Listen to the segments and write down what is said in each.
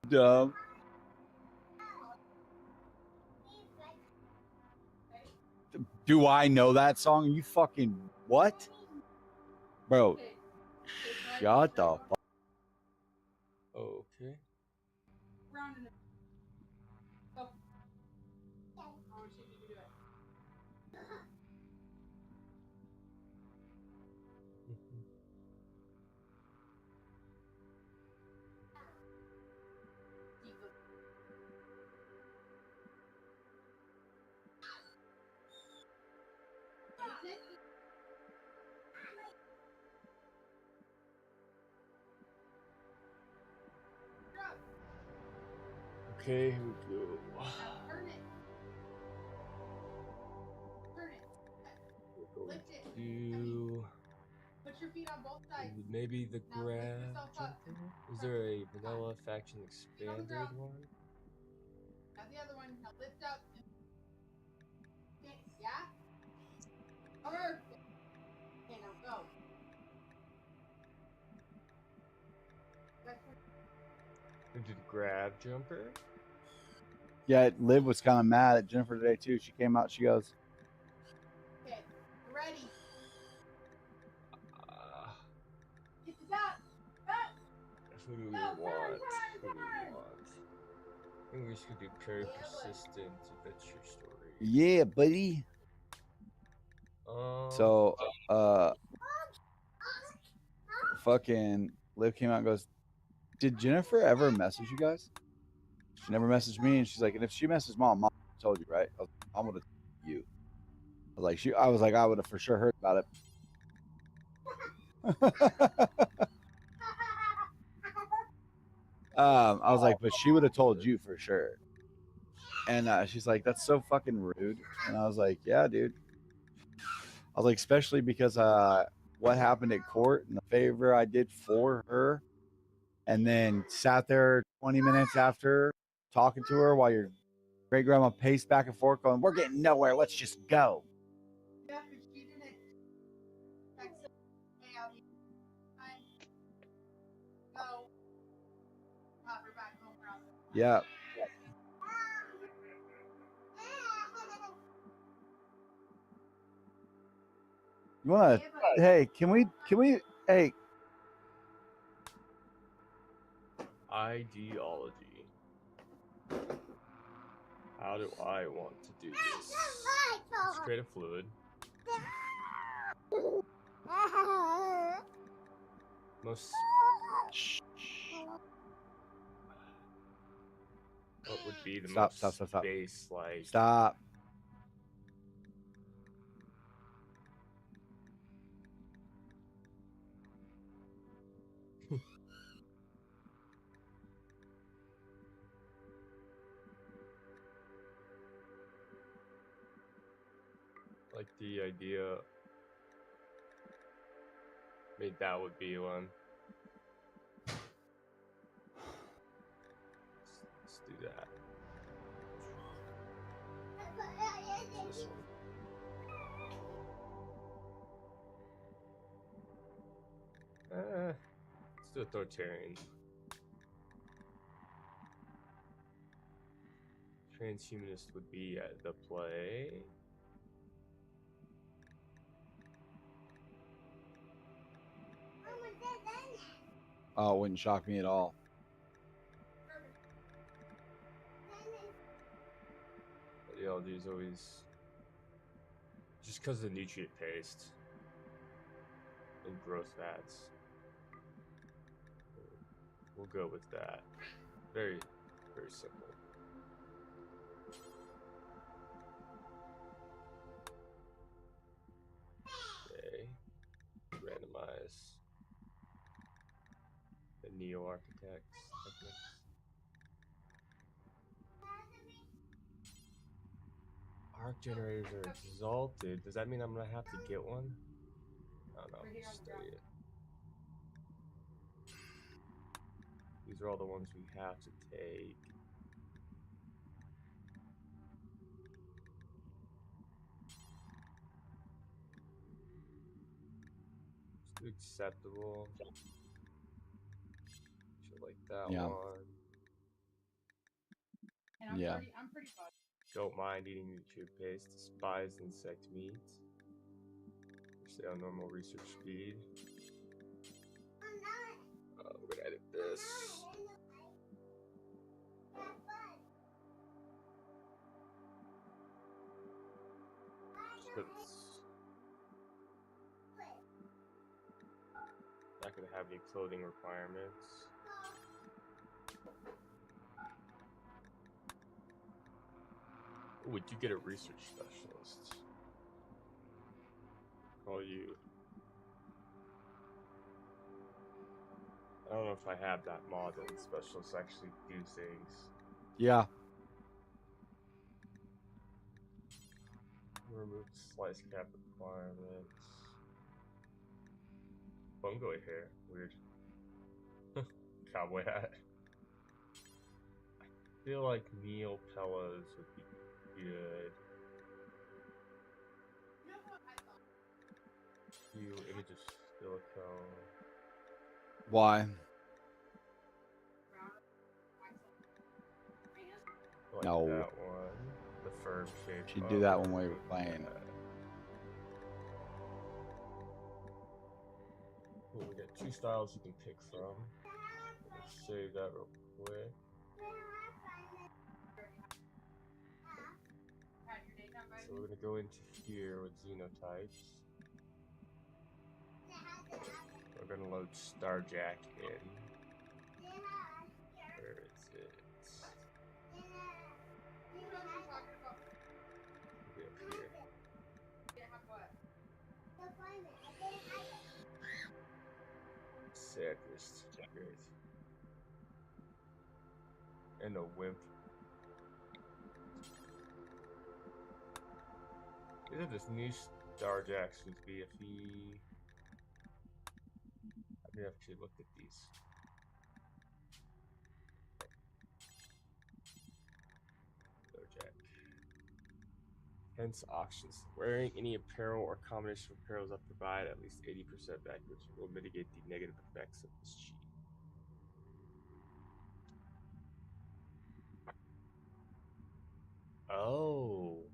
Dumb. Do I know that song? You fucking what? Bro, shut the fuck. Okay. Okay, here we go. We're going to do Put your feet on both sides. maybe the Now lift grab yourself up. jumper. Is there a vanilla faction expanded one? Now the other one. Now lift up. Okay, yeah? Over. Okay, now go. We did grab jumper. Yeah, Liv was kind of mad at Jennifer today too. She came out. She goes, Okay, ready. Get this out. Who do we want? Who do we want? I think we should do Prairie Persistent Adventure Story. "Yeah, buddy." So, fucking Liv came out and goes, "Did Jennifer ever message you guys?" She never messaged me, and she's like, "And if she messaged mom told you, right?" I was like, "I'm gonna tell you." I was like, I would have for sure heard about it. I was like, but she would have told you for sure. And she's like, "That's so fucking rude." And I was like, "Yeah, dude." I was like, especially because what happened at court and the favor I did for her, and then sat there 20 minutes after talking to her while your great grandma paced back and forth, going, "We're getting nowhere. Let's just go." Yeah. You wanna? Hey, can we? Hey. Ideology. How do I want to do this? Let's create a fluid. Most. What would be the most base like? Stop. Like the idea. Maybe that would be one. Let's do that. This one. Let's do authoritarian. Transhumanist would be at the play. Oh, it wouldn't shock me at all. Ideology is always just because of the nutrient paste and growth fats. We'll go with that. Very, very simple. Okay. Randomize the neo-architects techniques. Arc generators are exalted. Does that mean I'm gonna have to get one? I don't know. Study it. These are all the ones we have to take. It's acceptable. Should like that one. And I'm Yeah. pretty buzzed. Don't mind eating nutrient paste. Despise insect meat. Stay on normal research speed. I'm gonna edit this. Not gonna have any clothing requirements. Oh, we do get a research specialist. Call you. I don't know if I have that mod that the specialists actually do things. Yeah. Remove slice cap requirements. Bungo hair. Weird. Cowboy hat. I feel like Neil Pellas would be good. You know what I thought? Few image of silicone. Why? Brown, white, man. Like No. that one. The firm shape. She'd do that when we were playing. Cool, we got 2 styles you can pick from. Let's save that real quick. Had your day done by So we're gonna go into here with xenotypes. We're gonna load Starjack in. Where is it? You know what you're talking about. It'll be up here. Yeah, have what? Sacrist. Great. And a wimp. These are just new Starjacks with BFE. I've never actually looked at these. Starjack. Hence auctions. Wearing any apparel or combination of apparels that provide at least 80% accuracy will mitigate the negative effects of this cheat. Oh.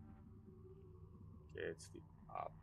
Okay, it's the opposite.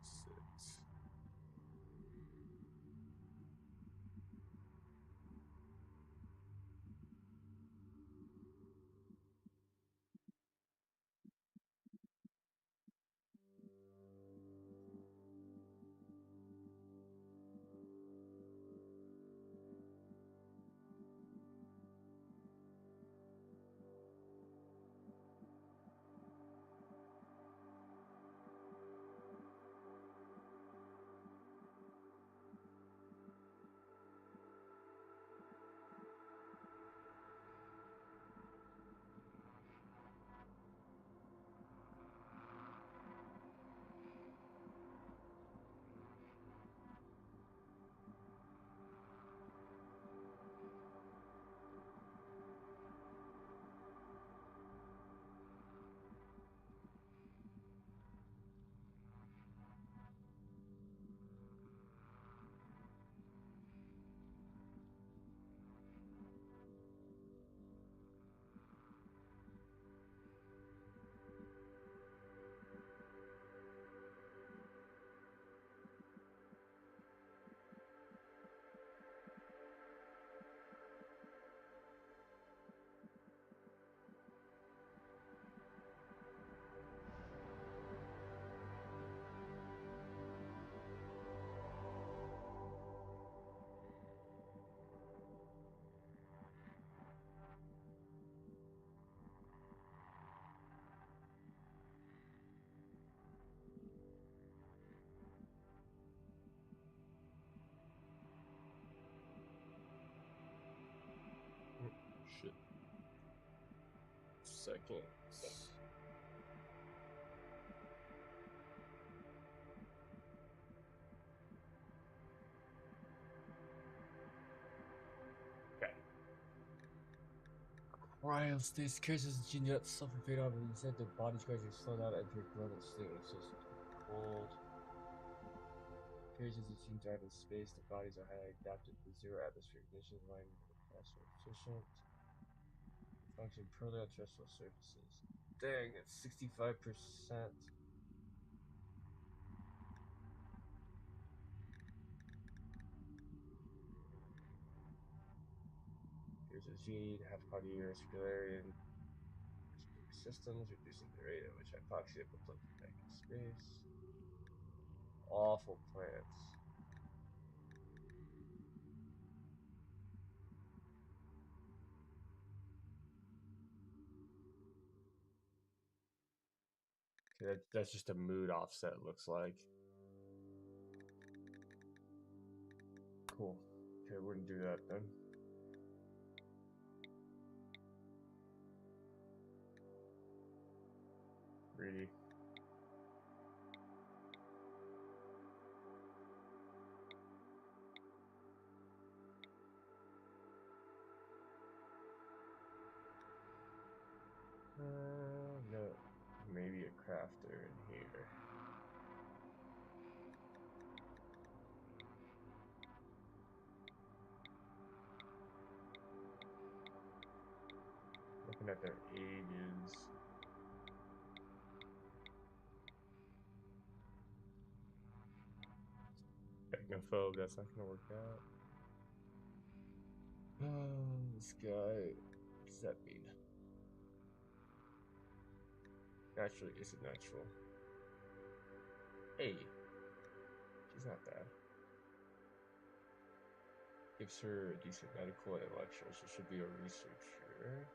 Shit. Seconds. Okay. Cryostasis cases the gene that suffer fade off and instead their bodies gradually slow down and enter a dormant state when associated with cold. Cases the gene drive in space, the bodies are highly adapted to zero atmosphere conditions, allowing them to be faster and efficient. function poorly on terrestrial surfaces. Dang, it's 65%. Here's a G, half body circularity and respiratory systems, reducing the rate at which hypoxia will flip back in space. Awful plants. Okay, that's just a mood offset, looks like. Cool. Okay, we're gonna do that then. Greedy. No. Maybe a crafter in here. Looking at their ages. Technophobe, that's not gonna work out. Oh, this guy. What does that mean? Naturally isn't natural. Hey, she's not bad. Gives her decent medical and intellectual, so she'll be a researcher.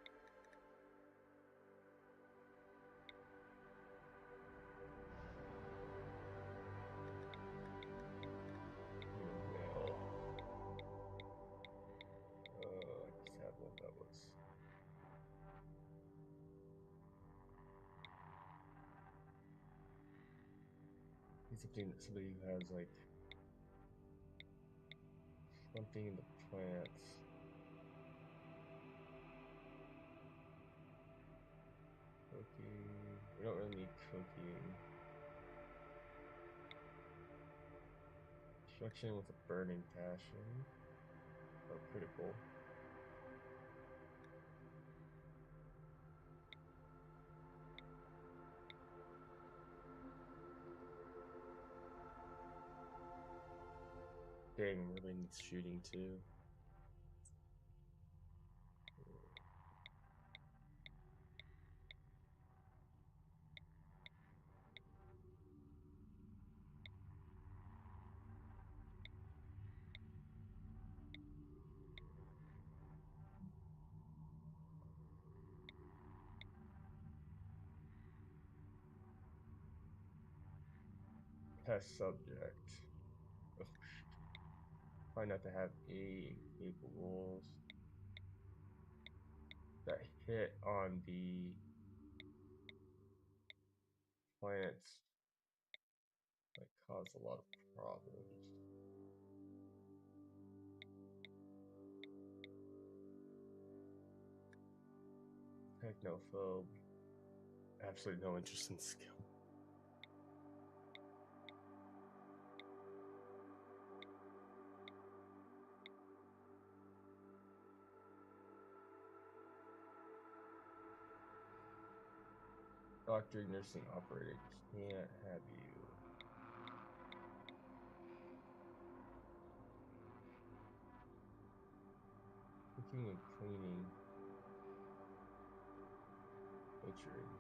Male. I just had one that was. Need somebody who has like something in the plants. Cooking. We don't really need cooking. Construction with a burning passion. Or critical. Dang, really needs shooting too. Test subject. Oh, try not to have A capable that hit on the plants might cause a lot of problems. Technophobe. Absolutely no interest in skill. Doctor, nursing, operator, can't have you. Cooking and cleaning. Butchering.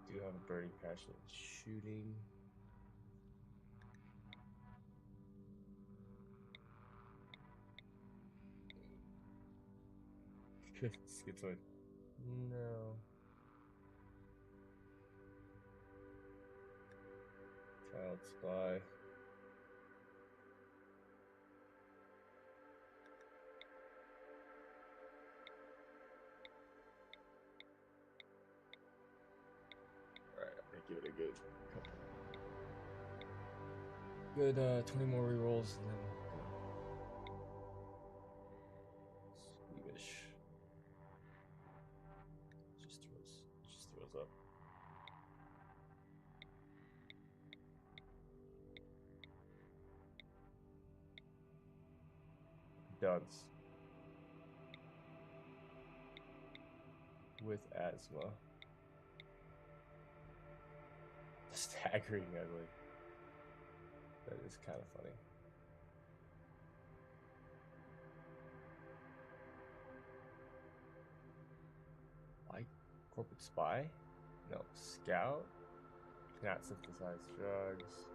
Do have a burning passion in shooting. Schizoid. No. Child spy. Alright, I'm gonna give it a good couple. Good 20 more rerolls and then Squeamish. Just throws up. Dunce. with asthma. Staggering ugly. That is kind of funny. Like corporate spy? No, scout? Cannot synthesize drugs.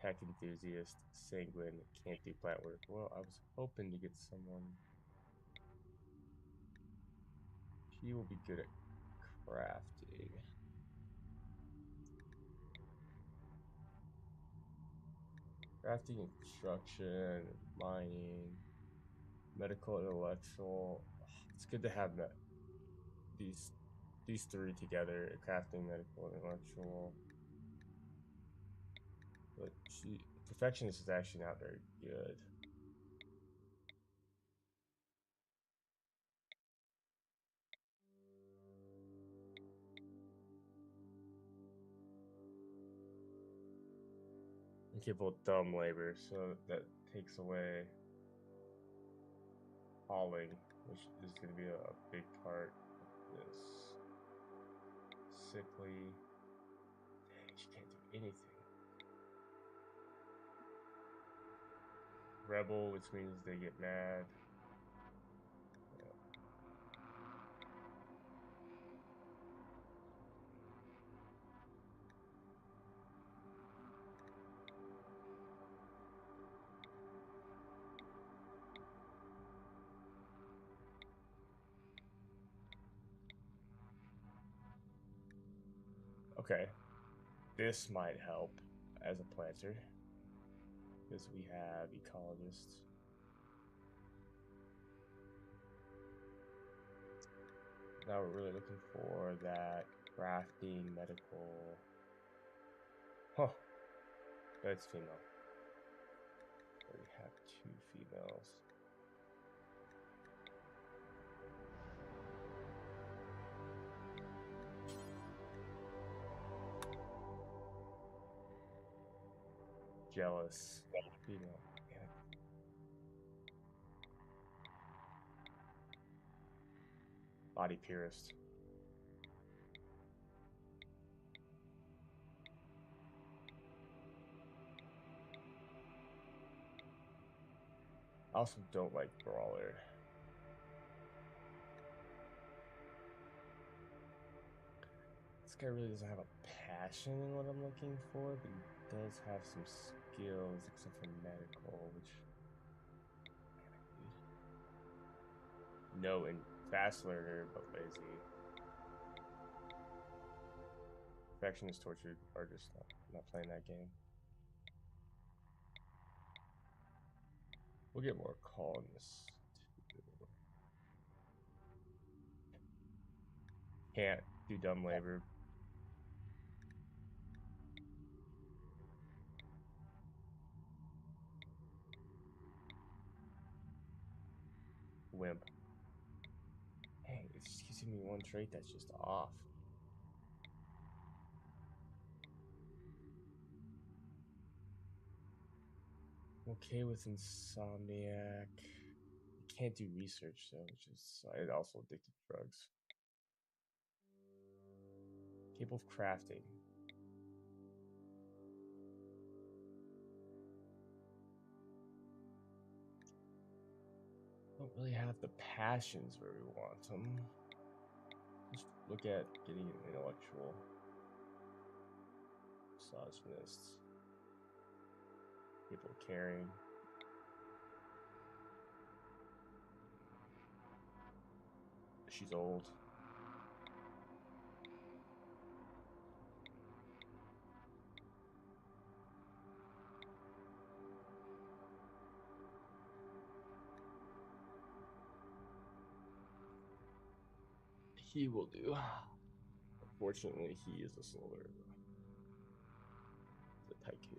Tech enthusiast, sanguine, can't do plant work. Well, I was hoping to get someone. She will be good at crafting. Crafting and construction, mining, medical, intellectual. It's good to have that these three together: crafting, medical, and intellectual. But perfectionist is actually not very good. And capable of dumb labor, so that takes away hauling, which is going to be a big part of this. Sickly. Dang, she can't do anything. Rebel, which means they get mad. Yeah. Okay, this might help as a planter because we have ecologists. Now we're really looking for that crafting, medical. Huh, that's female. We already have 2 females. Jealous. Female. Damn it. Body purist. I also don't like brawler. This guy really doesn't have a passion in what I'm looking for, but he does have some skills, except for medical, which. No, and fast learner, but lazy. Perfectionist, tortured, are just not playing that game. We'll get more calmness too. Can't do dumb labor. Wimp. Dang, it's just giving me one trait that's just off. Okay with insomniac. Can't do research though, which is also addicted to drugs. Capable of crafting. Don't really have the passions where we want them. Just look at getting an intellectual. Misogynist. Capable of caring. She's old. He will do. Unfortunately, he is a solar. The tycoon.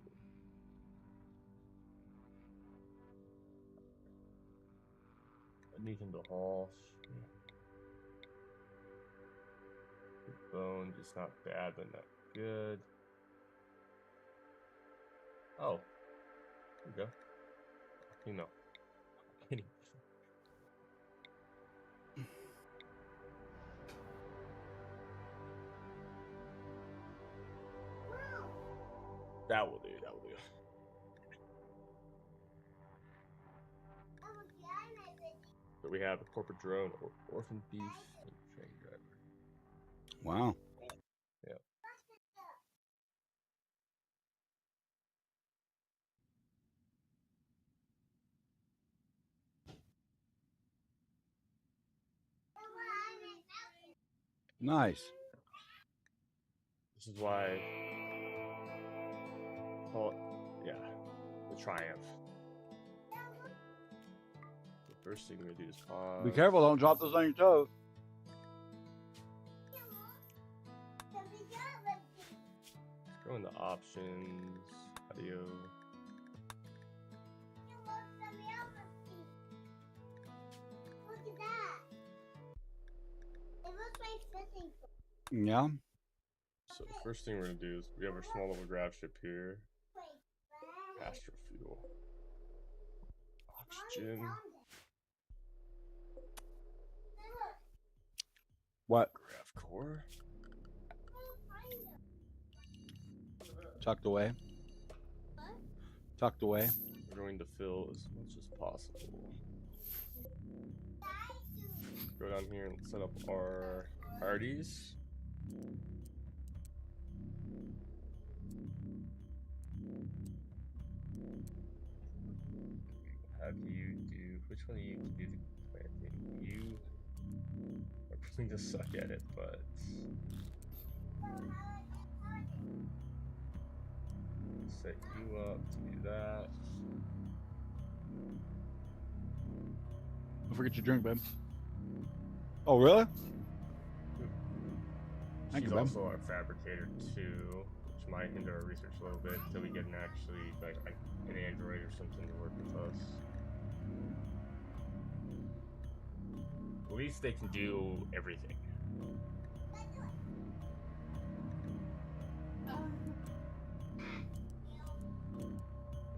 I need him to haul. Bone, just not bad, but not good. Oh, we go. You know. Anyway. That will do. That will do. So we have a corporate drone, orphan beef, and train driver. Wow. Yeah. Nice. This is why. Oh, yeah. The Triumph. The first thing we're gonna do is pause. Be careful, don't drop those on your toes. Go into options, audio. Yeah. So the first thing we're gonna do is we have our small little grab ship here. Astro fuel. Oxygen. What? Grav core. Tucked away. Tucked away. We're going to fill as much as possible. Go down here and set up our parties. Have you do, which one of you can do the planting? You are going to suck at it, but set you up to do that. Don't forget your drink, babe. Oh, really? Thank She's you, babe. also our fabricator too, which might hinder our research a little bit until we get an actually like an android or something to work with us. At least they can do everything.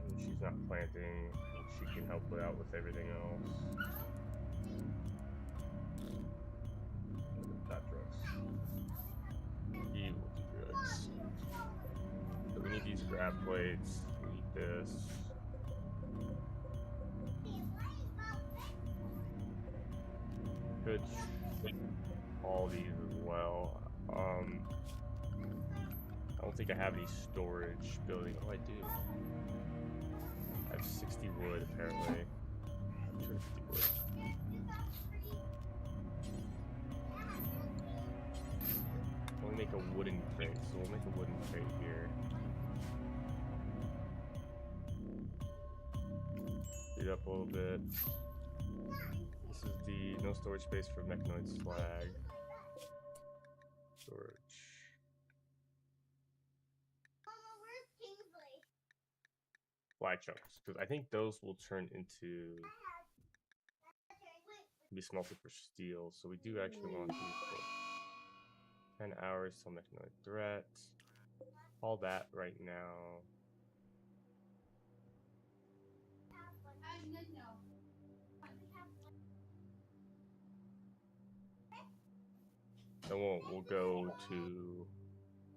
And she's not planting, and she can help out with everything else. Not drugs. He will do drugs. So we need these grab plates. We need this. Could all these as well. I don't think I have any storage building. Oh, I do. I have 60 wood apparently. 250 wood. We'll make a wooden crate, so we'll make a wooden crate here. Speed up a little bit. This is the no storage space for Mechanoid's flag. Storage. Flag chunks, because I think those will turn into be smelted for steel. So we do actually want these for 10 hours till Mechanoid threat. All that right now. Then we'll go to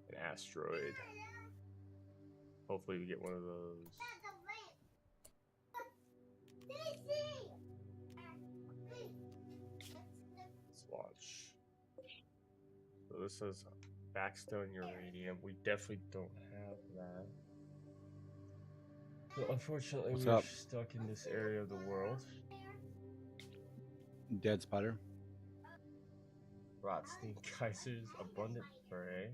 an asteroid. Hopefully we get one of those. Let's launch. So this says backstone uranium. We definitely don't have that. So unfortunately, What's we're up? stuck in this area of the world. Dead spider. Rotstein geysers, abundant prey,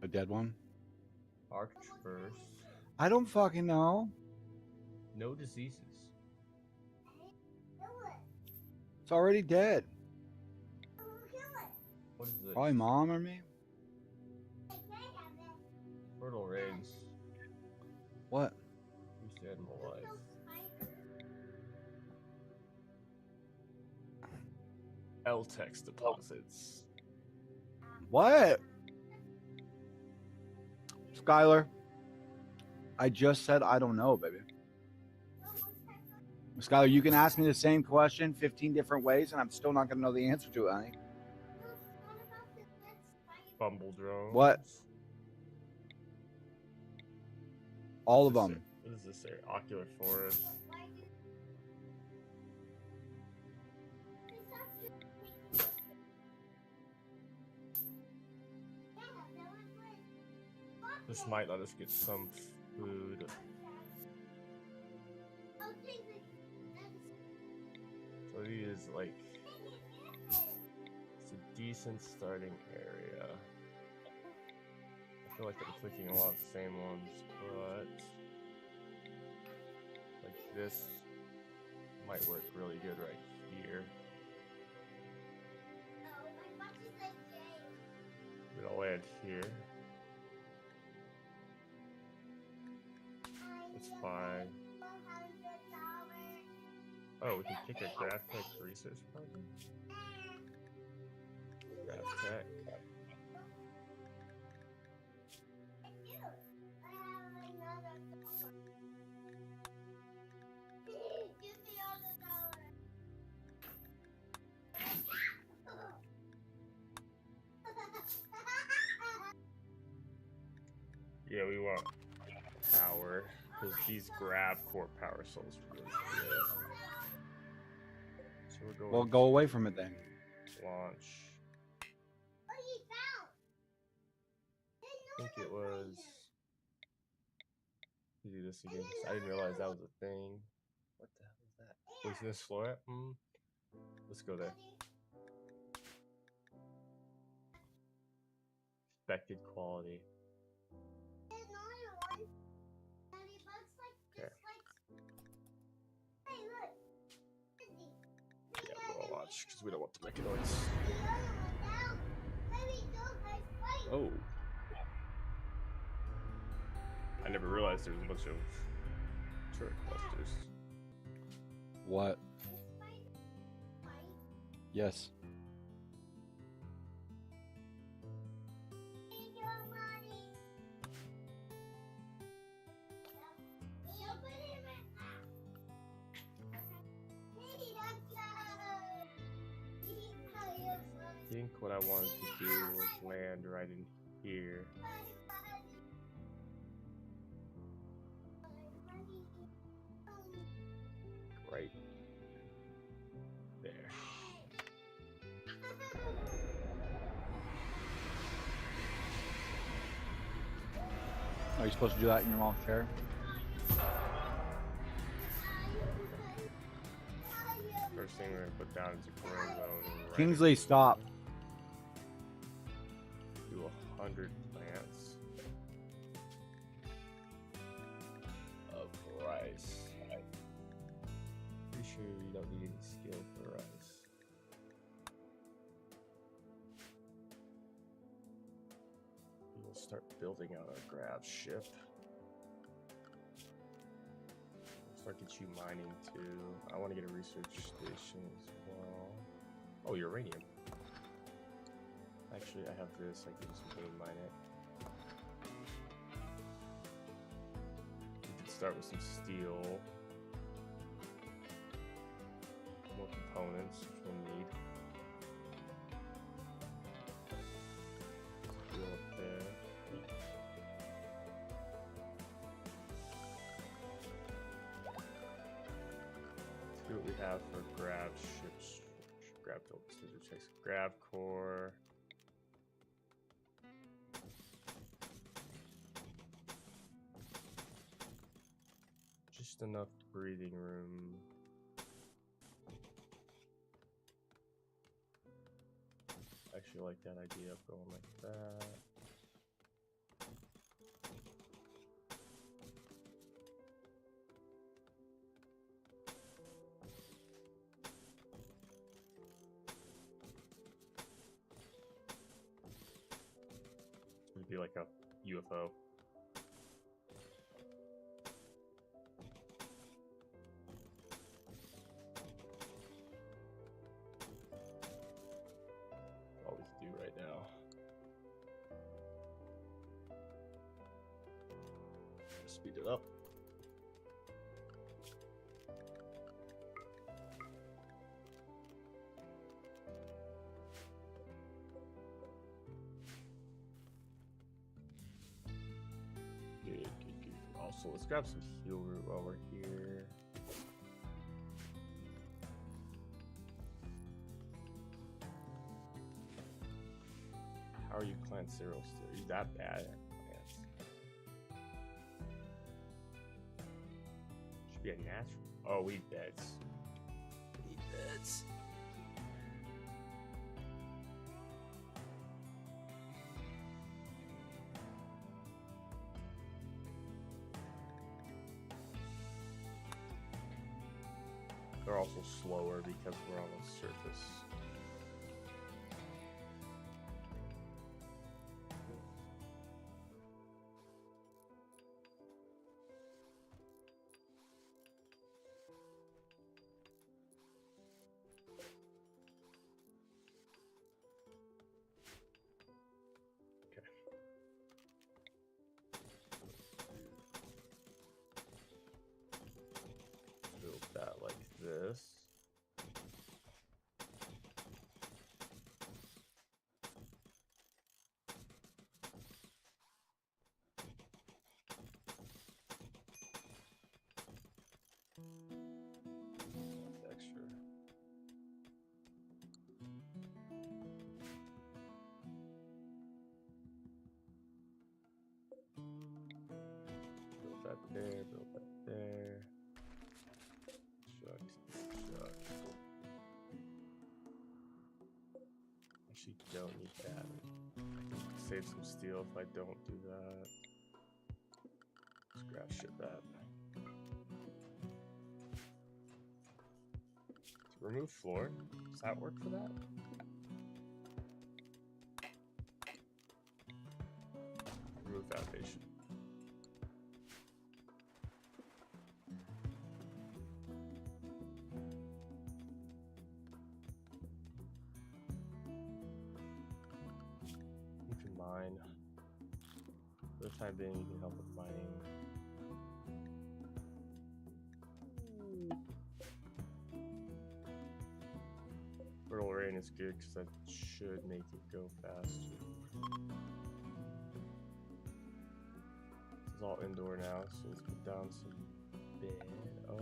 A dead one. arc traverse, I don't fucking know. no diseases. It's already dead. What is this? Probably mom or me. Fertile rains. What? Boost animal life. L-Tex deposits. What? Skylar. I just said I don't know, baby. Skylar, you can ask me the same question 15 different ways, and I'm still not going to know the answer to it, honey. Bumble drones. What? All of them. What does this say? Ocular forest. This might let us get some food. So these like it's a decent starting area. I feel like I'm clicking a lot of the same ones, but like this might work really good right here. We'll land here. It's fine. Oh, we can pick a GravTech research project. GravTech. Yeah, we want power because these grav core power cells are really good. So we're going. Well, go away from it then. Launch. I think it was. You do this again. I didn't realize that was a thing. What the hell is that? Poisonous flora? Let's go there. Expected quality. Okay. Yeah, we're gonna watch because we don't want to make a noise. Oh. I never realized there was a bunch of turret clusters. What? Yes. I think what I wanted to do was land right in here. Right there. Are you supposed to do that in your mom's chair? First thing we're gonna put down is a grow zone. Right. Kingsley, stop. Do 100 plants of rice. Pretty sure you don't need any skill for rice. We'll start building out our grav ship. Start get you mining too. I want to get a research station as well. Oh, uranium. Actually, I have this. I can just game mine it. We can start with some steel. More components, which we'll need. Steel up there. See what we have for grav ships. Grav scissor checks. Grav core. Just enough breathing room. I actually like that idea of going like that. It'd be like a UFO. All we can do right now. Just speed it up. Good. Also, let's grab some heal root while we're here. How are you plant cereal still? Are you that bad at plants? Should be a natural. Oh, we eat beds. We eat beds. They're also slower because we're on the surface. Build that like this. That's extra. Build that there, build that there. Shucks. Actually, don't need that. I can save some steel if I don't do that. Let's grab shit that. Remove floor. Does that work for that? Remove foundation. You can mine. For the time being, you can help with mining. Fertile rain is good because that should make it go faster. This is all indoor now, so let's put down some bed. Oh.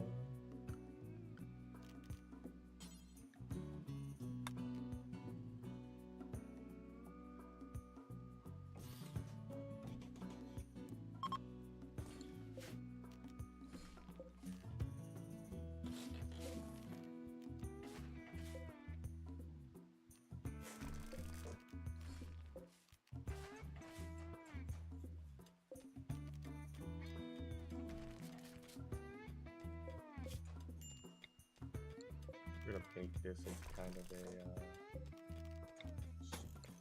We're gonna make this into kind of a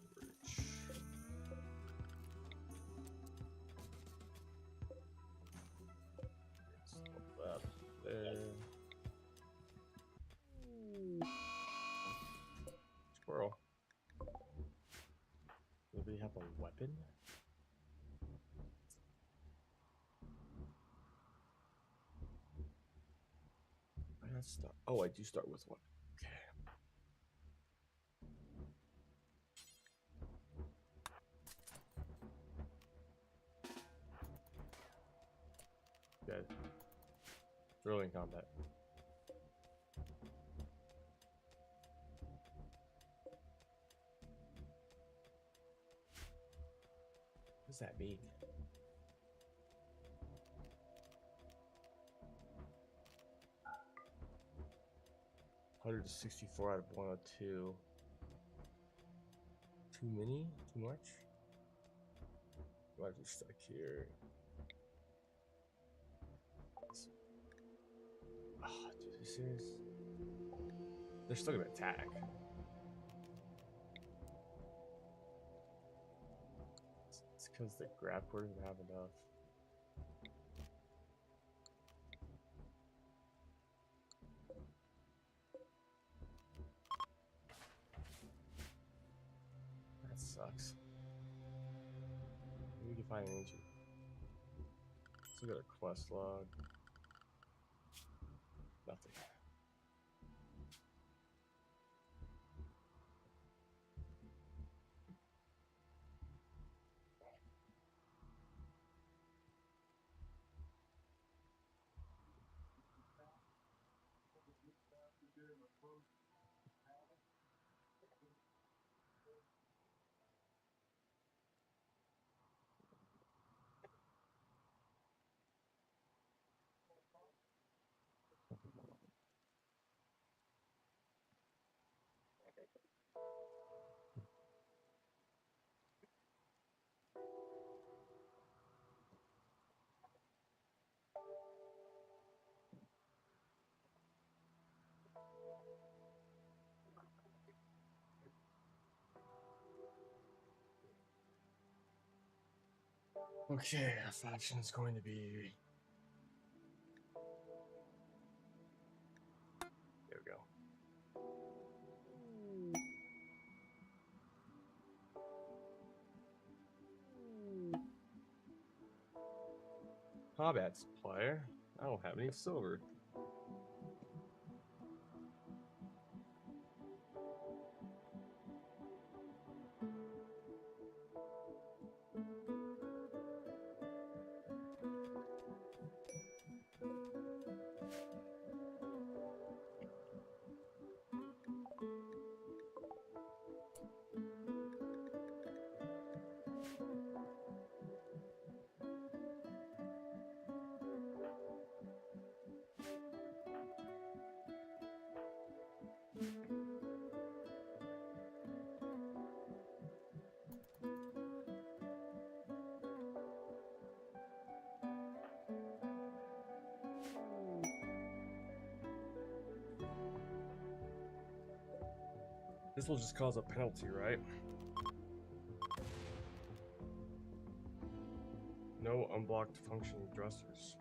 storage. Stop that there. Squirrel. Anybody have a weapon? Why not start? Oh, I do start with one. Okay. Dead. Rolling combat. What does that mean? $164 out of 102. Too many? Too much? Why is it stuck here? Oh, dude, are you serious? They're still gonna attack. It's because the grab cord doesn't have enough. That sucks. Maybe we can find an engine. We got a quest log. Nothing. Okay, our faction is going to be. There we go. Combat supplier. I don't have any silver. This will just cause a penalty, right? No unblocked functioning dressers.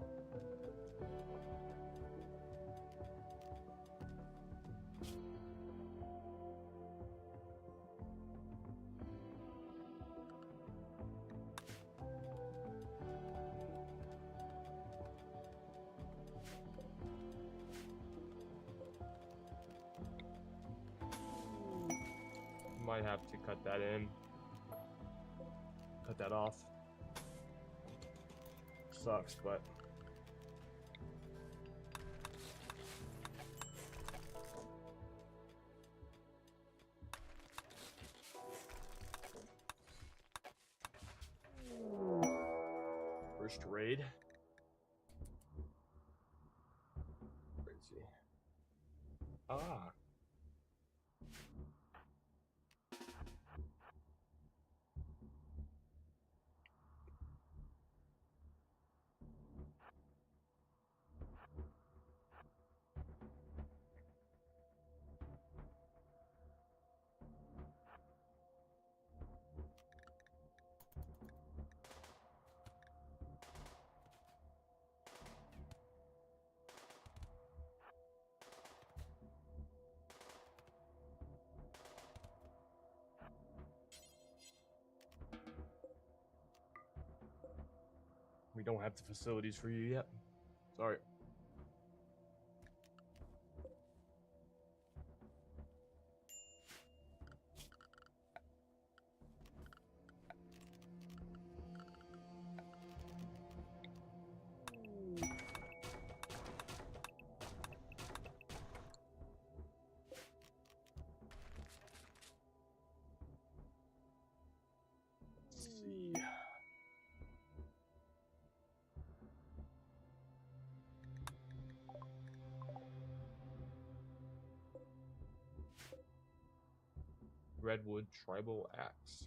Might have to cut that in. Cut that off. Sucks, but first raid. Where is he? Ah. We don't have the facilities for you yet. Sorry. Let's see. Redwood Tribal Axe.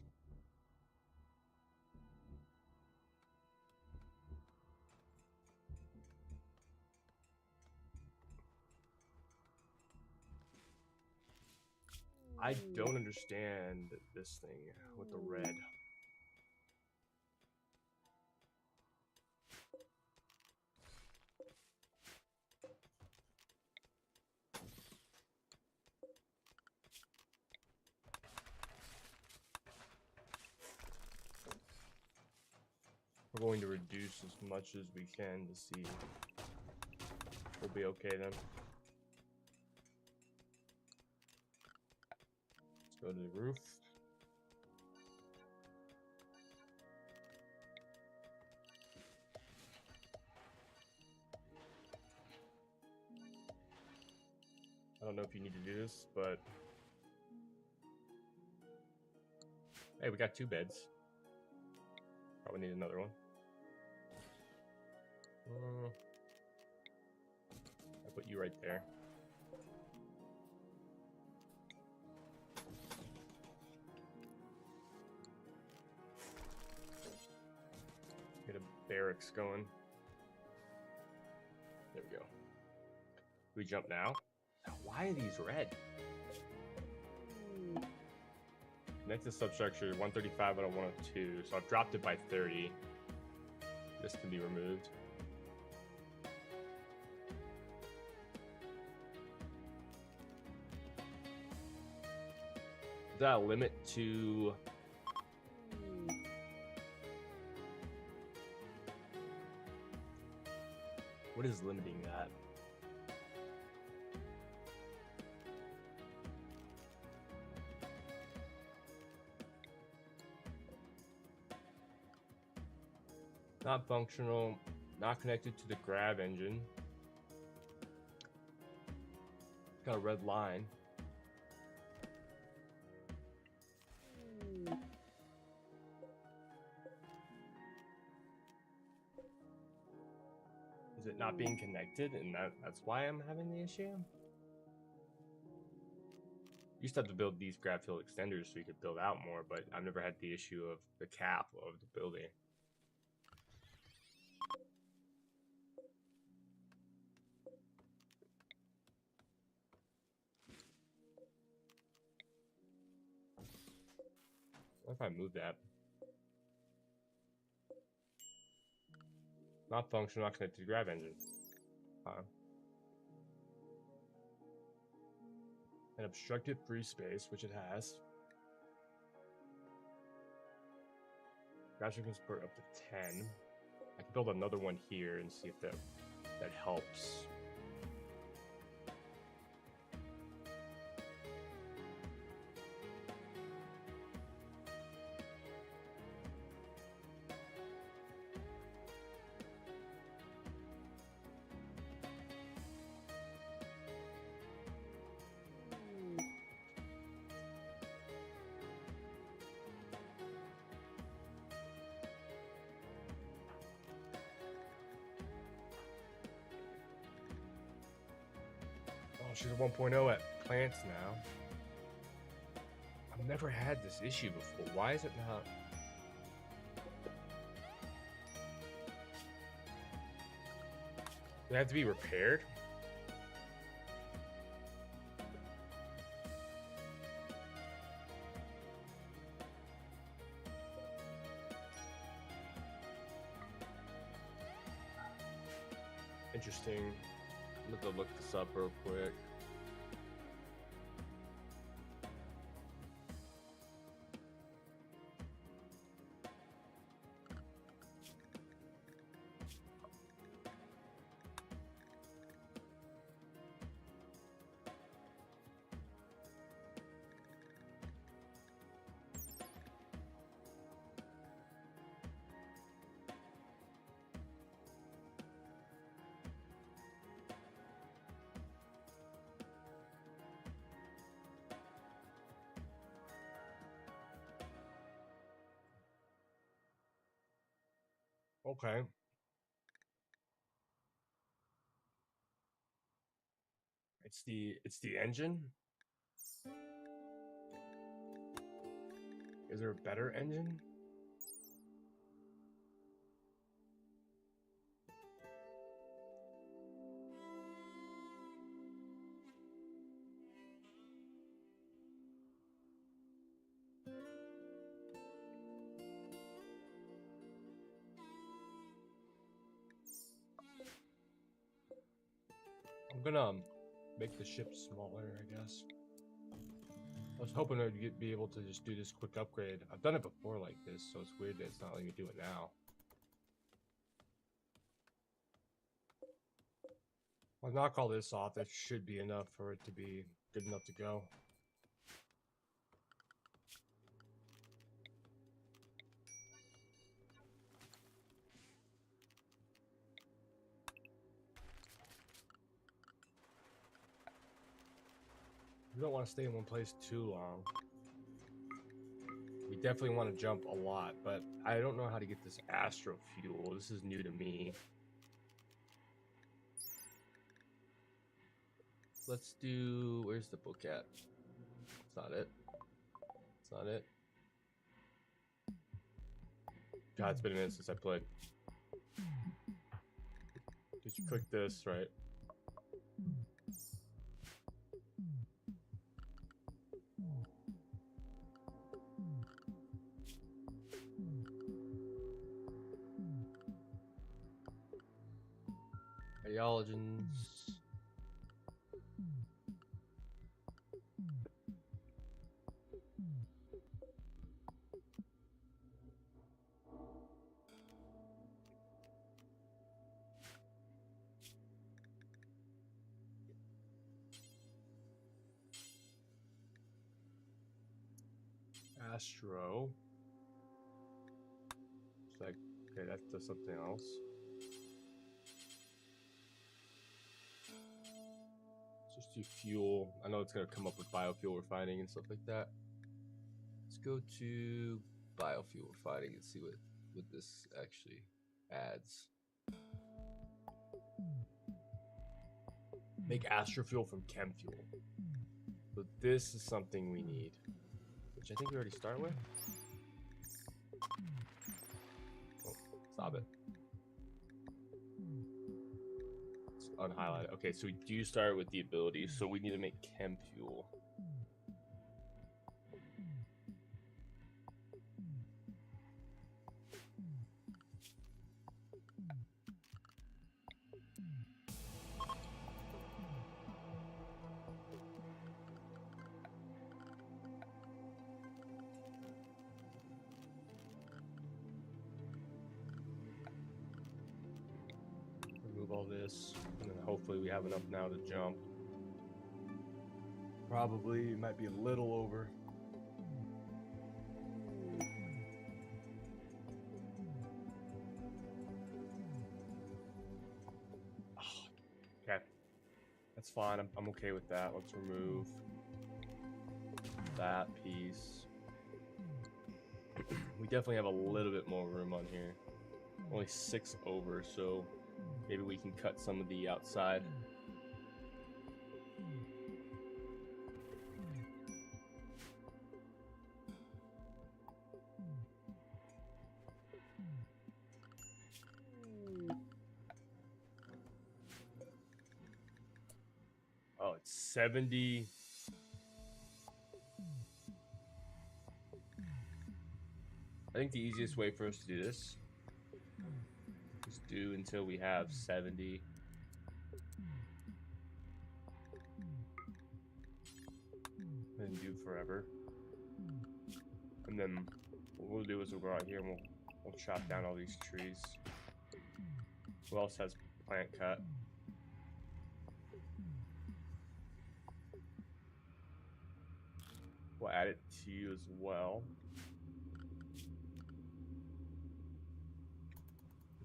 I don't understand this thing with the red. We're going to reduce as much as we can to see. We'll be okay then. Let's go to the roof. I don't know if you need to do this, but hey, we got 2 beds. Probably need another one. I put you right there. Get a barracks going. There we go. We jump now. Why are these red? Next is substructure 135 out of 102. So I've dropped it by 30. This can be removed. Is that a limit to... What is limiting that? Not functional, not connected to the grav engine. Got a red line. Is it not being connected and that's why I'm having the issue? Used to have to build these grav field extenders so you could build out more, but I've never had the issue of the cap of the building. What if I move that? Not functional, not connected to the grav engine. An obstructed free space, which it has. Gravship can support up to 10. I can build another one here and see if that helps. She's a 1.0 at plants now. I've never had this issue before. Why is it not? Does it have to be repaired? Interesting. I'm gonna look this up real quick. Okay. It's the engine. Is there a better engine? I'm gonna make the ship smaller, I guess. I was hoping I'd be able to just do this quick upgrade. I've done it before like this, so it's weird that it's not letting me do it now. I'll knock all this off. That should be enough for it to be good enough to go. We don't want to stay in one place too long. We definitely want to jump a lot, but I don't know how to get this astro fuel. This is new to me. Let's do... Where's the book at? It's not it. It's not it. God, it's been a minute since I played. Did you click this, right? Ideologens. Astro. It's like, okay, that does something else. Let's just do fuel. I know it's gonna come up with biofuel refining and stuff like that. Let's go to biofuel refining and see what this actually adds. Make astrofuel from chem fuel. So this is something we need, which I think we already start with. Oh, stop it. It's unhighlighted. Okay, so we do start with the ability, so we need to make chem fuel. Remove all this, and then hopefully we have enough now to jump. Probably might be a little over. Okay, that's fine. I'm okay with that. Let's remove that piece. We definitely have a little bit more room on here. Only 6 over, so maybe we can cut some of the outside. Oh, it's 70. I think the easiest way for us to do this is do until we have 70. And do forever. And then what we'll do is we'll go out here and we'll chop down all these trees. Who else has plant cut? We'll add it to you as well.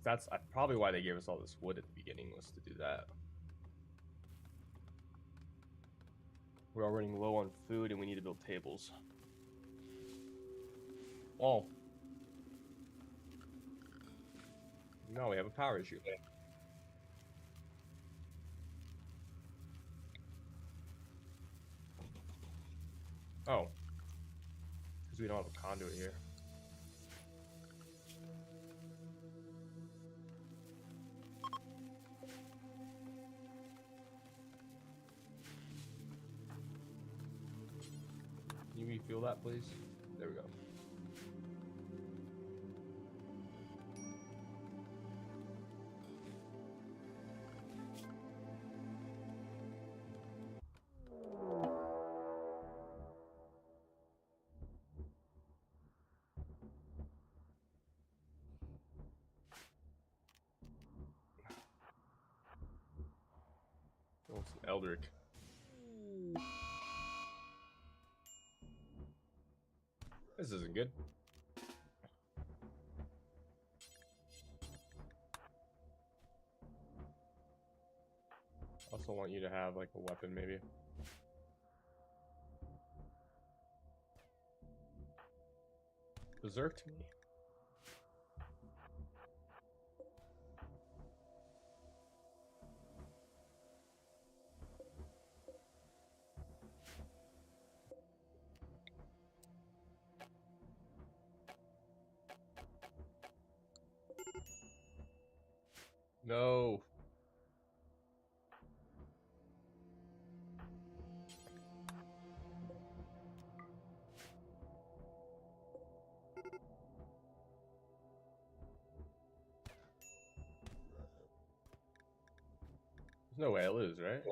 That's probably why they gave us all this wood at the beginning, was to do that. We're all running low on food and we need to build tables. Oh. No, we have a power issue. Oh. Because we don't have a conduit here. Can you refuel that, please? There we go. It's an Eldrick. This isn't good. Also want you to have like a weapon maybe. Berserked me. No. There's no way I lose, right?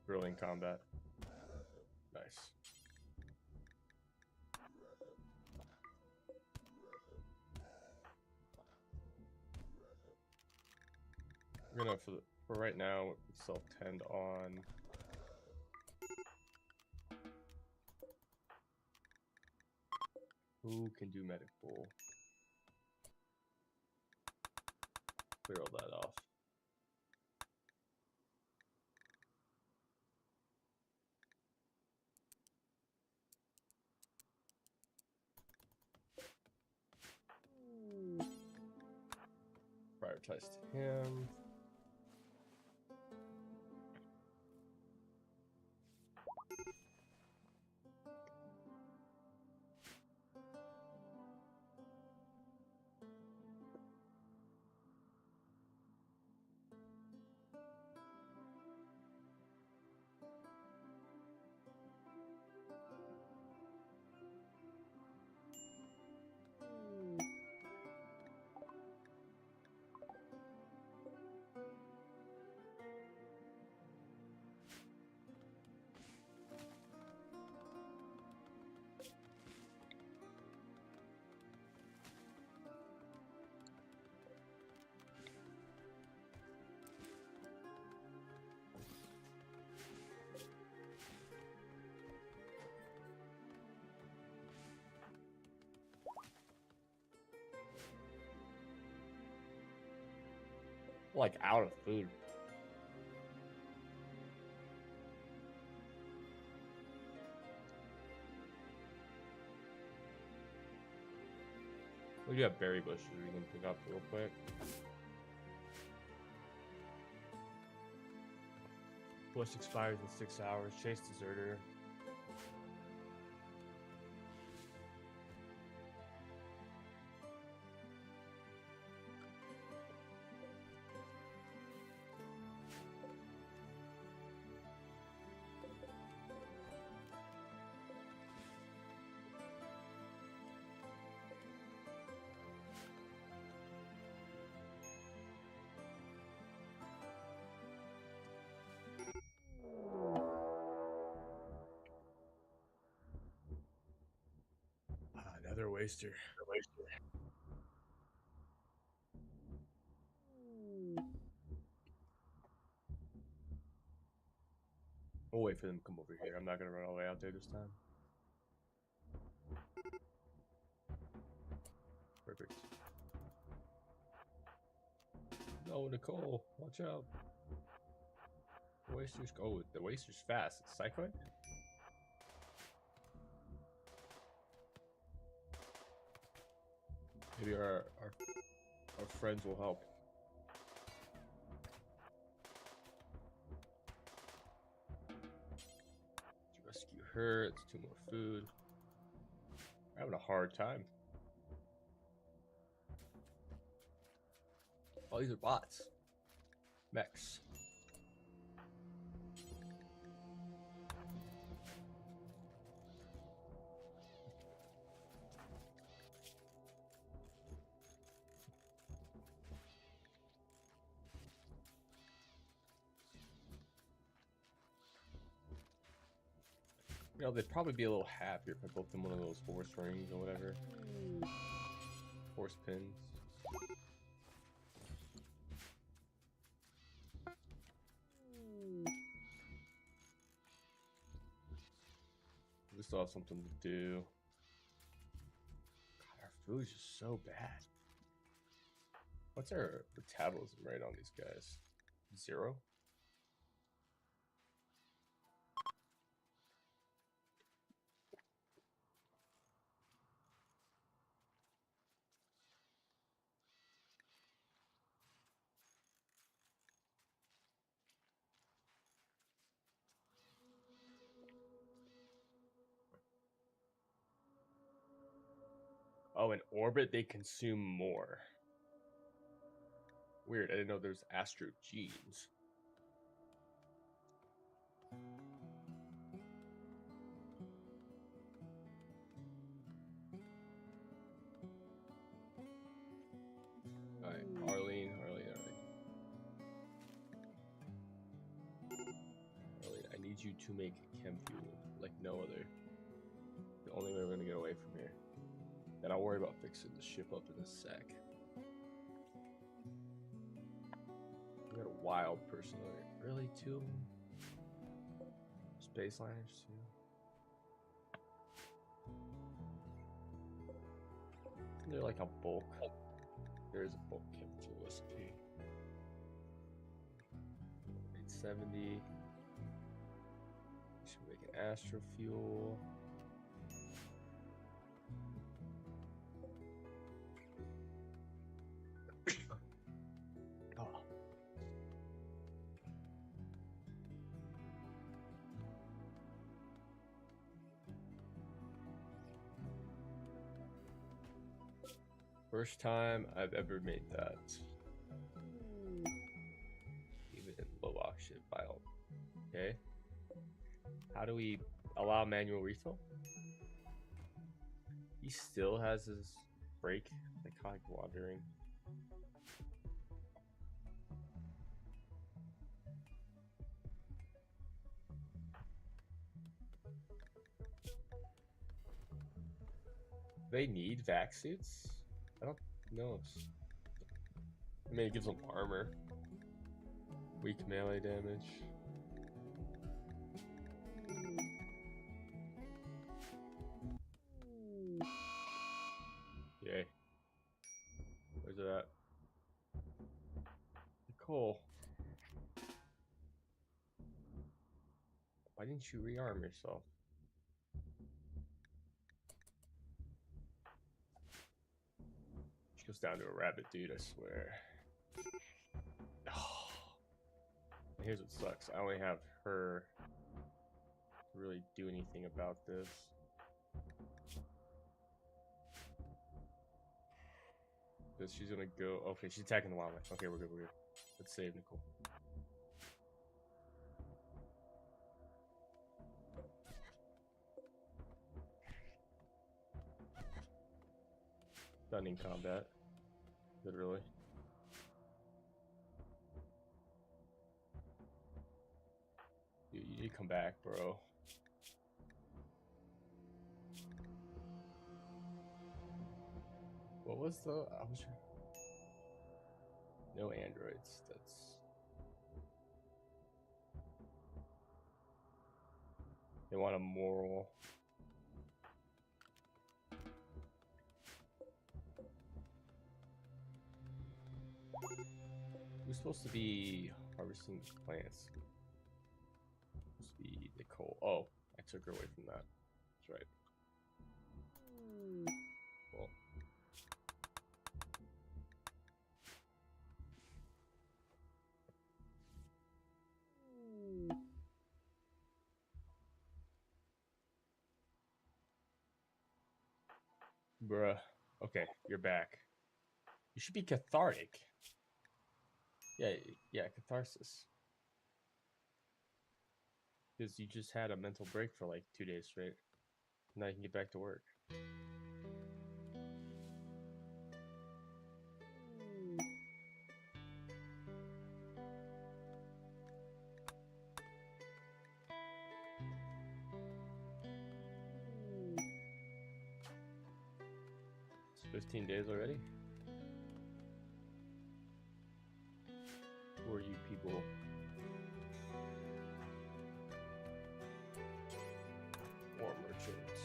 Brilliant combat. Nice. We're gonna for right now self-tend on who can do medic pool. Clear all that off. Prioritize to him. Like out of food. We do have berry bushes we can pick up real quick. Bush expires in 6 hours. Chase deserter. Another waster. We'll wait for them to come over here. I'm not gonna run all the way out there this time. Perfect. No, Nicole, watch out. The waster's the waster's fast. It's cycling. Maybe our friends will help. Let's rescue her. It's 2 more food. I'm having a hard time. Oh, these are bots. Mechs. You know, they'd probably be a little happier if I built them one of those horse rings or whatever. Horse pins. We still have something to do. God, our food is just so bad. What's our metabolism rate on these guys? 0? Oh, in orbit, they consume more. Weird, I didn't know there's astro genes. Alright, Arlene, I need you to make chem fuel like no other. The only way we're gonna get away from here. Then I'll worry about fixing the ship up in a sec. We got a wild person over here. Really, 2 of them? Space liners too. Isn't there like a bulk? There is a bulk chem fuel recipe. 870. Should make an astro fuel. Oh. First time I've ever made that. Even in low oxygen biome. Okay. How do we allow manual refill? He still has his break, like wandering. They need vac suits? I don't know. I mean, it gives them armor. Weak melee damage. Yay. Where's it at? Nicole. Why didn't you rearm yourself? She goes down to a rabbit, dude, I swear. Oh. Here's what sucks. I only have her to really do anything about this. Because she's gonna go. Okay, she's attacking the wildlife. Okay, we're good, we're good. Let's save Nicole. Stunning combat. Literally. Dude, you need to come back, bro. What was the... No androids. That's... They want a moral... We're supposed to be harvesting plants. Supposed to be Nicole. Oh, I took her away from that. That's right. Well. Bruh. Okay, you're back. You should be cathartic. Yeah, catharsis. Because you just had a mental break for like 2 days straight. Now you can get back to work. 15 days already? Who are you people? War merchants.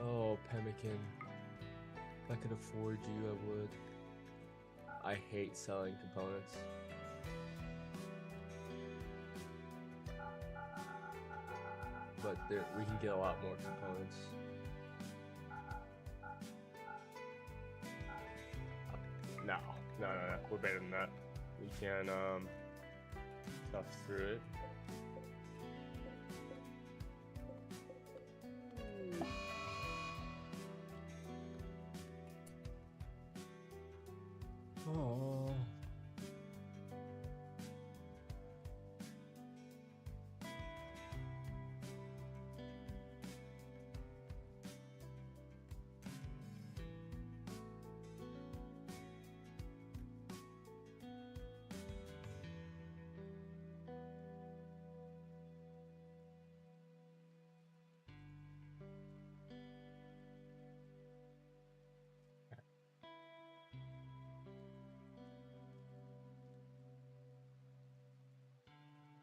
Oh, Pemmican. If I could afford you, I would. I hate selling components. But we can get a lot more components. No, we're better than that. We can tough through it. Oh.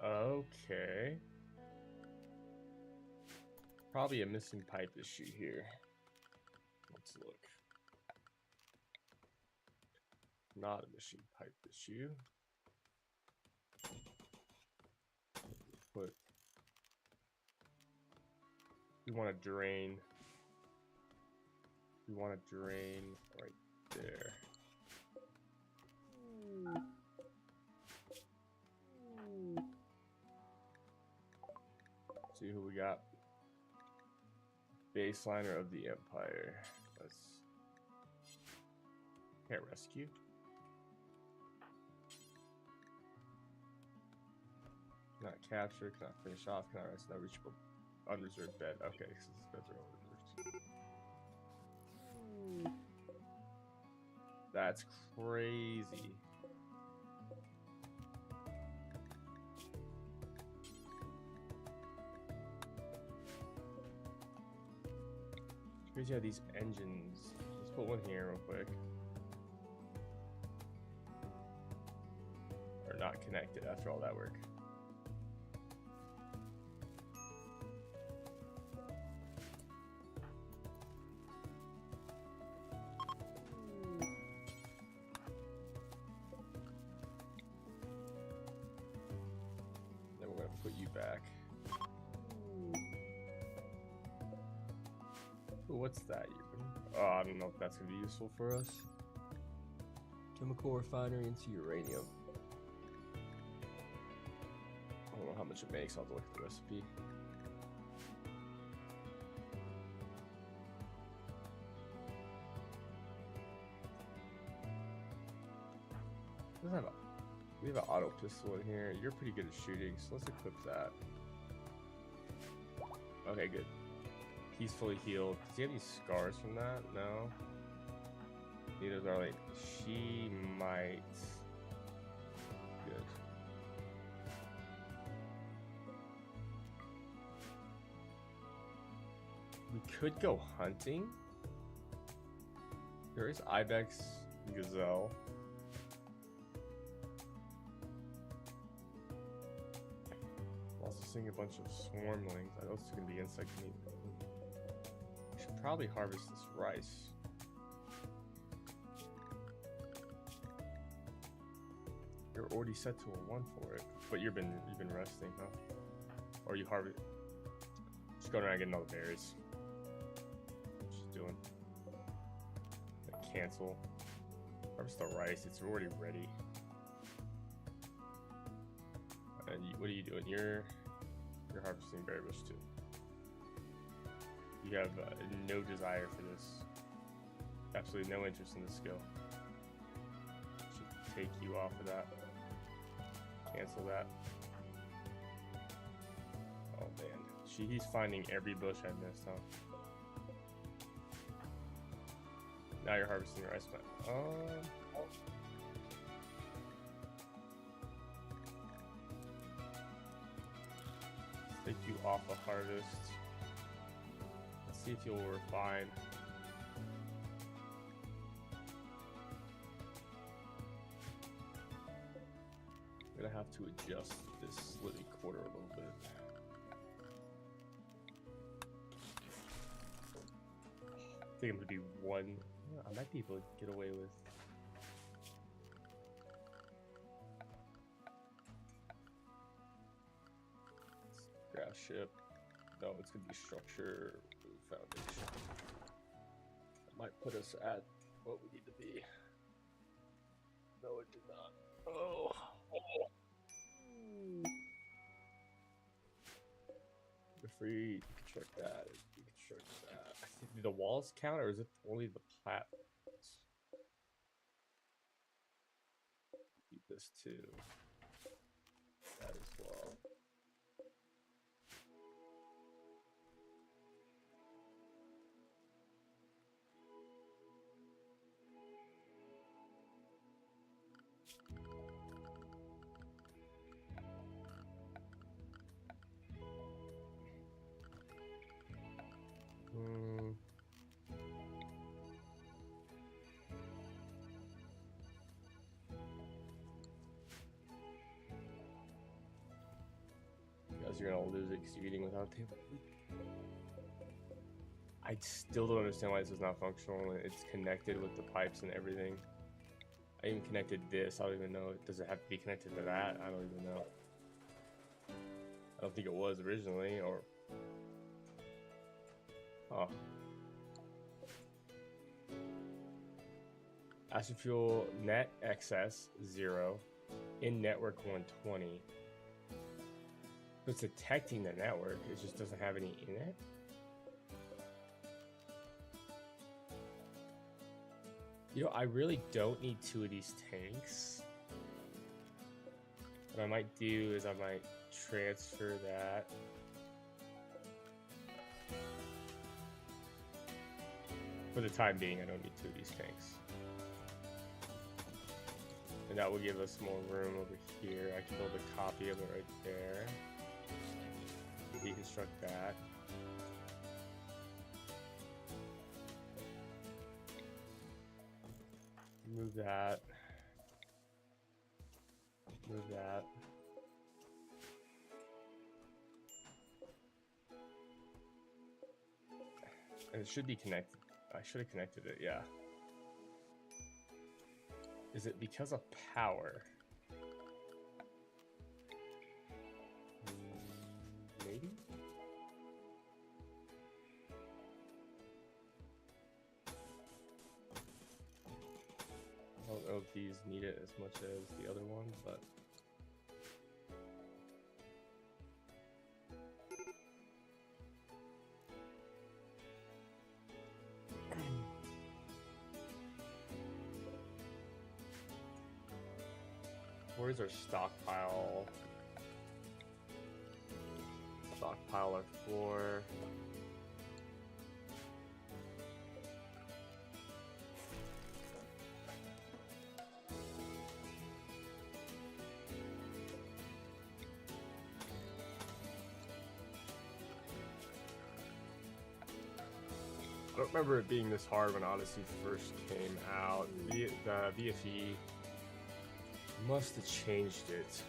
Okay. Probably a missing pipe issue here. Let's look. Not a missing pipe issue. But we want to drain. We want to drain right there. See who we got. Baseliner of the Empire. Let's can't rescue. Cannot capture, cannot finish off, cannot rest, not reachable. Unreserved bed. Okay, so these beds are all reserved. That's crazy. Crazy how these engines. Let's put one here real quick. Are not connected after all that work. Then we're gonna put you back. What's that even? Oh, I don't know if that's gonna be useful for us. Chemical refinery into uranium. I don't know how much it makes. I'll have to look at the recipe. We have an auto pistol in here. You're pretty good at shooting, so let's equip that. Okay, good. He's fully healed. Does he have any scars from that? No. Neither does Arlene. She might. Good. We could go hunting. There is Ibex, Gazelle. I'm also seeing a bunch of swarmlings. Are those two gonna be insect meat? We should probably harvest this rice. You're already set to a 1 for it, but you've been resting, huh? Or you harvest. Just going around getting all the berries. Just doing. Cancel. Harvest the rice. It's already ready. And what are you doing? You're harvesting berry bush too. You have no desire for this. Absolutely no interest in this skill. Should take you off of that. Cancel that. Oh man, he's finding every bush I missed, huh? Now you're harvesting rice plant. off a harvest. Let's see if you'll refine. I'm gonna have to adjust this living quarter a little bit. I think I'm gonna be one. I might be able to get away with. Gravship. No, it's gonna be structure foundation. That might put us at what we need to be. No, it did not. Oh. You're free. You can check that. You can check that. I think, do the walls count, or is it only the platforms? Keep this too. That as well. Guys, you're gonna lose it because you're eating without a table. I still don't understand why this is not functional. It's connected with the pipes and everything. I even connected this. I don't even know. Does it have to be connected to that? I don't even know. I don't think it was originally, or... Oh. Acid fuel net excess 0, in network 120. It's detecting the network, it just doesn't have any in it. You know, I really don't need 2 of these tanks. What I might do is I might transfer that. For the time being, I don't need 2 of these tanks. And that will give us more room over here. I can build a copy of it right there. Deconstruct that. Move that. Move that. And it should be connected. I should have connected it, yeah. Is it because of power? Maybe? I don't know if these need it as much as the other one, but... Where's our stockpile? Stockpile our floor. I don't remember it being this hard when Odyssey first came out. The VFE must have changed it.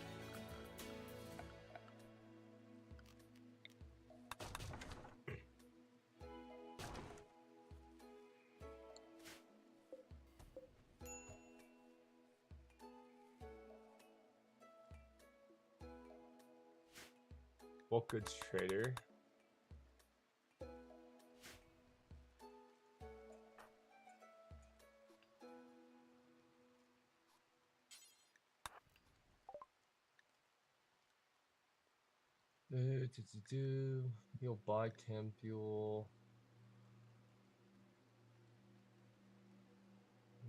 Bulk goods trader. You'll buy chem fuel.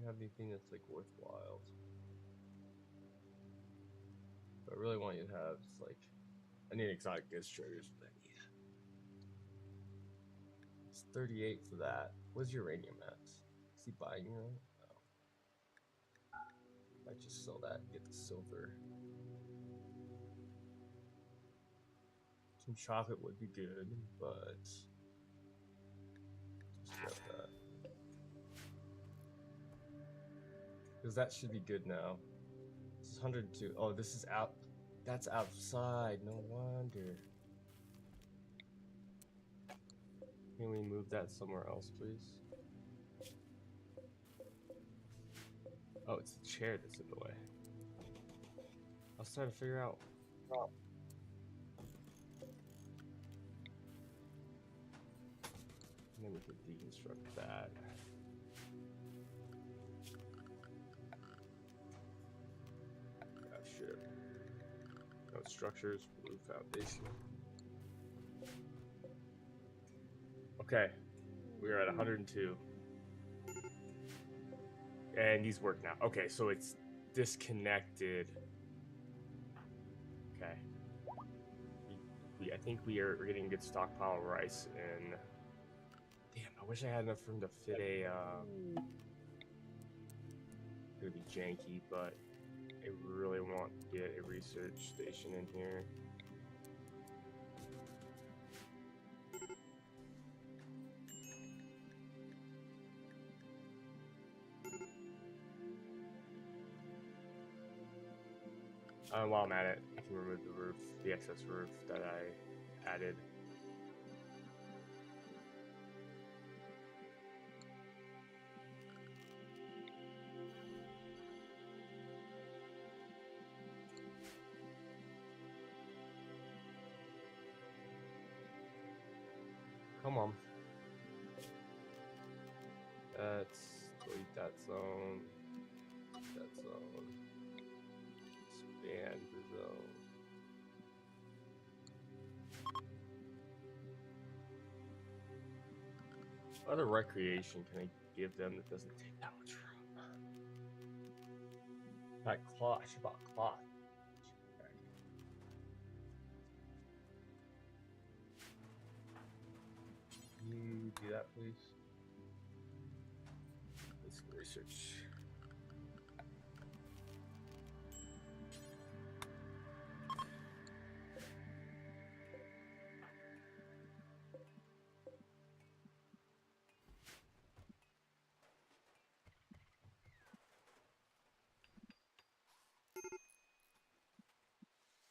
You have anything that's like worthwhile? But I really want you to have just like, I need exotic goods traders. What I need. It's 38 for that. What's uranium at? Is he buying uranium? No. Might just sell that and get the silver. Some chocolate would be good, but just get that. Because that should be good now. This is 102. Oh, this is out. That's outside. No wonder. Can we move that somewhere else, please? Oh, it's the chair that's in the way. I was trying to figure out. And then we can deconstruct that. Gravship. No structures, roof foundation. Okay, we are at 102. And these work now. Okay, so it's disconnected. Okay. I think we're getting a good stockpile of rice in. Damn, I wish I had enough room to fit a. It's gonna be janky, but I really want to get a research station in here. While I'm at it, I can remove the roof, the excess roof that I added. Come on. Let's delete that zone. That zone. Expand the zone. What other recreation can I give them that doesn't take that much room? That cloth. I should buy cloth. You do that, please. Let's research.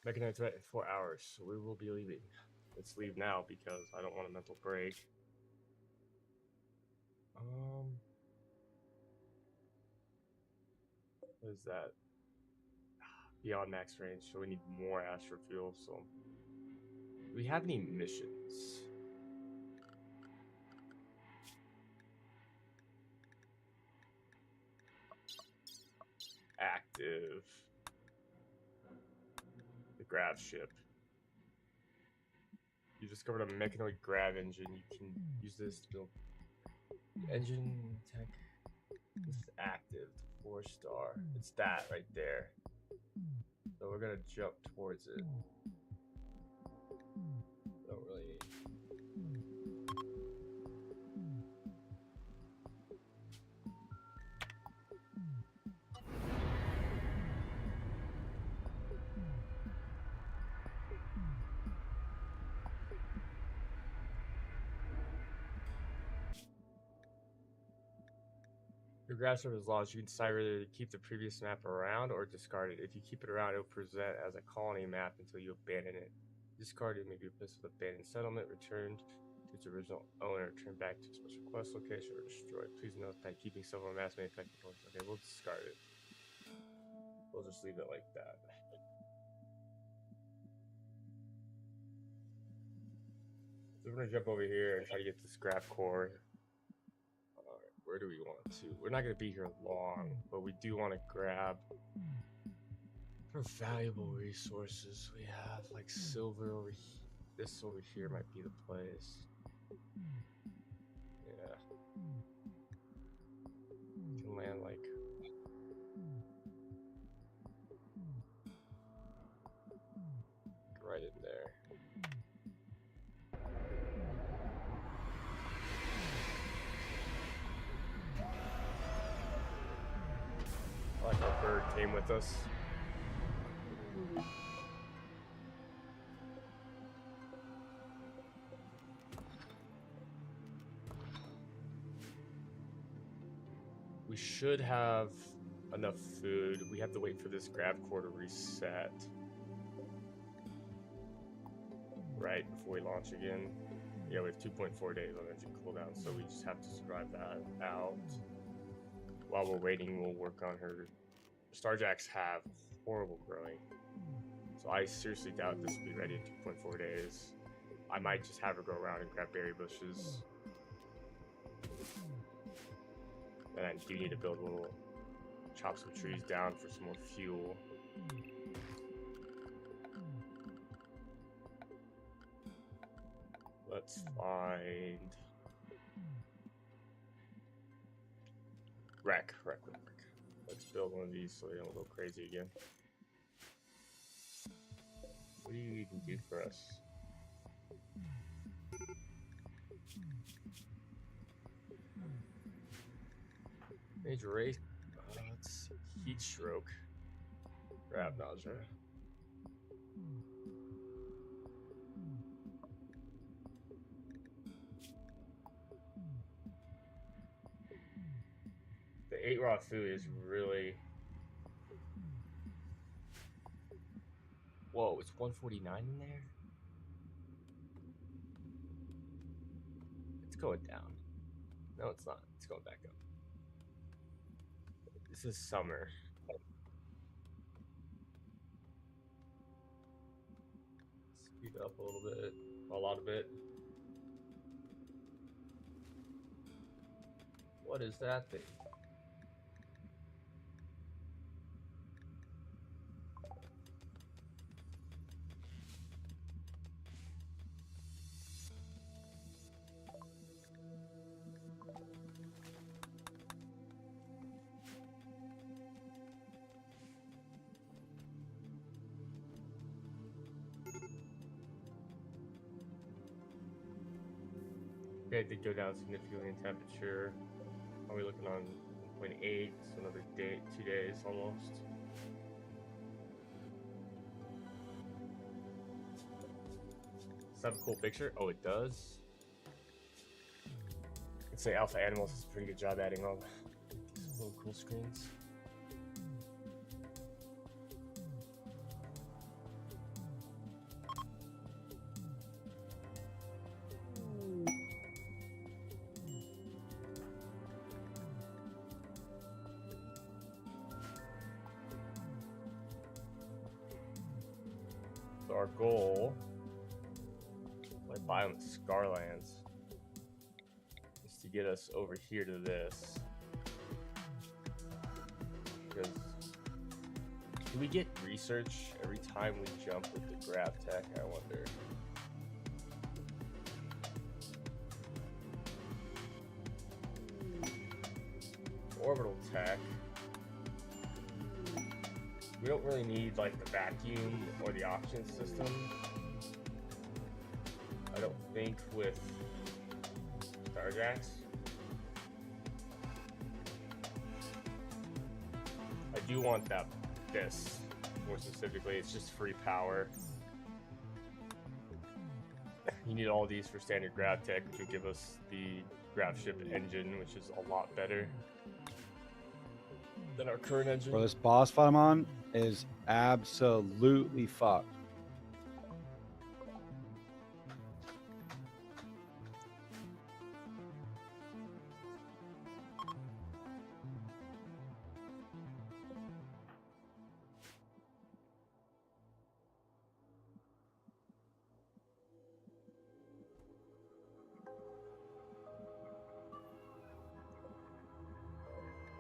Mechanized right in 4 hours, so we will be leaving. Let's leave now because I don't want a mental break. What is that? Beyond max range, so we need more astro fuel. So, do we have any missions? Active. The gravship. You discovered a mechanoid grav engine. You can use this to build engine tech. This is active. 4-star. It's that right there. So we're gonna jump towards it. Don't really need. Your gravship is launched. You can decide whether to keep the previous map around or discard it. If you keep it around, it will present as a colony map until you abandon it. Discard it may be replaced with abandoned settlement, returned to its original owner, turned back to a special quest location, or destroyed. Please note that keeping several maps may affect the course. Okay, we'll discard it. We'll just leave it like that. So we're gonna jump over here and try to get the scrap core. Where do we want to? We're not going to be here long, but we do want to grab for valuable resources. We have like silver over here. This over here might be the place. Yeah. We can land like right in there. Like our bird came with us. We should have enough food. We have to wait for this grav core to reset. Right before we launch again. Yeah, we have 2.4 days on engine cooldown, so we just have to survive that out. While we're waiting, we'll work on her. Starjacks have horrible growing, so I seriously doubt this will be ready in 2.4 days. I might just have her go around and grab berry bushes. And I do need to build a little, chop some trees down for some more fuel. Let's find wreck. Let's build one of these so they don't go crazy again. What do you even do for us? Major race. Let's see. Heat stroke. Grab nausea. The 8 raw food is really. Whoa, it's 149 in there? It's going down. No, it's not. It's going back up. This is summer. Speed up a little bit. A lot of it. What is that thing? Okay, it did go down significantly in temperature. Are we looking on 1.8? So another day, 2 days almost. Does that have a cool picture? Oh, it does. I'd say Alpha Animals does a pretty good job adding all these little cool screens. So our goal, like biome Scarlands, is to get us over here to this. Because do we get research every time we jump with the grab tech? I wonder. Orbital tech. We don't really need like the vacuum or the oxygen system. I don't think with Starjacks. I do want this more specifically. It's just free power. You need all these for standard grav tech, which would give us the gravship engine, which is a lot better than our current engine. Bro, this boss fight I'm on is absolutely fucked.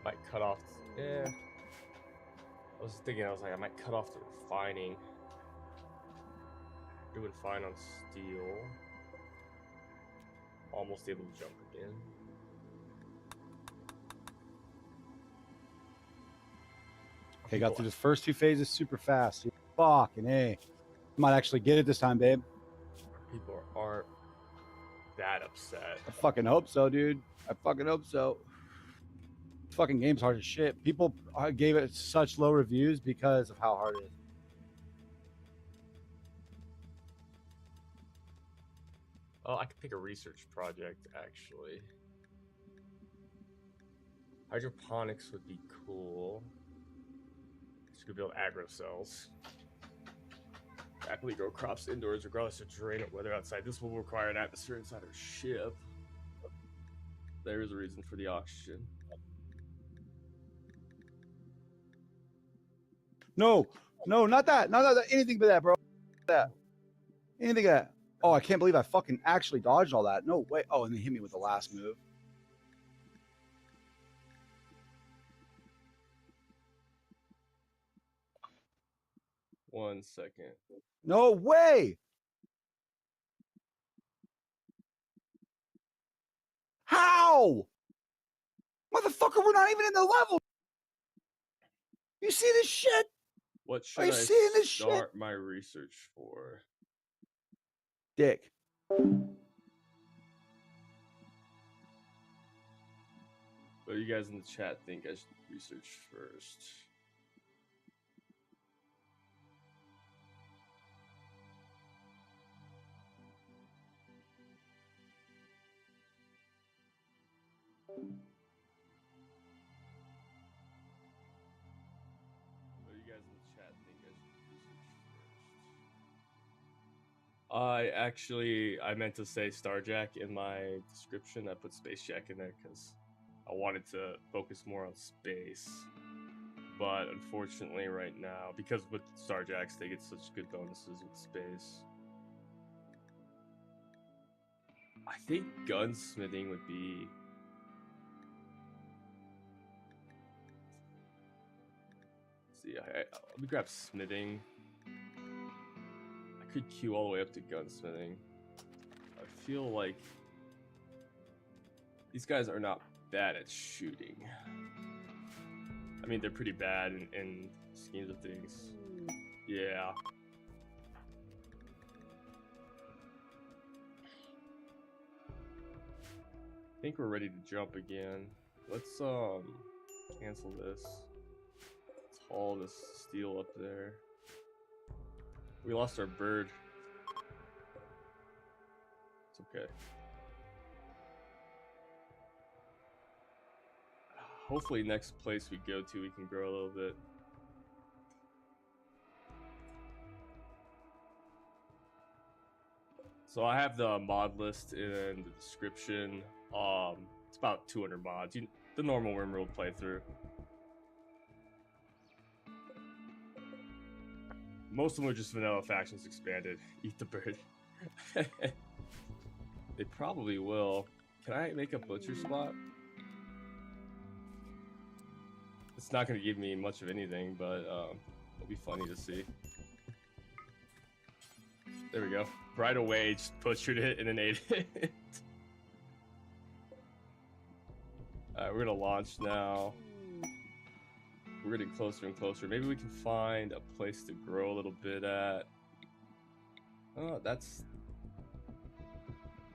Might cut off. Yeah. I was thinking, I might cut off the refining. Doing fine on steel. Almost able to jump again. Okay, got through the first 2 phases super fast. Fucking A. Might actually get it this time, babe. People aren't that upset. I fucking hope so, dude. I fucking hope so. This fucking game's hard as shit. People gave it such low reviews because of how hard it is. Oh, I could pick a research project, actually. Hydroponics would be cool. You could build agro cells. Rapidly grow crops indoors regardless of terrain or weather outside. This will require an atmosphere inside our ship. There is a reason for the oxygen. No, not that. Not that. Anything but that, bro. That. Anything that. Oh, I can't believe I fucking actually dodged all that. No way. Oh, and they hit me with the last move. One second. No way. How? Motherfucker, we're not even in the level. You see this shit? What should Are you I seeing this start shit? my research for? Dick. What do you guys in the chat think I should research first? What do you guys in the chat think I should research first? I meant to say Starjack in my description. I put Spacejack in there because I wanted to focus more on space. But unfortunately right now, because with Starjacks they get such good bonuses with space, I think gunsmithing would be... Let's see, let me grab smithing. I could queue all the way up to gunsmithing. I feel like these guys are not bad at shooting. I mean, they're pretty bad in schemes of things. Yeah. I think we're ready to jump again. Let's cancel this. Let's haul this steel up there. We lost our bird. It's okay. Hopefully next place we go to we can grow a little bit. So I have the mod list in the description. It's about 200 mods. The normal Rimworld playthrough. Most of them are just vanilla factions expanded. Eat the bird. They probably will. Can I make a butcher spot? It's not going to give me much of anything, but it'll be funny to see. There we go. Right away, just butchered it and then ate it. Alright, we're going to launch now. We're getting closer and closer. Maybe we can find a place to grow a little bit at. Oh, that's...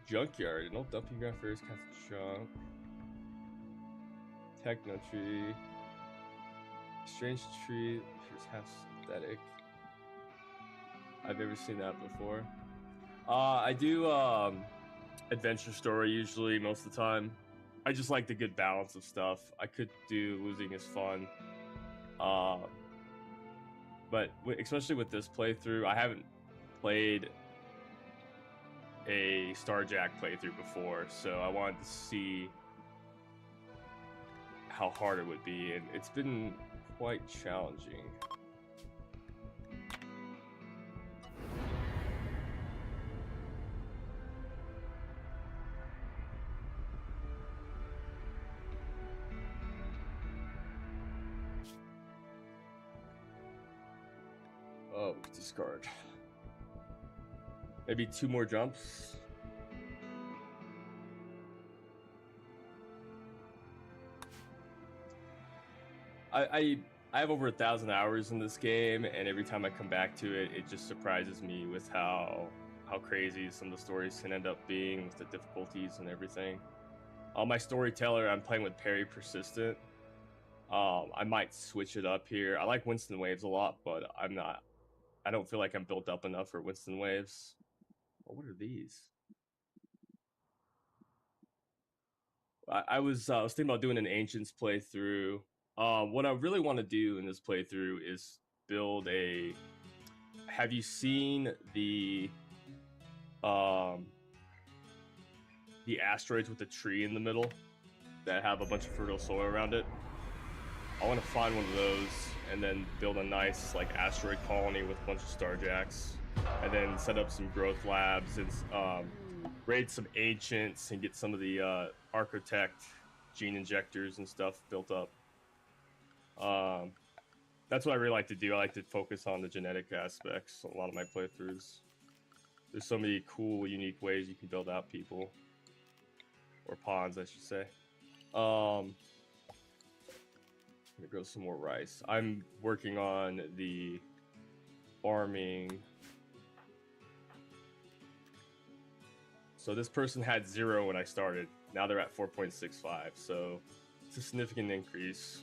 Junkyard. No dumping ground for cast junk. Techno tree. Strange tree. Here's half synthetic. I've never seen that before. I do adventure story usually most of the time. I just like the good balance of stuff. I could do losing is fun. But especially with this playthrough, I haven't played a Starjack playthrough before, so I wanted to see how hard it would be, and it's been quite challenging. Oh, discard. Maybe 2 more jumps. I have over 1,000 hours in this game, and every time I come back to it, it just surprises me with how crazy some of the stories can end up being with the difficulties and everything. My storyteller, I'm playing with Perry Persistent. I might switch it up here. I like Winston Waves a lot, but I don't feel like I'm built up enough for Winston Waves. Oh, what are these? I was thinking about doing an Ancients playthrough. What I really want to do in this playthrough is build a. Have you seen um the asteroids with the tree in the middle that have a bunch of fertile soil around it? I want to find one of those and then build a nice like asteroid colony with a bunch of Starjacks, and then set up some growth labs and raid some ancients and get some of the architect gene injectors and stuff built up. That's what I really like to do. I like to focus on the genetic aspects. A lot of my playthroughs. There's so many cool, unique ways you can build out people, or pawns, I should say. I'm gonna grow some more rice. I'm working on the farming. So this person had 0 when I started. Now they're at 4.65. So it's a significant increase.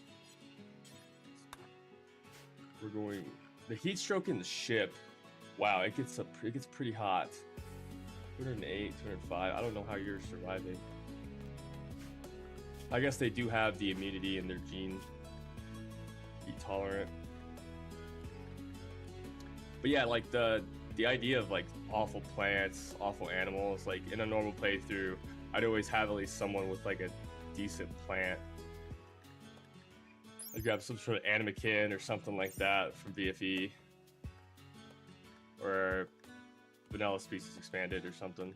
We're going. The heat stroke in the ship. Wow, it gets pretty hot. 208, 205. I don't know how you're surviving. I guess they do have the immunity in their gene. Heat tolerant. But yeah, like the idea of like awful plants, awful animals, like in a normal playthrough, I'd always have at least someone with like a decent plant. I'd grab some sort of animakin or something like that from BFE. Or Vanilla Species Expanded or something.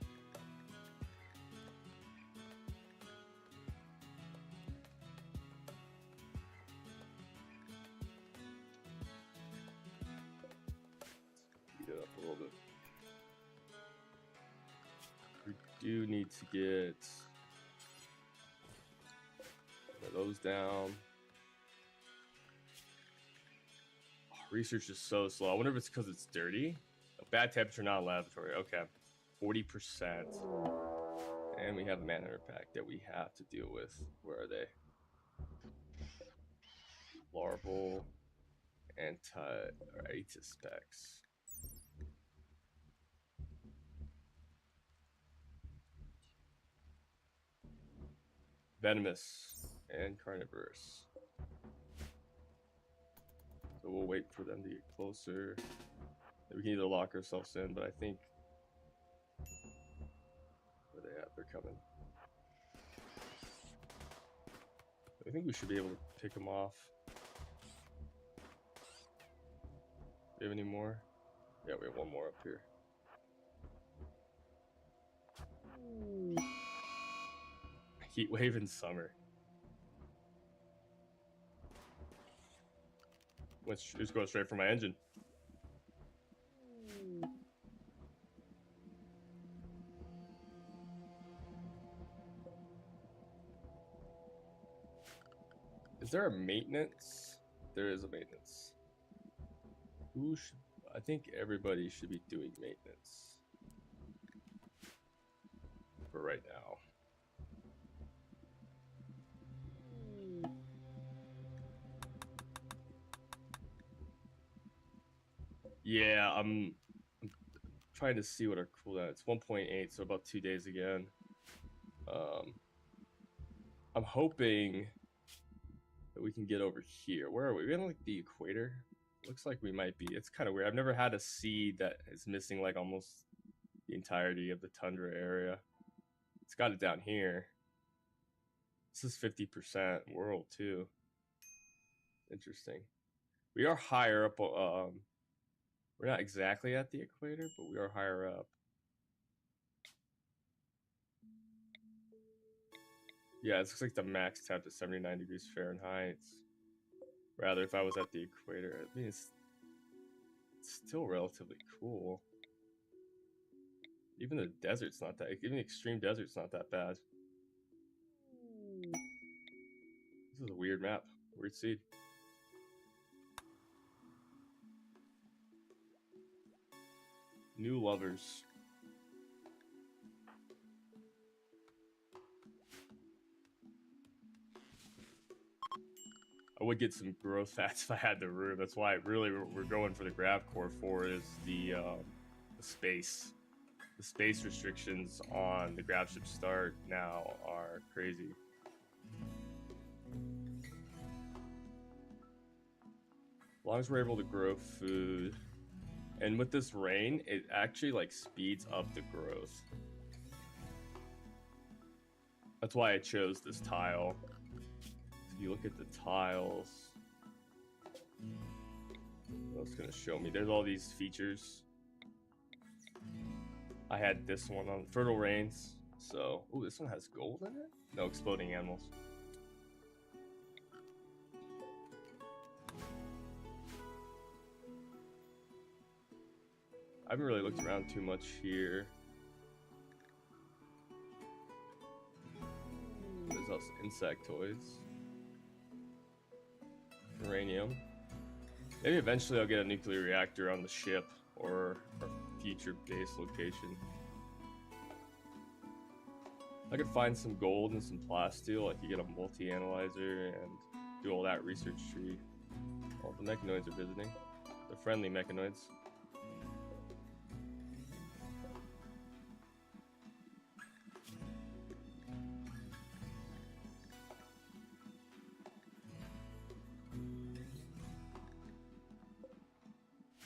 Speed it up a little bit. We do need to get those down. Oh, research is so slow. I wonder if it's because it's dirty. A bad temperature, not a laboratory. Okay. 40%. And we have a manhunter pack that we have to deal with. Where are they? Larval anti-itis specs. Venomous and carnivorous. So we'll wait for them to get closer. We can either lock ourselves in, but I think where they at? They're coming. I think we should be able to pick them off. Do we have any more? Yeah, we have one more up here. Heat wave in summer. Let's just go straight for my engine. Is there a maintenance? There is a maintenance. Who should? I think everybody should be doing maintenance for right now. Yeah, I'm trying to see what our cooldown. It's 1.8, so about 2 days again. I'm hoping that we can get over here. Where are we? We're in like the equator. Looks like we might be. It's kind of weird. I've never had a seed that is missing like almost the entirety of the tundra area. It's got it down here. This is 50% world too. Interesting. We are higher up. We're not exactly at the equator, but we are higher up. Yeah, it looks like the max tapped at 79 degrees Fahrenheit. Rather, if I was at the equator, I mean, it's still relatively cool. Even the desert's not that. Even the extreme desert's not that bad. This is a weird map. Weird seed. New lovers. I would get some growth fats if I had the room. That's why really we're going for the grav core for is the space. The space restrictions on the gravship start now are crazy. long as we're able to grow food. And with this rain, it actually like speeds up the growth. That's why I chose this tile. If you look at the tiles, what's gonna show me? There's all these features. I had this one on fertile rains. So, oh, this one has gold in it? No, exploding animals. I haven't really looked around too much here. There's also insectoids. Uranium. Maybe eventually I'll get a nuclear reactor on the ship or a future base location. I could find some gold and some plasteel. I could get a multi-analyzer and do all that research tree. All the mechanoids are visiting. They're friendly mechanoids.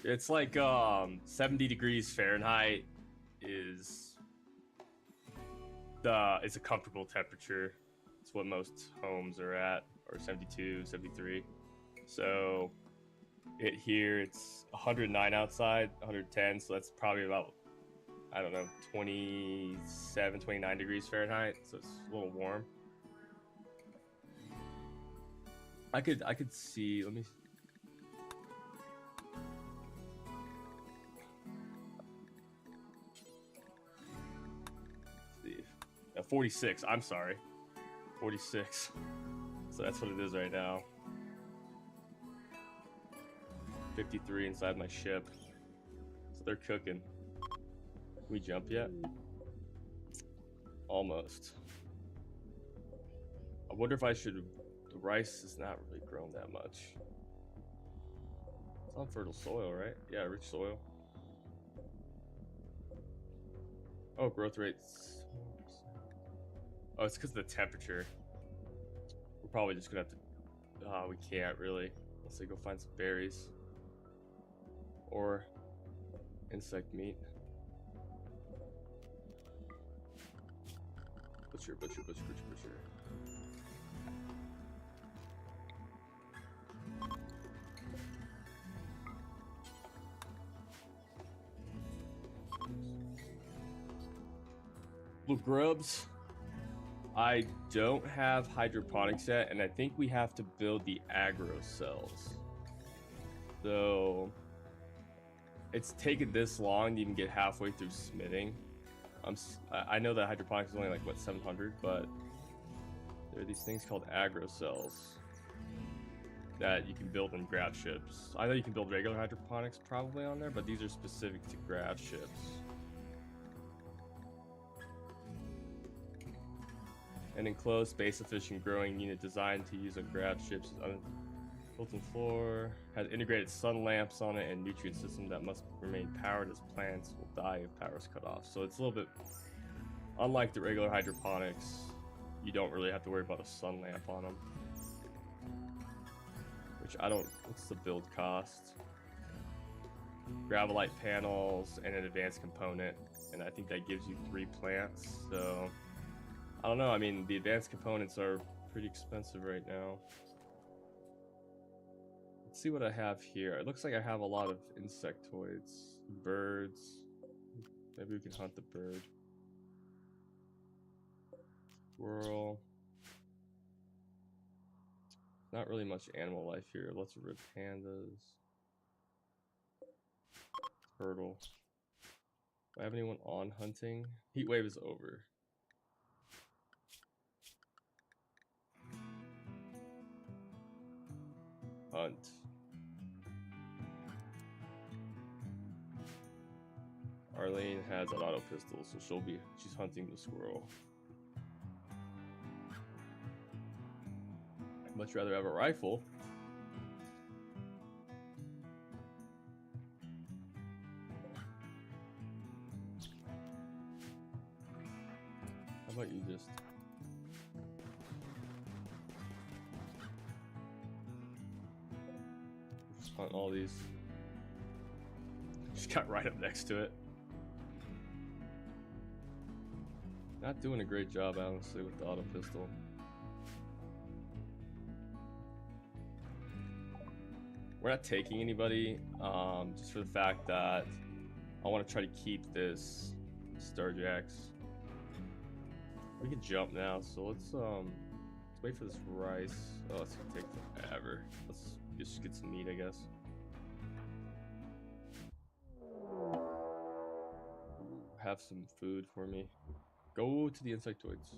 It's like 70 degrees Fahrenheit is it's a comfortable temperature. It's what most homes are at, or 72, 73. So here it's 109 outside, 110, so that's probably about, I don't know, 27, 29 degrees Fahrenheit, so it's a little warm. I could see, let me see. 46, I'm sorry. 46. So that's what it is right now. 53 inside my ship. So they're cooking. Can we jump yet? Almost. I wonder if I should... The rice is not really grown that much. It's on fertile soil, right? Yeah, rich soil. Oh, growth rate's... Oh, it's because of the temperature. We're probably just gonna have to... we can't really. Let's say go find some berries. Or insect meat. Butcher. Blue grubs. I don't have hydroponics yet, and I think we have to build the agro cells. So it's taken this long to even get halfway through smithing. I know that hydroponics is only like what, 700, but there are these things called agro cells that you can build in grav ships. I know you can build regular hydroponics probably on there, but these are specific to grav ships. An enclosed space efficient growing unit designed to use on grav ships is built-in floor, has integrated sun lamps on it and nutrient system that must remain powered as plants will die if power is cut off. So it's a little bit unlike the regular hydroponics. You don't really have to worry about a sun lamp on them. Which I don't, what's the build cost? Gravelite panels and an advanced component, and I think that gives you 3 plants. So I don't know, I mean the advanced components are pretty expensive right now. Let's see what I have here. It looks like I have a lot of insectoids, birds. Maybe we can hunt the bird. Squirrel. Not really much animal life here. Lots of red pandas. Turtle. Do I have anyone on hunting? Heat wave is over. Hunt. Arlene has an auto pistol, so she's hunting the squirrel. I'd much rather have a rifle. How about you just... on all these. Just got right up next to it. Not doing a great job, honestly, with the auto pistol. We're not taking anybody, just for the fact that I want to try to keep this Starjacks. We can jump now, so let's wait for this rice. Oh, it's gonna take forever. Let's just get some meat, I guess. Have some food for me. Go to the insectoids.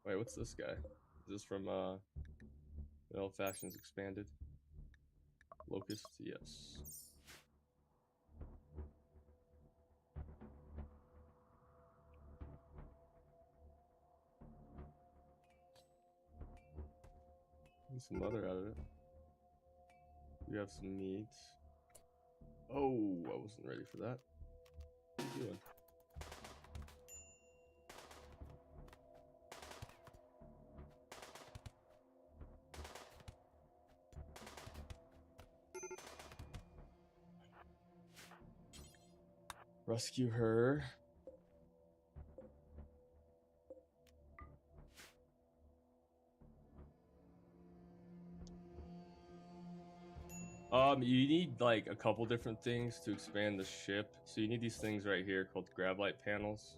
Wait, what's this guy? Is this from Vanilla Factions Expanded? Locust, yes. Get some leather out of it. We have some meat. Oh, I wasn't ready for that. What are you doing? Rescue her. You need like a couple different things to expand the ship. So you need these things right here called gravlight panels.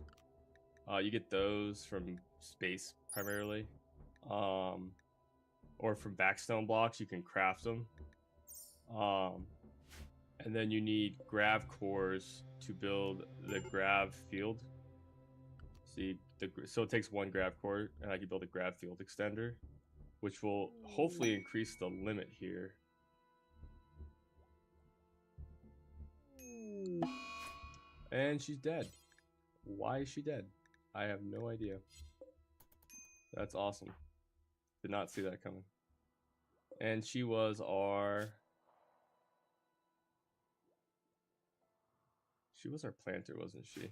You get those from space primarily, or from backstone blocks. You can craft them. And then you need grav cores to build the grav field. See, so it takes one grav core, and I can build a grav field extender, which will hopefully increase the limit here. And she's dead. Why is she dead? I have no idea. That's awesome. Did not see that coming. And she was our... She was our planter, wasn't she?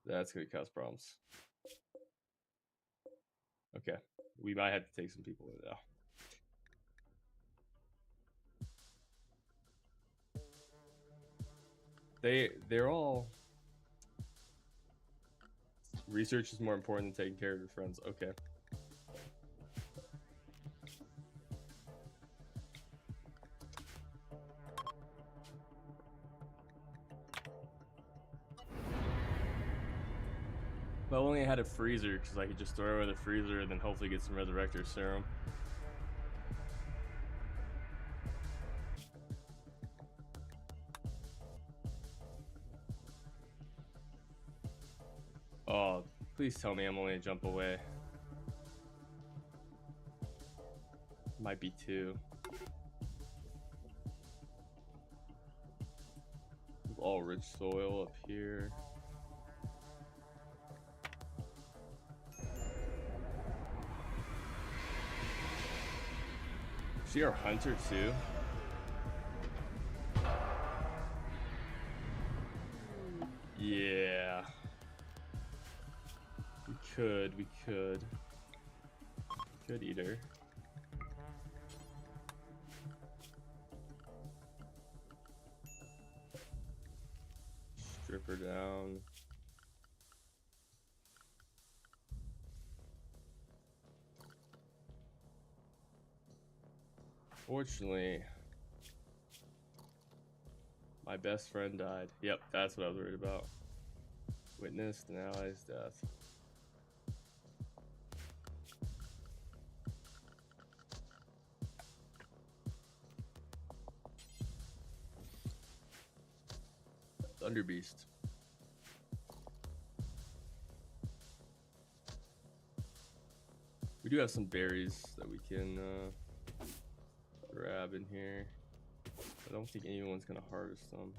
That's gonna cause problems. Okay. We might have to take some people in now. They're all... Research is more important than taking care of your friends. Okay. But I only had a freezer because I could just throw away the freezer and then hopefully get some resurrector serum. Oh, please tell me I'm only a jump away. Might be two. All rich soil up here. Is she our hunter too? Yeah. We could eat her. Strip her down. Fortunately, my best friend died. Yep, that's what I was worried about. Witnessed an ally's death. Thunder Beast. We do have some berries that we can grab in here. I don't think anyone's gonna harvest them.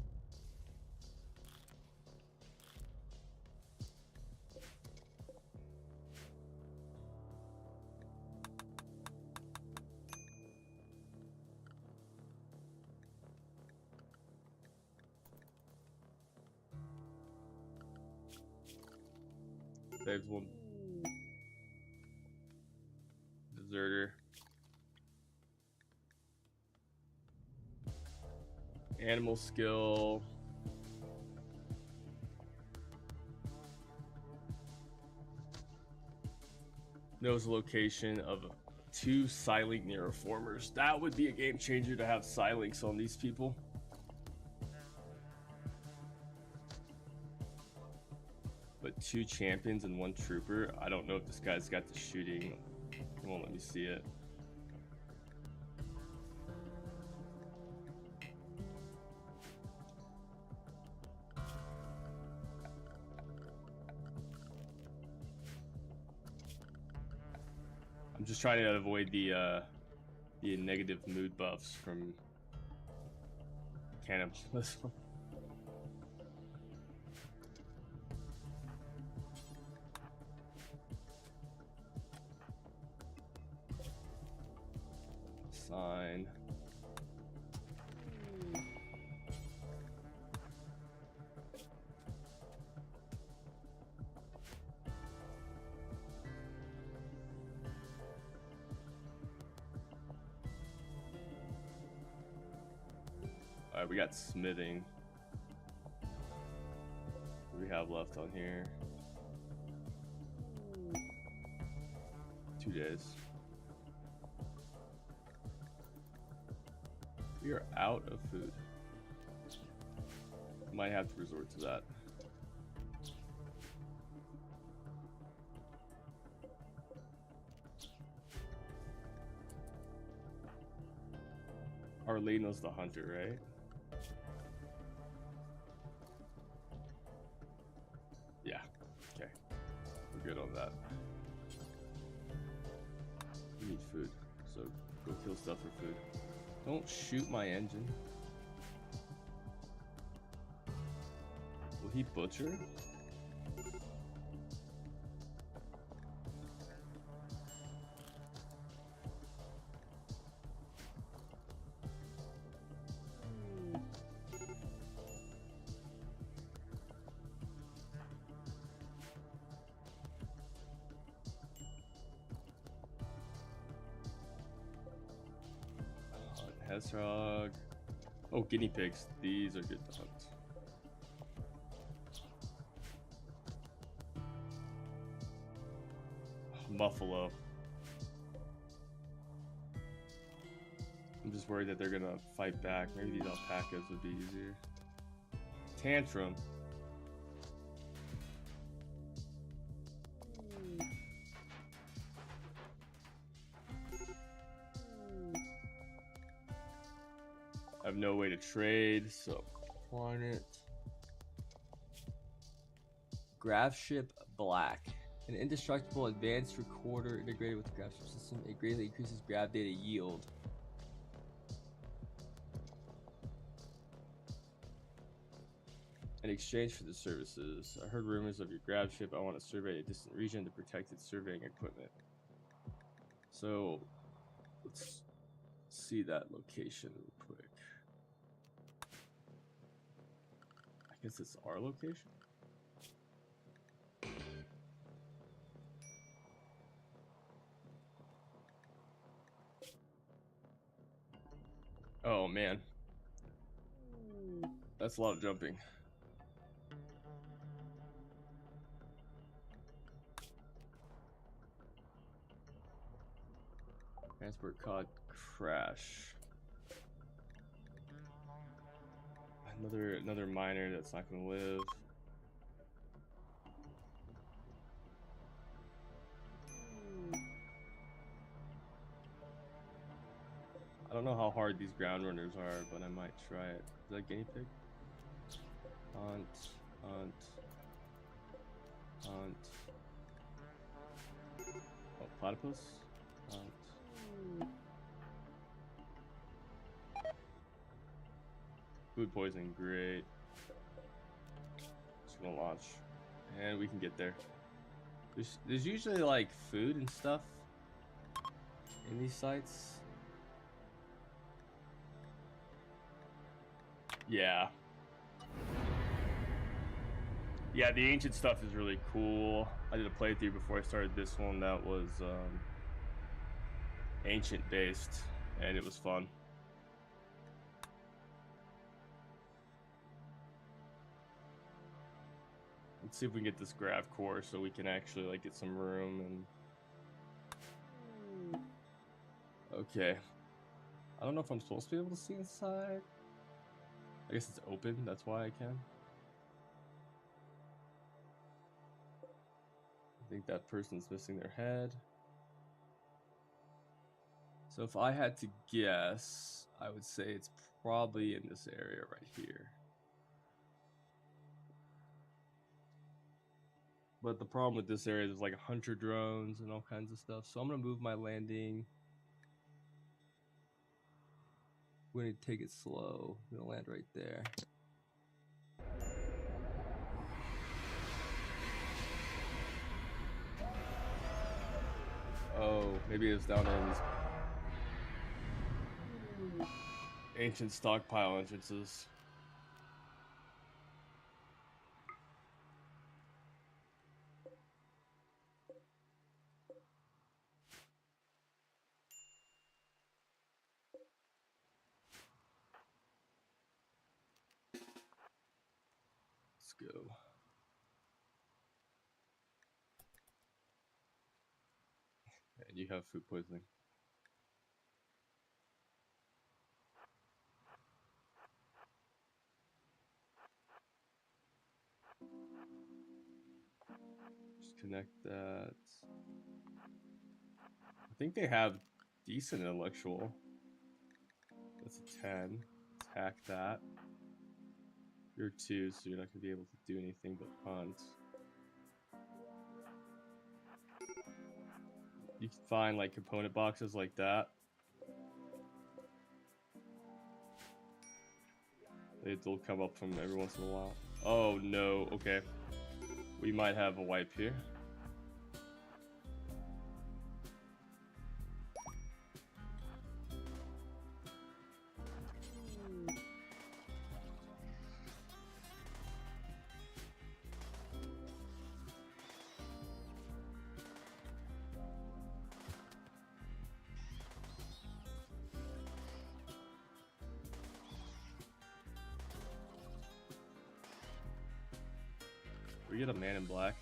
Saves one Deserter. Animal skill. Knows the location of 2 Psylink neuroformers. That would be a game changer to have Psylinks on these people. But 2 champions and 1 trooper. I don't know if this guy's got the shooting. He won't let me see it. I'm just trying to avoid the negative mood buffs from cannibalism. Sign. Alright, we got smithing. What do we have left on here? 2 days. We are out of food. Might have to resort to that. Arleno's the hunter, right? Yeah, okay. We're good on that. We need food, so go kill stuff for food. Don't shoot my engine. Will he butcher? Hedgehog. Oh, guinea pigs. These are good to hunt. Buffalo. I'm just worried that they're gonna fight back. Maybe these alpacas would be easier. Tantrum. I have no way to trade, so on it. Gravship Black. An indestructible advanced recorder integrated with the gravship system. It greatly increases grav data yield. In exchange for the services, I heard rumors of your gravship. I want to survey a distant region to protect its surveying equipment. So, let's see that location real quick. I guess it's our location? Oh man. That's a lot of jumping. Transport cod crash. Another miner that's not gonna live. I don't know how hard these ground runners are, but I might try it. Is that guinea pig? Hunt, hunt, hunt. Oh, platypus? Hunt. Food poisoning, great. Just gonna launch. And we can get there. There's usually like food and stuff in these sites. Yeah. Yeah, the ancient stuff is really cool. I did a playthrough before I started this one that was ancient based, and it was fun. Let's see if we can get this grav core so we can actually like get some room and. Okay. I don't know if I'm supposed to be able to see inside. I guess it's open, that's why I can. I think that person's missing their head. So if I had to guess, I would say it's probably in this area right here. But the problem with this area is there's like 100 drones and all kinds of stuff. So I'm gonna move my landing. We're gonna take it slow. We're gonna land right there. Oh, maybe it's down there in these ancient stockpile entrances. Let's go. And you have food poisoning. Just connect that. I think they have decent intellectual. That's a 10. Let's hack that. You're 2, so you're not going to be able to do anything but hunt. You can find like component boxes like that. They'll come up from every once in a while. Oh no, okay. We might have a wipe here. We get a man in black.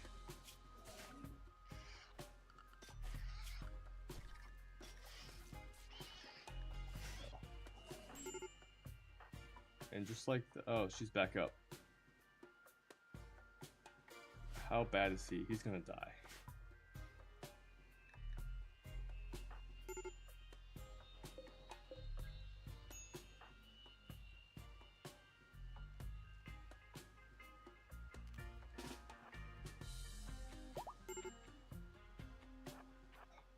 And just like the, oh, she's back up. How bad is he? He's gonna die.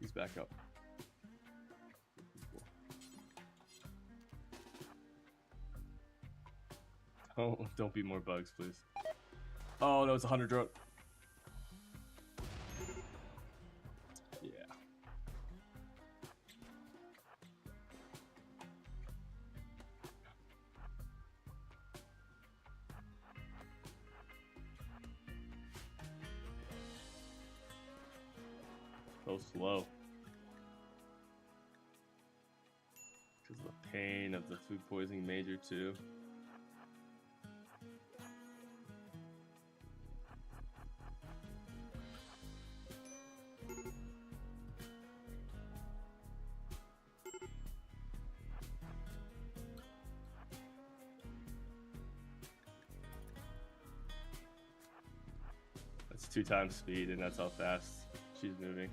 He's back up. Oh, don't be more bugs, please. Oh, no, it's 100 drone. Yeah. So slow. Because of the pain of the food poisoning major, too. That's 2 times speed, and that's how fast she's moving.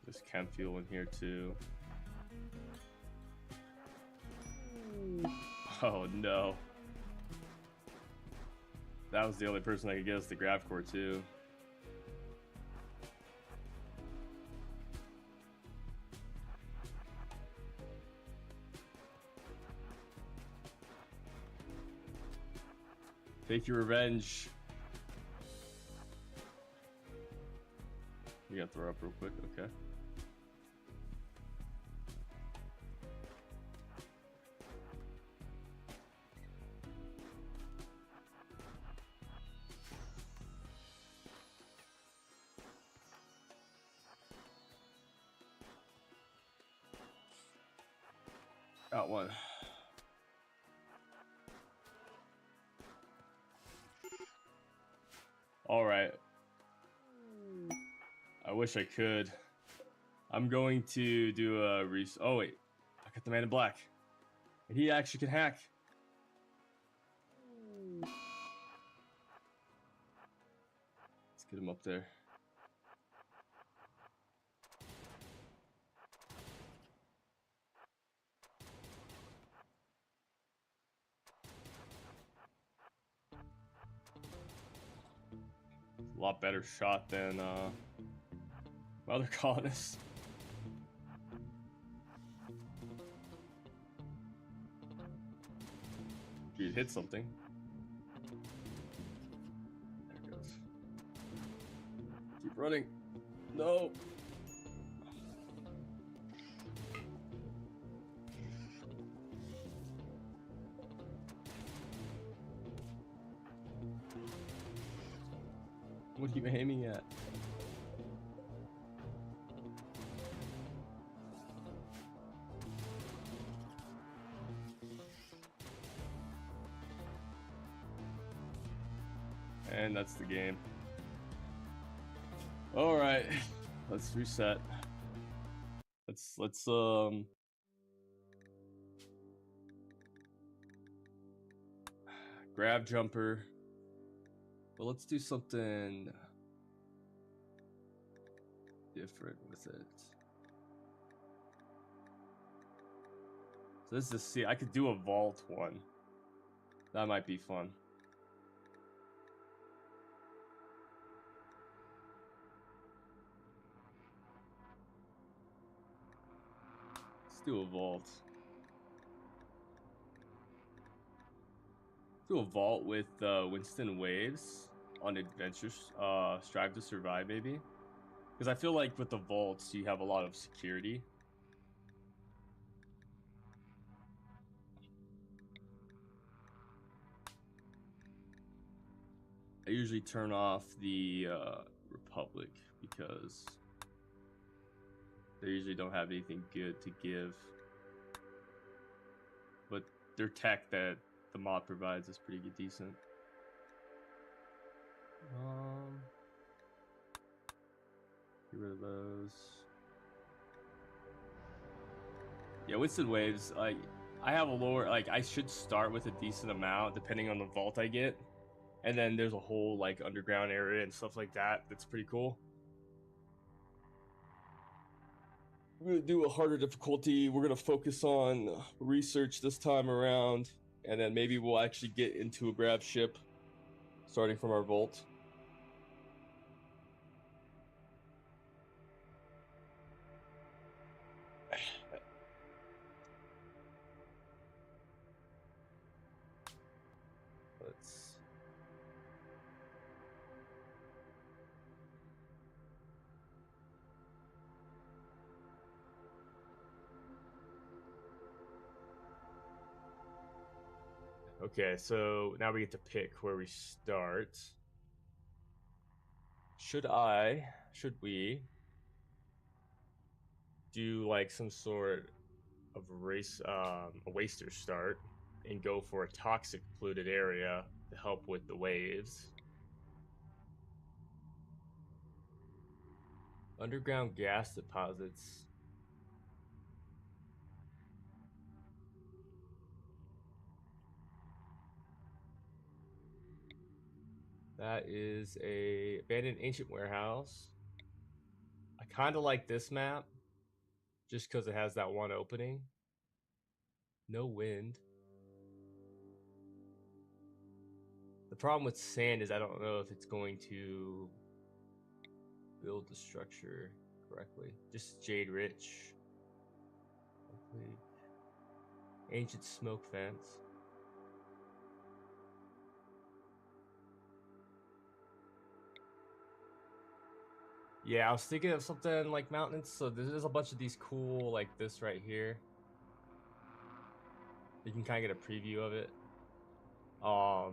There's chem fuel in here too. Oh no. That was the only person that could get us the grav core too. Take your revenge. You gotta throw up real quick, okay. Got one. All right. I wish I could. I'm going to do a oh wait, I got the man in black. And he actually can hack. Let's get him up there. A lot better shot than my other colonists. Dude, hit something. There it goes. Keep running. No. What are you aiming at? And that's the game. All right, let's reset. Let's grab jumper. Well, let's do something different with it. So this is see, I could do a vault one. That might be fun. Let's do a vault. Do a vault with Winston Waves on adventures. Strive to survive, maybe. Because I feel like with the vaults, you have a lot of security. I usually turn off the Republic because they usually don't have anything good to give. But their tech that the mod provides is pretty good, decent. Get rid of those. Yeah, Winston Waves, I have a lower, like, I should start with a decent amount depending on the vault I get. And then there's a whole, like, underground area and stuff like that. That's pretty cool. We're going to do a harder difficulty. We're going to focus on research this time around. And then maybe we'll actually get into a grab ship starting from our vault. Let's... Okay, so now we get to pick where we start. Should we do like some sort of race, a waster start and go for a toxic polluted area to help with the waves? Underground gas deposits. That is a abandoned ancient warehouse. I kind of like this map just because it has that one opening. No wind. The problem with sand is I don't know if it's going to build the structure correctly. Just Jade Rich. Ancient smoke fence. Yeah, I was thinking of something like mountains. So there's a bunch of these cool, like this right here. You can kind of get a preview of it. I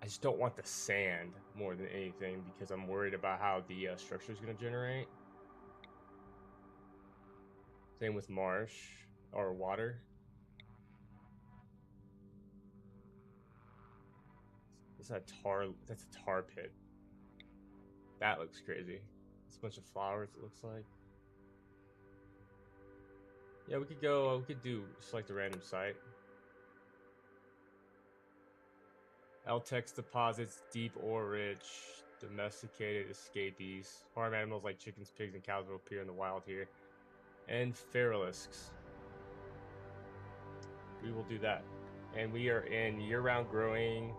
just don't want the sand more than anything because I'm worried about how the structure is going to generate. Same with marsh. or water. Is that tar? That's a tar pit. That looks crazy. It's a bunch of flowers, it looks like. Yeah, we could go, we could do select a random site. L-Tex deposits, deep ore rich, domesticated escapees. Farm animals like chickens, pigs, and cows will appear in the wild here. And feralisks. We will do that. And we are in year-round growing,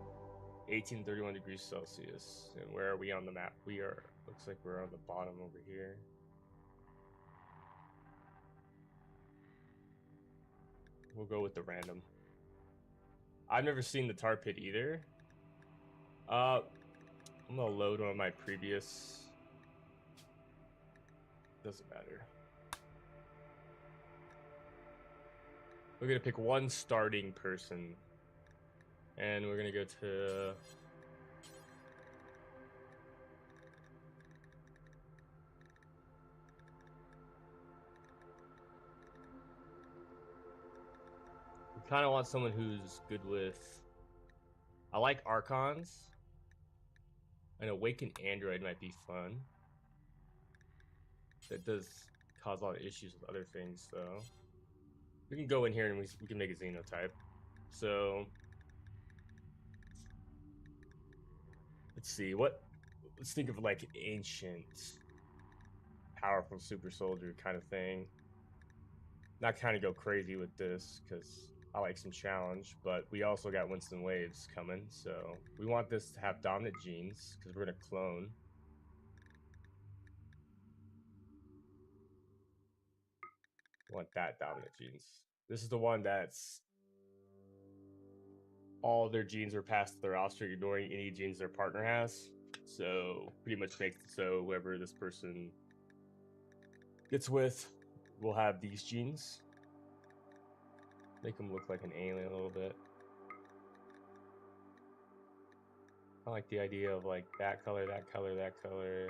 1831 degrees Celsius. And where are we on the map? We are, looks like we're on the bottom over here. We'll go with the random. I've never seen the tar pit either. I'm gonna load one of my previous. Doesn't matter. We're gonna pick one starting person. And we're gonna go to we kind of want someone who's good with. I like Archons. An awakened android might be fun. That does cause a lot of issues with other things, though. We can go in here and we can make a xenotype. So let's see let's think of like ancient, powerful super soldier kind of thing. Not kind of go crazy with this because I like some challenge, but we also got Winston Waves coming, so we want this to have dominant genes because we're gonna clone. We want that dominant genes. This is the one that's all their genes are passed to their offspring, ignoring any genes their partner has. So pretty much makes it so whoever this person gets with will have these genes. Make them look like an alien a little bit. I like the idea of like that color, that color, that color.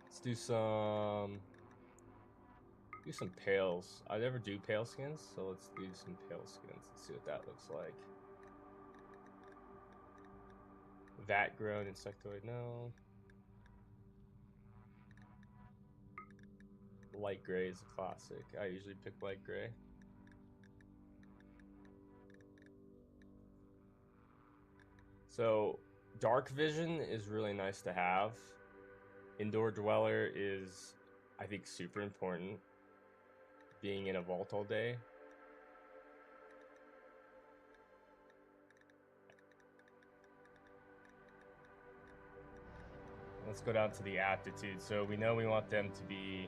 Let's do some pales. I never do pale skins, so let's do some pale skins and see what that looks like. Vat grown insectoid, no. Light gray is a classic. I usually pick light gray. So dark vision is really nice to have. Indoor dweller is, I think, super important. Being in a vault all day. Let's go down to the aptitude. So we know we want them to be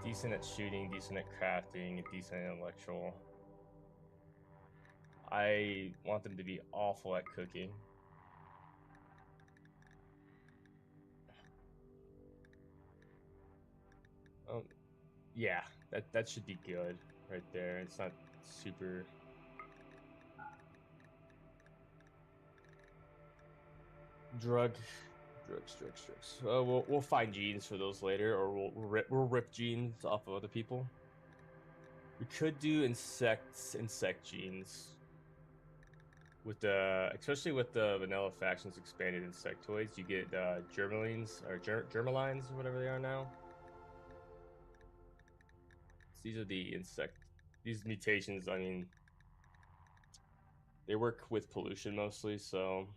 decent at shooting, decent at crafting, and decent at intellectual. I want them to be awful at cooking. Yeah, that should be good right there. It's not super. Drugs. We'll find genes for those later, or we'll rip genes off of other people. We could do insect genes. With the, especially with the vanilla factions expanded insectoids, you get germalines or germalines or whatever they are now. So these are these mutations. I mean, they work with pollution mostly, so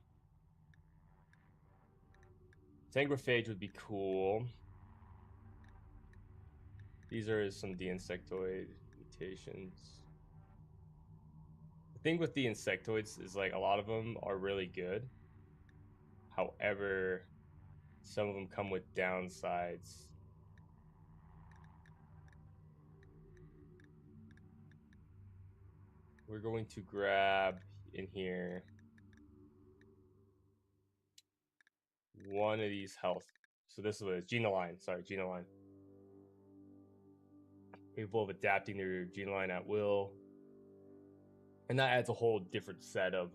Tangrophage would be cool. These are some de-insectoid mutations. The thing with the insectoids is like a lot of them are really good. However, some of them come with downsides. We're going to grab in here one of these health. So this is what it's Genoline. Sorry, Genoline. Capable of adapting their Genoline at will. And that adds a whole different set of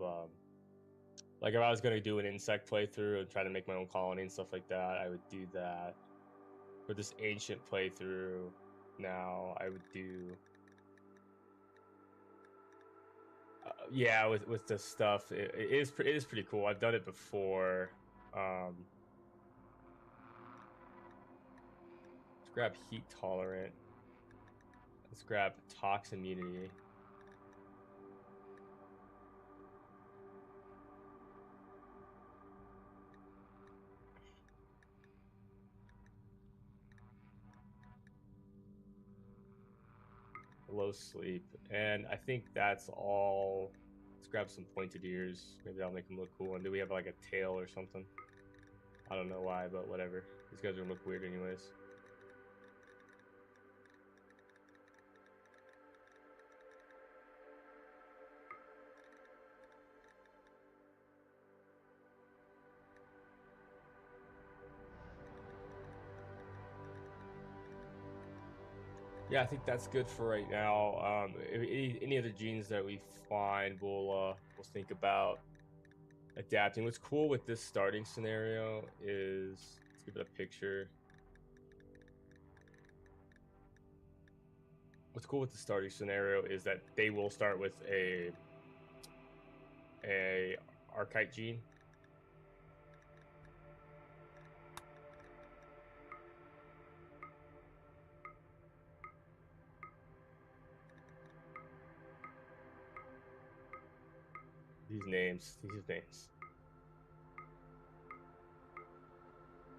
Like if I was gonna do an insect playthrough and try to make my own colony and stuff like that, I would do that. For this ancient playthrough, now I would do. Yeah, with this stuff, it is pretty cool. I've done it before. Let's grab heat tolerant. Let's grab tox immunity. Low sleep, and I think that's all. Let's grab some pointed ears. Maybe that'll make them look cool. And do we have like a tail or something? I don't know why, but whatever. These guys are gonna look weird anyways. Yeah, I think that's good for right now. Any other genes that we find, we'll think about adapting. What's cool with this starting scenario is, let's give it a picture. What's cool with the starting scenario is that they will start with a archetype gene. These names.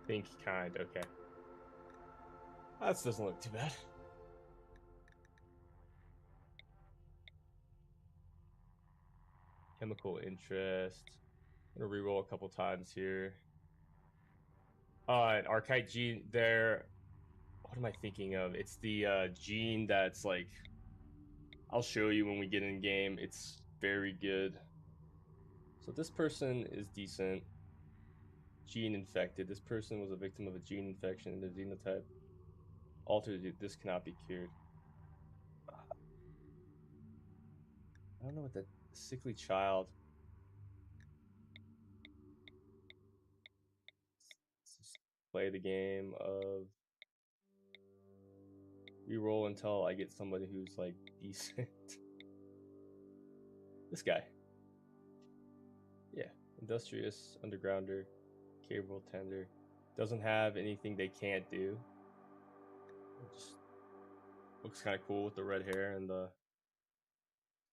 Think kind, okay. That doesn't look too bad. Chemical interest. I'm gonna reroll a couple times here. An archetype gene there. What am I thinking of? It's the gene that's like, I'll show you when we get in game. It's very good. So this person is decent. Gene infected. This person was a victim of a gene infection in the genotype. Altered. This cannot be cured. I don't know what that sickly child. Let's just play the game of reroll until I get somebody who's like decent. This guy. Yeah, industrious, undergrounder, capable tender. Doesn't have anything they can't do. It just looks kind of cool with the red hair and the.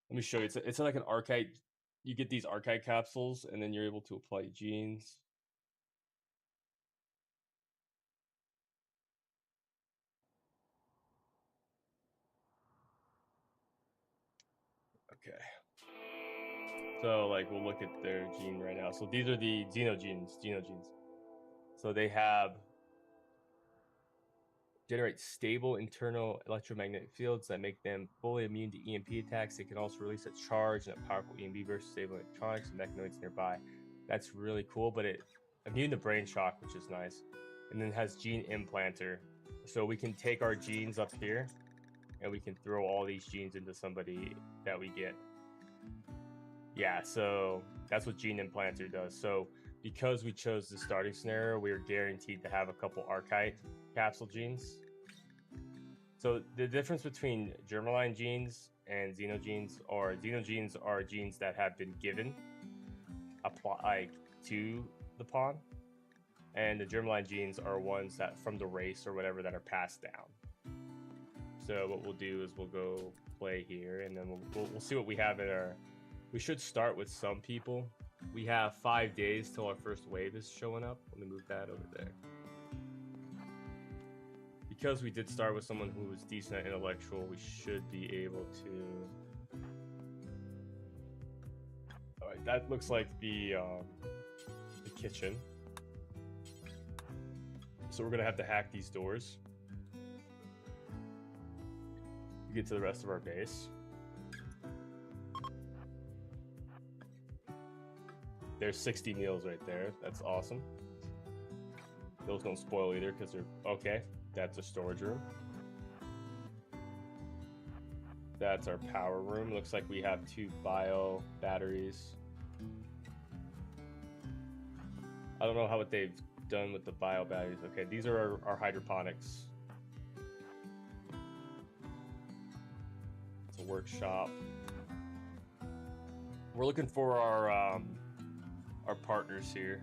Let me show you. It's like an archetype. You get these archetype capsules, and then you're able to apply genes. Okay. So like we'll look at their gene right now. So these are the genogenes. So they have generate stable internal electromagnetic fields that make them fully immune to EMP attacks. They can also release a charge and a powerful EMP versus stable electronics and mechanoids nearby. That's really cool, but it immune to brain shock, which is nice. And then it has gene implanter. So we can take our genes up here and we can throw all these genes into somebody that we get. Yeah, so that's what gene implanter does. So because we chose the starting scenario, we are guaranteed to have a couple archetype capsule genes. So the difference between germline genes and xenogenes are genes that have been given to the pawn, and the germline genes are ones that from the race or whatever that are passed down. So what we'll do is we'll go play here, and then we'll see what we have in our. We should start with some people. We have 5 days till our first wave is showing up. Let me move that over there. Because we did start with someone who was decent intellectual, we should be able to. All right, that looks like the kitchen. So we're gonna have to hack these doors to get to the rest of our base. There's 60 meals right there. That's awesome. Those don't spoil either because they're okay. That's a storage room. That's our power room. Looks like we have 2 bio batteries. I don't know what they've done with the bio batteries. Okay, these are our hydroponics. It's a workshop. We're looking for our partners here.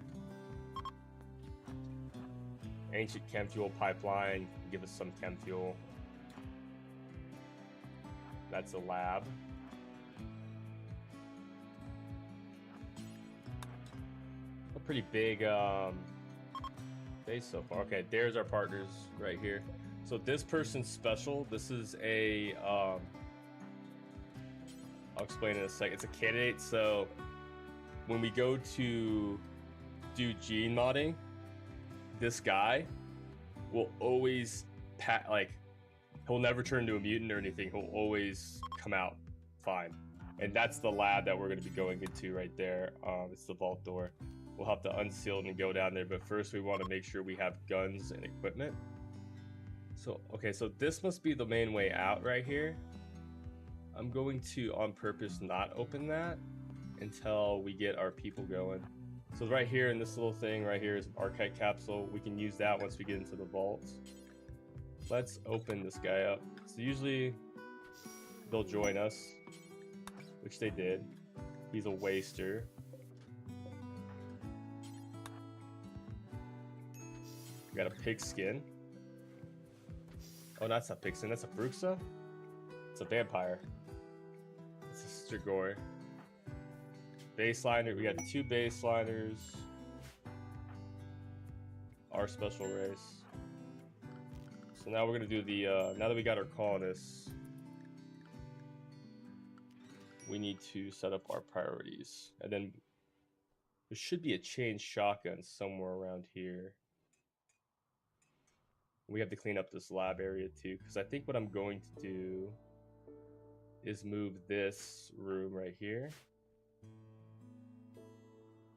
Ancient chem fuel pipeline. Give us some chem fuel. That's a lab. A pretty big base so far. Okay, there's our partners right here. So this person's special. This is a I'll explain in a second. It's a candidate. So when we go to do gene modding, this guy will always he'll never turn into a mutant or anything. He'll always come out fine. And that's the lab that we're going to be going into right there. It's the vault door. We'll have to unseal it and go down there. But first we want to make sure we have guns and equipment. So, okay, so this must be the main way out right here. I'm going to, on purpose, not open that until we get our people going. So right here in this little thing right here is an archive capsule. We can use that once we get into the vaults. Let's open this guy up. So usually they'll join us, which they did. He's a waster. We got a pigskin. Oh, that's not pigskin, that's a Bruxa? It's a vampire. It's a Strigoi. Baseliner, we got 2 baseliners. Our special race. So now we're gonna do the, now that we got our colonists, we need to set up our priorities. And then there should be a chain shotgun somewhere around here. We have to clean up this lab area too, because I think what I'm going to do is move this room right here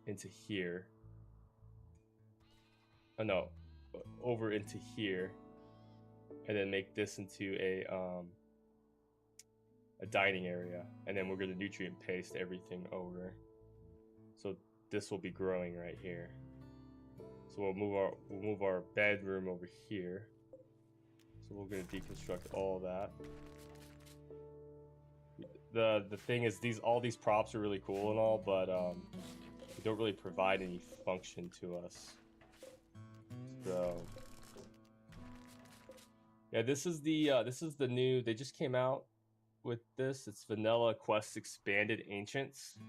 into here. Oh no, over into here, and then make this into a dining area, and then we're going to nutrient paste everything over. So this will be growing right here. So we'll move our bedroom over here. So we're going to deconstruct all that. The thing is, all these props are really cool and all, but they don't really provide any function to us. So yeah, this is the new. They just came out with this. It's Vanilla Quest Expanded Ancients.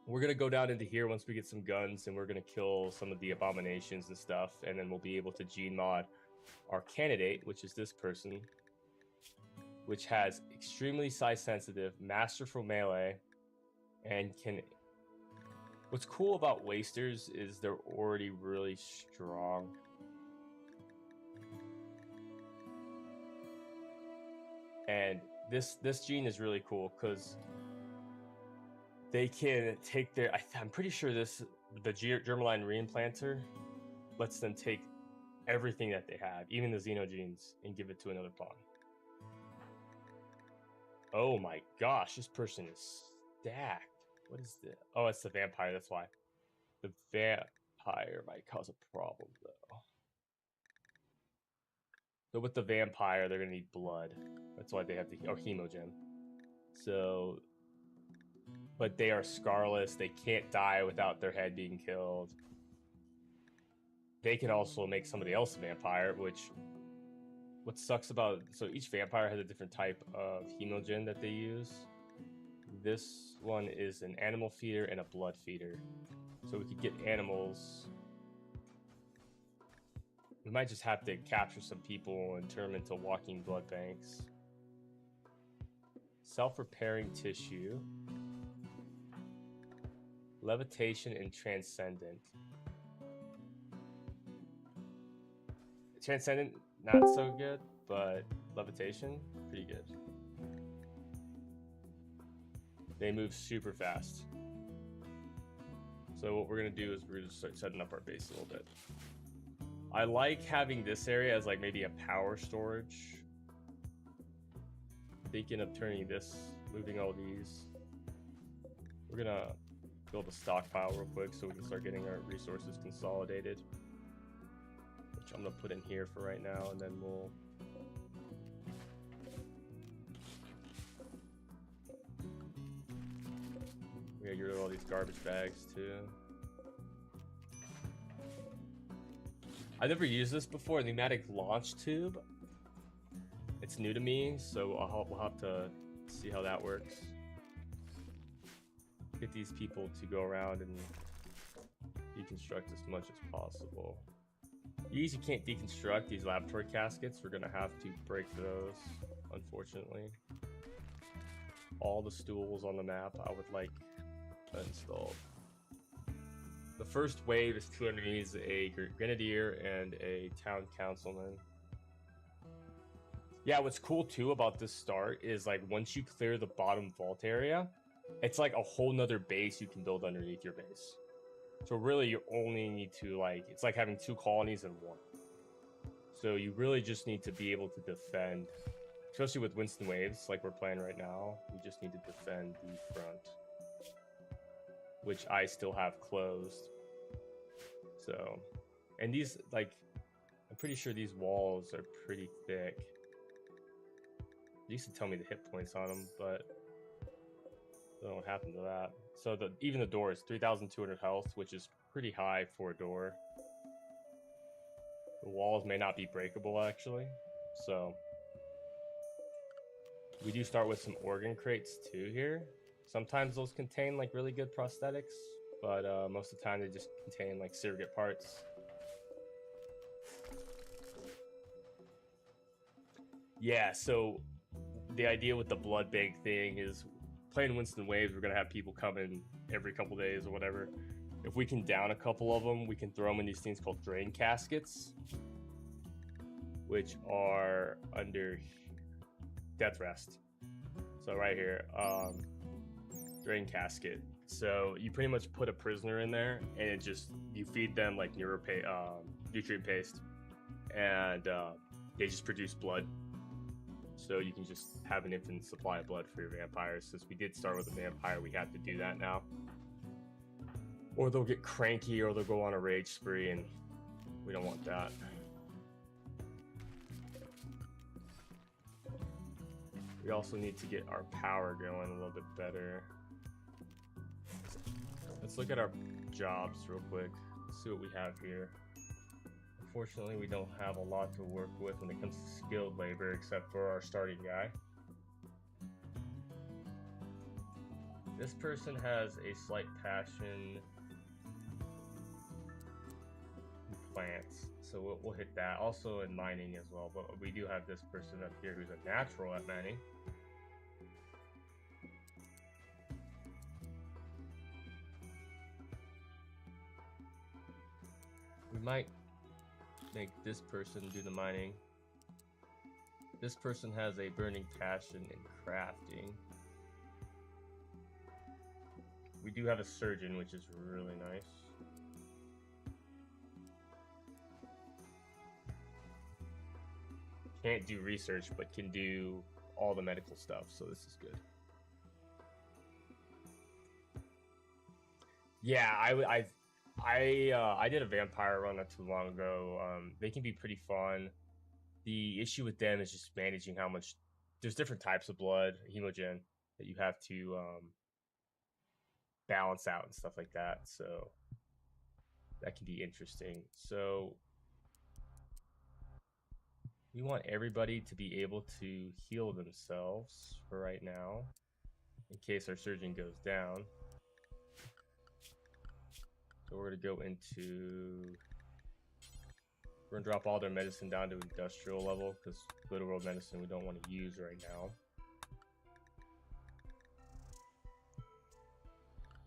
We're gonna go down into here once we get some guns, and we're gonna kill some of the abominations and stuff, and then we'll be able to gene mod our candidate, which is this person, which has extremely size sensitive, masterful melee, and can. What's cool about wasters is they're already really strong. And this gene is really cool because they can take their. I'm pretty sure the germline reimplanter lets them take everything that they have, even the xenogenes, and give it to another pawn. Oh my gosh, this person is stacked. What is this? Oh, it's the vampire, that's why. The vampire might cause a problem, though. So with the vampire, they're going to need blood. That's why they have the hemogen. So, but they are scarless. They can't die without their head being killed. They can also make somebody else a vampire, which... What sucks about... So each vampire has a different type of hemogen that they use. This one is an animal feeder and a blood feeder. So we could get animals. We might just have to capture some people and turn them into walking blood banks. Self-repairing tissue. Levitation and transcendent. Transcendent, not so good, but levitation, pretty good. They move super fast. So what we're gonna do is we're gonna start setting up our base a little bit. I like having this area as like maybe a power storage. Thinking of turning this, moving all these. We're gonna build a stockpile real quick so we can start getting our resources consolidated. Which I'm gonna put in here for right now, and then we'll. We gotta get rid of all these garbage bags too. I've never used this before, the pneumatic launch tube. It's new to me, so we'll have to see how that works. Get these people to go around and deconstruct as much as possible. You usually can't deconstruct these laboratory caskets. We're gonna have to break those, unfortunately. All the stools on the map I would like installed. The first wave is 2 enemies, a grenadier and a town councilman. Yeah, what's cool too about this start is like once you clear the bottom vault area, it's like a whole nother base you can build underneath your base. So really you only need to like, it's like having 2 colonies in one. So you really just need to be able to defend, especially with Winston Waves like we're playing right now. We just need to defend the front, which I still have closed. So, and these, like, I'm pretty sure these walls are pretty thick. They used to tell me the hit points on them, but I don't know what happened to that. So even the door is 3,200 health, which is pretty high for a door. The walls may not be breakable actually, so we do start with some organ crates too here. Sometimes those contain like really good prosthetics, but most of the time they just contain like surrogate parts. Yeah, so the idea with the blood bank thing is playing Winston Waves, we're gonna have people come in every couple days or whatever. If we can down a couple of them, we can throw them in these things called drain caskets, which are under death rest. So right here, drain casket. So you pretty much put a prisoner in there, and it just you feed them like nutrient paste, and they just produce blood. So you can just have an infinite supply of blood for your vampires. Since we did start with a vampire, we have to do that now. Or they'll get cranky, or they'll go on a rage spree, and we don't want that. We also need to get our power going a little bit better. Let's look at our jobs real quick. Let's see what we have here. Unfortunately, we don't have a lot to work with when it comes to skilled labor, except for our starting guy. This person has a slight passion in plants, so we'll hit that. Also in mining as well, but we do have this person up here who's a natural at mining. We might make this person do the mining. This person has a burning passion in crafting. We do have a surgeon, which is really nice. Can't do research, but can do all the medical stuff, so this is good. Yeah, I did a vampire run not too long ago. They can be pretty fun. The issue with them is just managing how much. There's different types of blood, hemogen, that you have to balance out and stuff like that. So that can be interesting. So we want everybody to be able to heal themselves for right now, in case our surgeon goes down. So we're gonna go into. We're gonna drop all their medicine down to industrial level because little world medicine we don't want to use right now.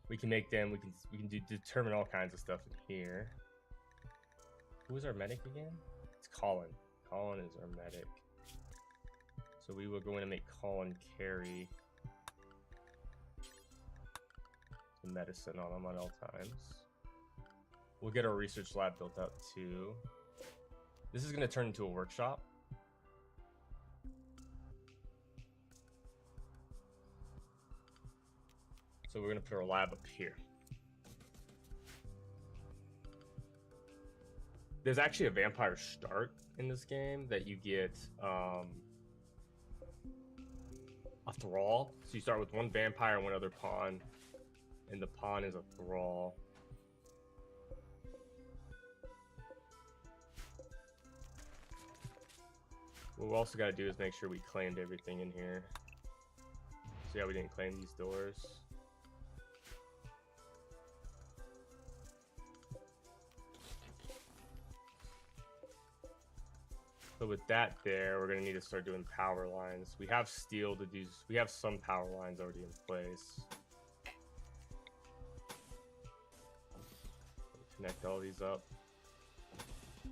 We can make them. We can determine all kinds of stuff in here. Who is our medic again? It's Colin. Colin is our medic. So we will go in and make Colin carry the medicine on him at all times. We'll get our research lab built up too. This is going to turn into a workshop. So we're going to put our lab up here. There's actually a vampire start in this game that you get a thrall. So you start with one vampire and one other pawn, and the pawn is a thrall. What we also got to do is make sure we claimed everything in here. So yeah, we didn't claim these doors. So with that there, we're gonna need to start doing power lines. We have steel to do, we have some power lines already in place. Connect all these up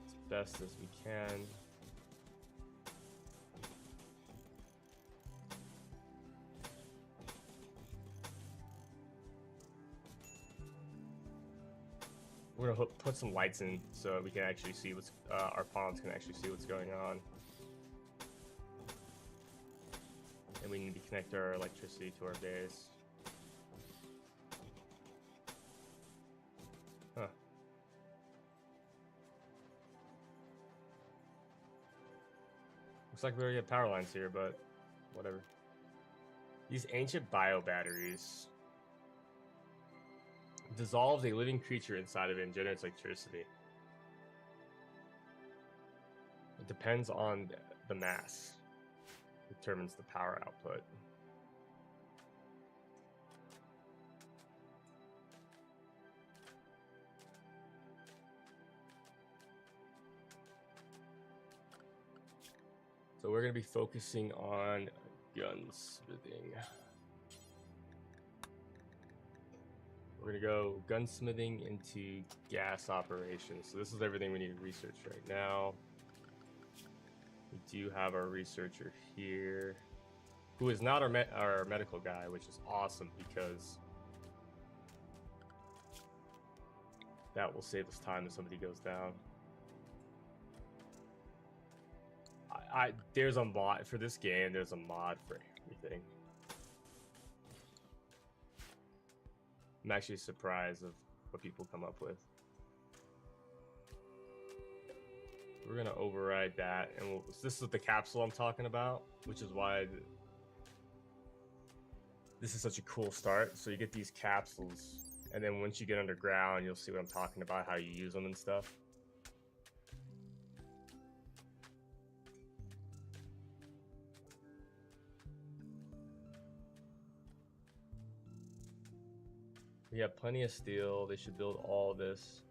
as best as we can. We're gonna put some lights in so we can actually see what's our pawns can actually see what's going on, and we need to connect our electricity to our base. Huh. Looks like we already have power lines here, but whatever. These ancient bio batteries. Dissolves a living creature inside of it and generates electricity. It depends on the mass. Determines the power output. So we're going to be focusing on gunsmithing. We're gonna go gunsmithing into gas operations. So this is everything we need to research right now. We do have our researcher here, who is not our medical guy, which is awesome because that will save us time if somebody goes down. There's a mod for this game. There's a mod for everything. I'm actually surprised of what people come up with. We're gonna override that, and this is the capsule I'm talking about, which is why this is such a cool start. So you get these capsules, and then once you get underground, you'll see what I'm talking about, how you use them and stuff. We have plenty of steel. They should build all this.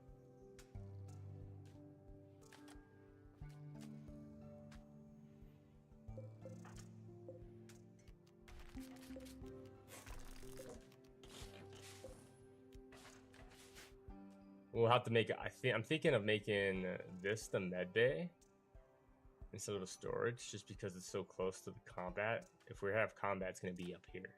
We'll have to make it. I'm thinking of making this the med bay instead of a storage, just because it's so close to the combat. If we have combat, it's going to be up here.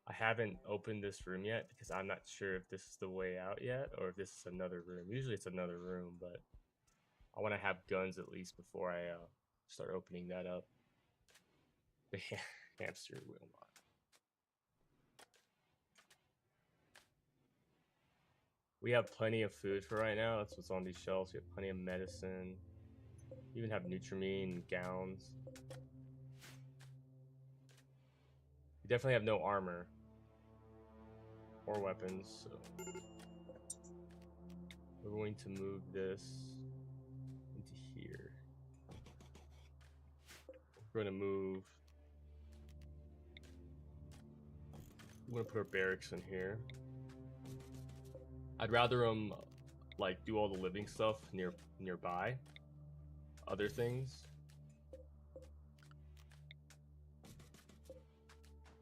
I haven't opened this room yet because I'm not sure if this is the way out yet or if this is another room. Usually it's another room, but I want to have guns at least before I start opening that up. The hamster will not. We have plenty of food for right now. That's what's on these shelves. We have plenty of medicine. We even have Nutrimine gowns. We definitely have no armor or weapons, so we're going to move this into here. We're going to move. We're going to put our barracks in here. I'd rather like do all the living stuff nearby. Other things.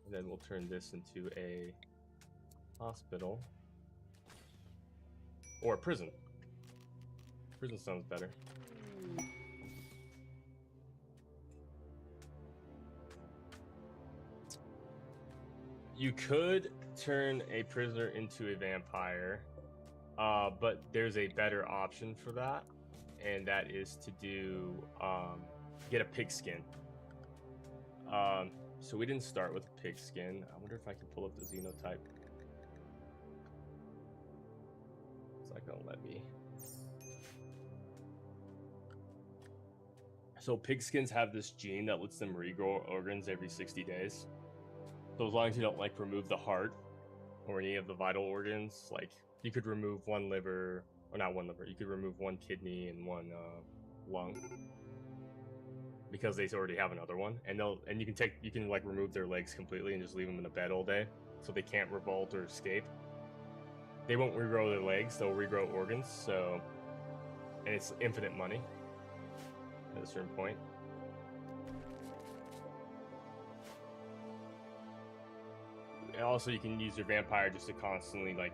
And then we'll turn this into a hospital. Or a prison. Prison sounds better. You could turn a prisoner into a vampire, but there's a better option for that, and that is to do get a pigskin. So we didn't start with a pigskin. I wonder if I can pull up the xenotype. It's not gonna let me. So pigskins have this gene that lets them regrow organs every 60 days. So as long as you don't like remove the heart or any of the vital organs, like you could remove one liver, or not one liver, you could remove one kidney and one lung, because they already have another one, and you can like remove their legs completely and just leave them in a bed all day, so they can't revolt or escape. They won't regrow their legs; they'll regrow organs. So, and it's infinite money at a certain point. And also, you can use your vampire just to constantly like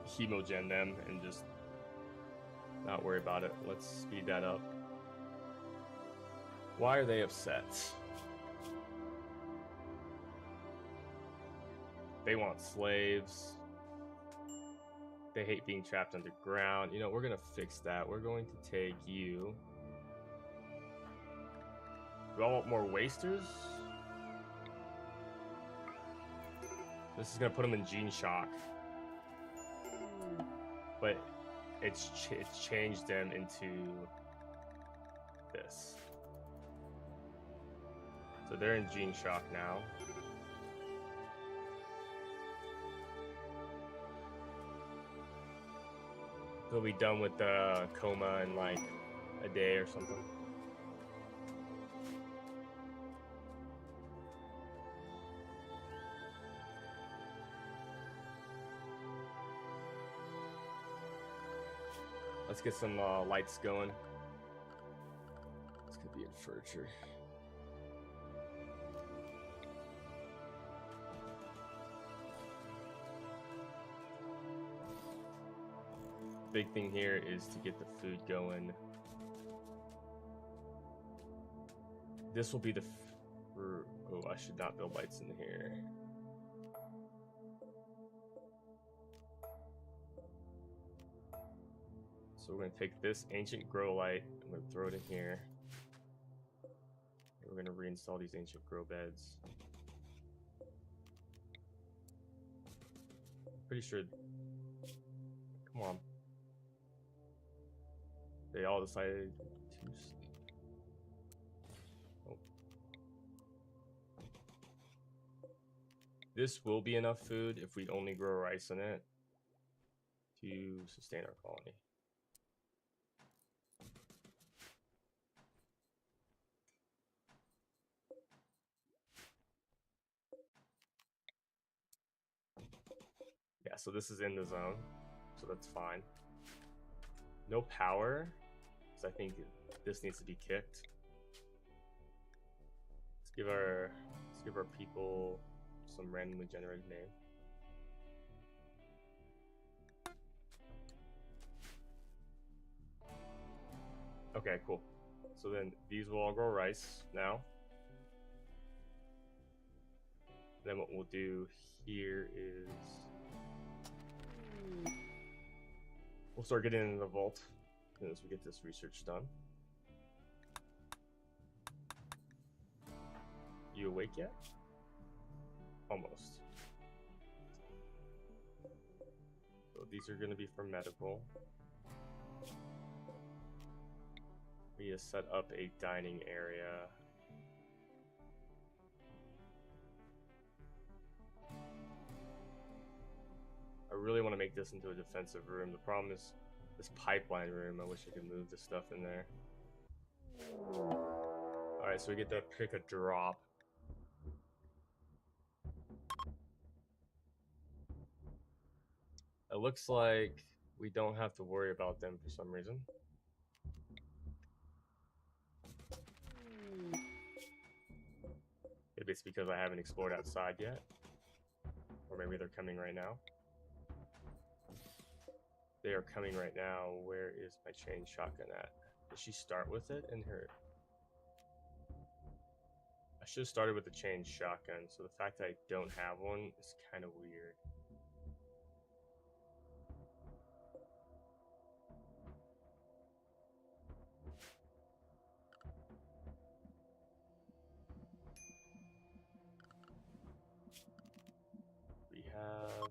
hemogen them and just not worry about it. Let's speed that up. Why are they upset? They want slaves. They hate being trapped underground. You know, we're gonna fix that. We're going to take you. Do I want more wasters? This is gonna put them in gene shock, but it's changed them into this. So they're in gene shock now. They'll be done with the coma in like a day or something. Let's get some lights going. This could be in furniture. Big thing here is to get the food going. This will be the oh, I should not build lights in here. So we're going to take this ancient grow light, I'm going to throw it in here. And we're going to reinstall these ancient grow beds. Pretty sure. Come on. They all decided to sleep. Oh. This will be enough food if we only grow rice in it to sustain our colony. Yeah, so this is in the zone, so that's fine. No power, because I think this needs to be kicked. Let's give our people some randomly generated name. Okay, cool. So then these will all grow rice now. Then what we'll do here is we'll start getting into the vault as we get this research done. You awake yet? Almost. So these are going to be for medical. We need to set up a dining area. I really want to make this into a defensive room. The problem is this pipeline room. I wish I could move the stuff in there. Alright, so we get to pick a drop. It looks like we don't have to worry about them for some reason. Maybe it's because I haven't explored outside yet. Or maybe they're coming right now. They are coming right now. Where is my chain shotgun at? Did she start with it in her? I should have started with the chain shotgun, so the fact that I don't have one is kind of weird. We have...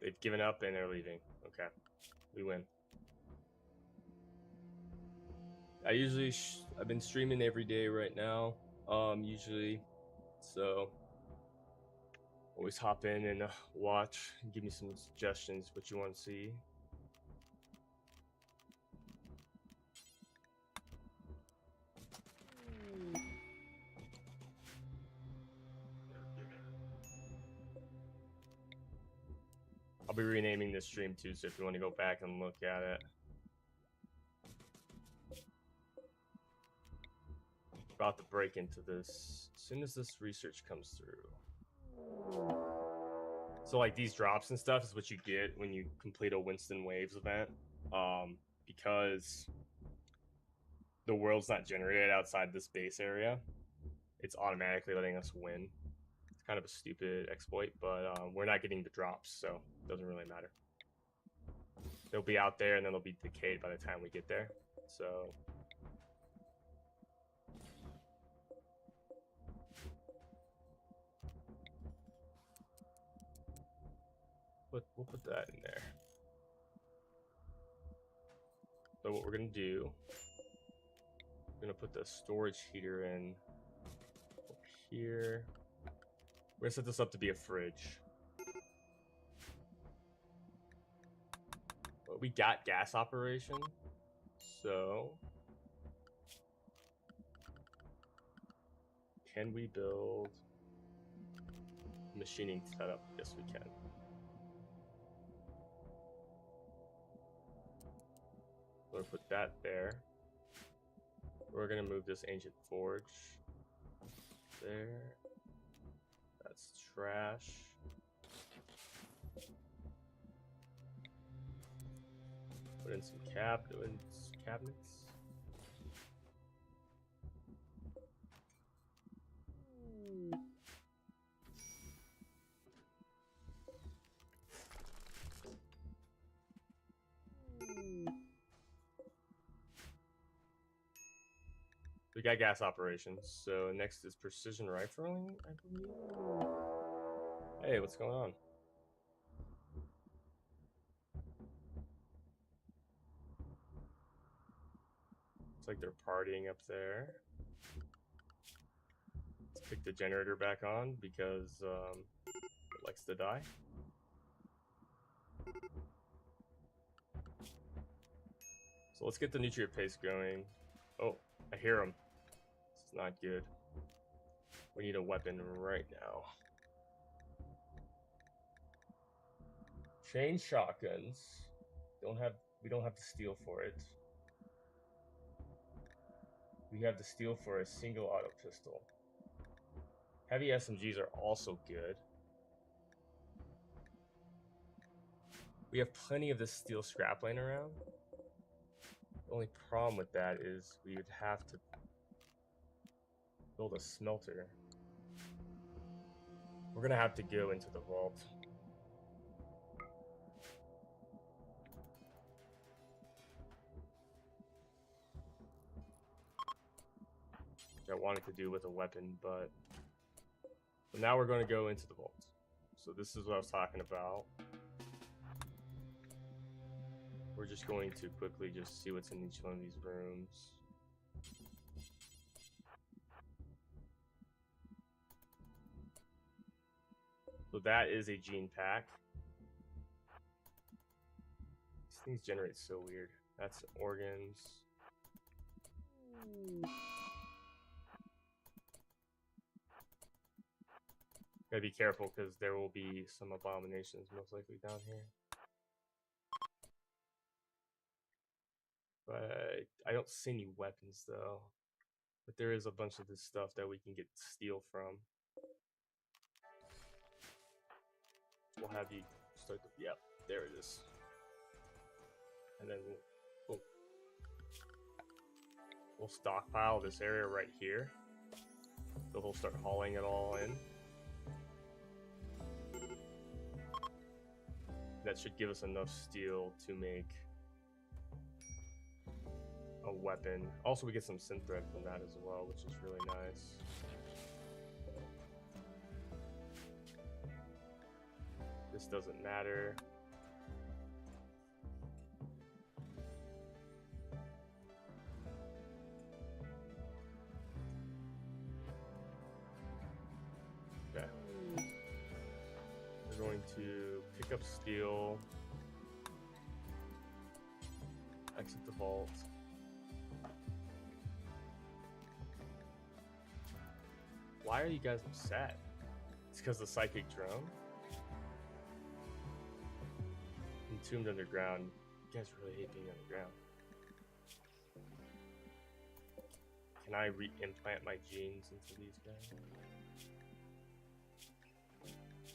They've given up and they're leaving. Okay. We win. I've been streaming every day right now. Usually, so always hop in and watch. And give me some suggestions what you want to see. I'll be renaming this stream too, so if you want to go back and look at it. About to break into this as soon as this research comes through. So like these drops and stuff is what you get when you complete a Winston Waves event. Because the world's not generated outside this base area, it's automatically letting us win. It's kind of a stupid exploit, but we're not getting the drops, so it doesn't really matter. They'll be out there and then they'll be decayed by the time we get there. So we'll put that in there. So what we're gonna do, we're gonna put the storage heater in over here. We're gonna set this up to be a fridge. But we got gas operation, so can we build machining setup? Yes, we can. We'll put that there. We're gonna move this ancient forge there. That's trash. Put in some cabinets. We got gas operations, so next is precision rifling, I believe. Hey, what's going on? Looks like they're partying up there. Let's pick the generator back on because it likes to die. So let's get the nutrient paste going. Oh, I hear him. This is not good. We need a weapon right now. Chain shotguns. We don't have the steel for it. We have the steel for a single auto pistol. Heavy SMGs are also good. We have plenty of this steel scrap laying around. The only problem with that is we would have to build a smelter. We're gonna have to go into the vault. Which I wanted to do with a weapon, but now we're going to go into the vault. So this is what I was talking about. We're just going to quickly just see what's in each one of these rooms. So that is a gene pack. These things generate so weird. That's organs. Gotta be careful because there will be some abominations most likely down here. But I don't see any weapons though. But there is a bunch of this stuff that we can get steel from. We'll have you start the, yep, there it is. And then we'll stockpile this area right here. So we'll start hauling it all in. That should give us enough steel to make a weapon. Also, we get some synth thread from that as well, which is really nice. This doesn't matter. going to pick up steel, exit the vault. Why are you guys upset? It's because the psychic drone? Entombed underground. You guys really hate being underground. Can I re-implant my genes into these guys?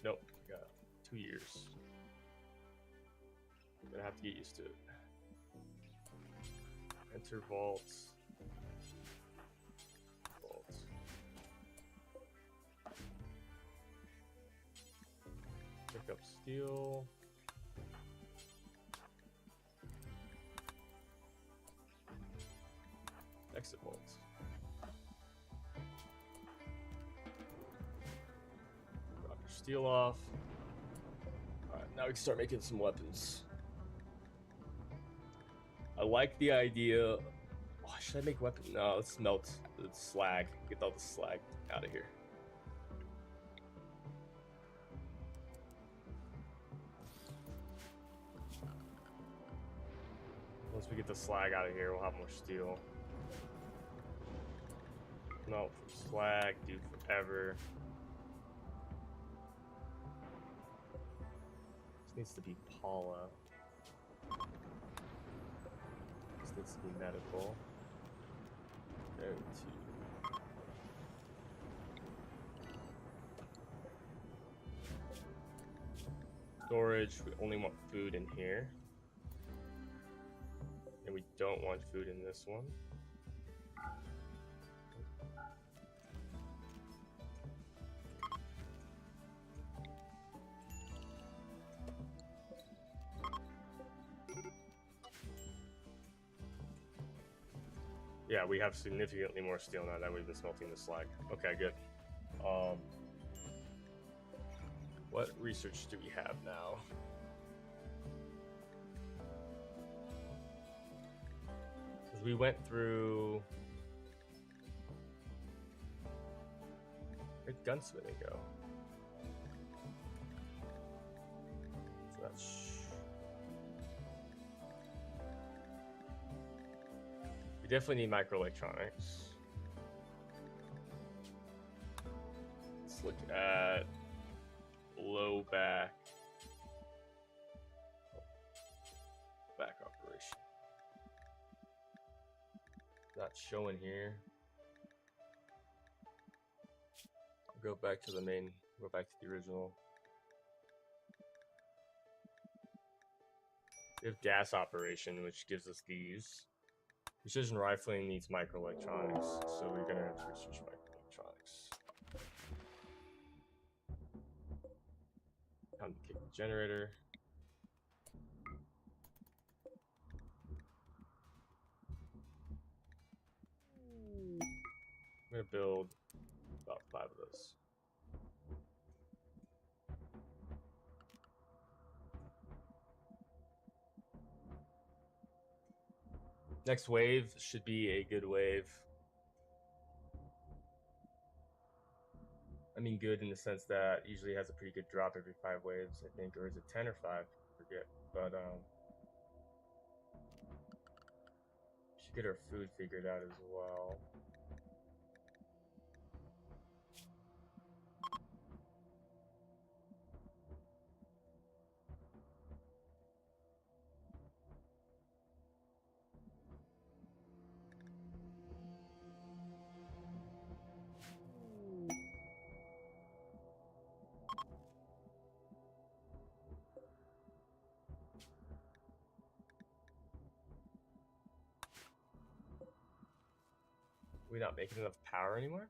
Nope, I got 2 years. I'm gonna have to get used to it. Enter vaults. Vaults. Pick up steel. Exit vaults. Drop your steel off. Alright, now we can start making some weapons. I like the idea. Oh, should I make weapons? No, let's melt the slag. Get all the slag out of here. Once we get the slag out of here, we'll have more steel. Melt from slag, dude, forever. This needs to be Paula. This needs to be medical. Go to storage. We only want food in here. And we don't want food in this one. Yeah, we have significantly more steel now that we've been smelting the slag. Okay, good. What research do we have now? Because we went through... Where'd gunsmithing go? So that's... We definitely need microelectronics. Let's look at low back operation. Not showing here. Go back to the main. Go back to the original. We have gas operation, which gives us these. Precision rifling needs microelectronics, so we're gonna have to research microelectronics. Time to kick the generator. I'm gonna build about 5 of those. Next wave should be a good wave. I mean good in the sense that it usually has a pretty good drop every 5 waves, I think, or is it 10 or 5? I forget. But should get our food figured out as well. We not making enough power anymore?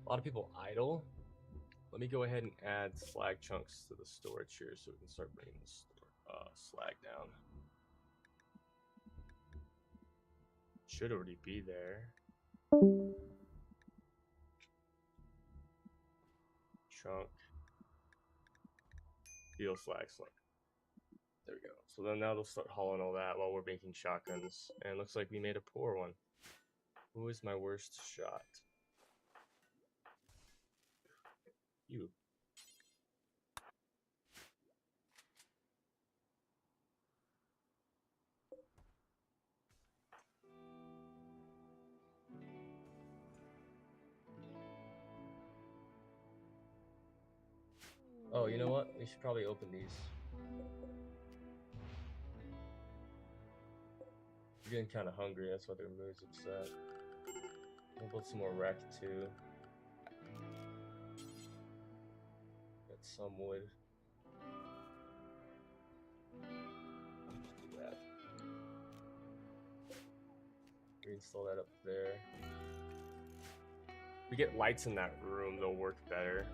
A lot of people idle. Let me go ahead and add slag chunks to the storage here so we can start bringing the slag down. Should already be there. Chunk. Steel slag. There we go. So then now they'll start hauling all that while we're making shotguns. And it looks like we made a poor one. Who is my worst shot? You. Oh, you know what? We should probably open these. We're getting kind of hungry. That's why their mood's upset. We'll build some more wreck too. Got some wood. Do that. Reinstall that up there. We get lights in that room, they'll work better.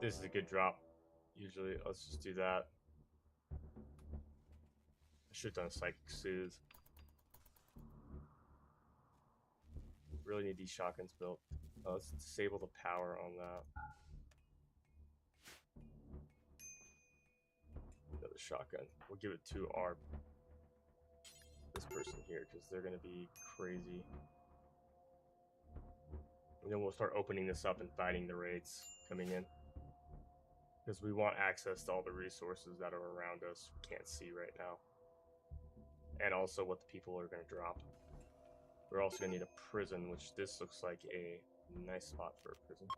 This is a good drop. Usually, let's just do that. I should have done a psychic soothe. Really need these shotguns built. Let's disable the power on that. Another shotgun. We'll give it to this person here because they're gonna be crazy. And then we'll start opening this up and fighting the raids coming in. Because we want access to all the resources that are around us we can't see right now. And also what the people are going to drop. We're also going to need a prison, which this looks like a nice spot for a prison.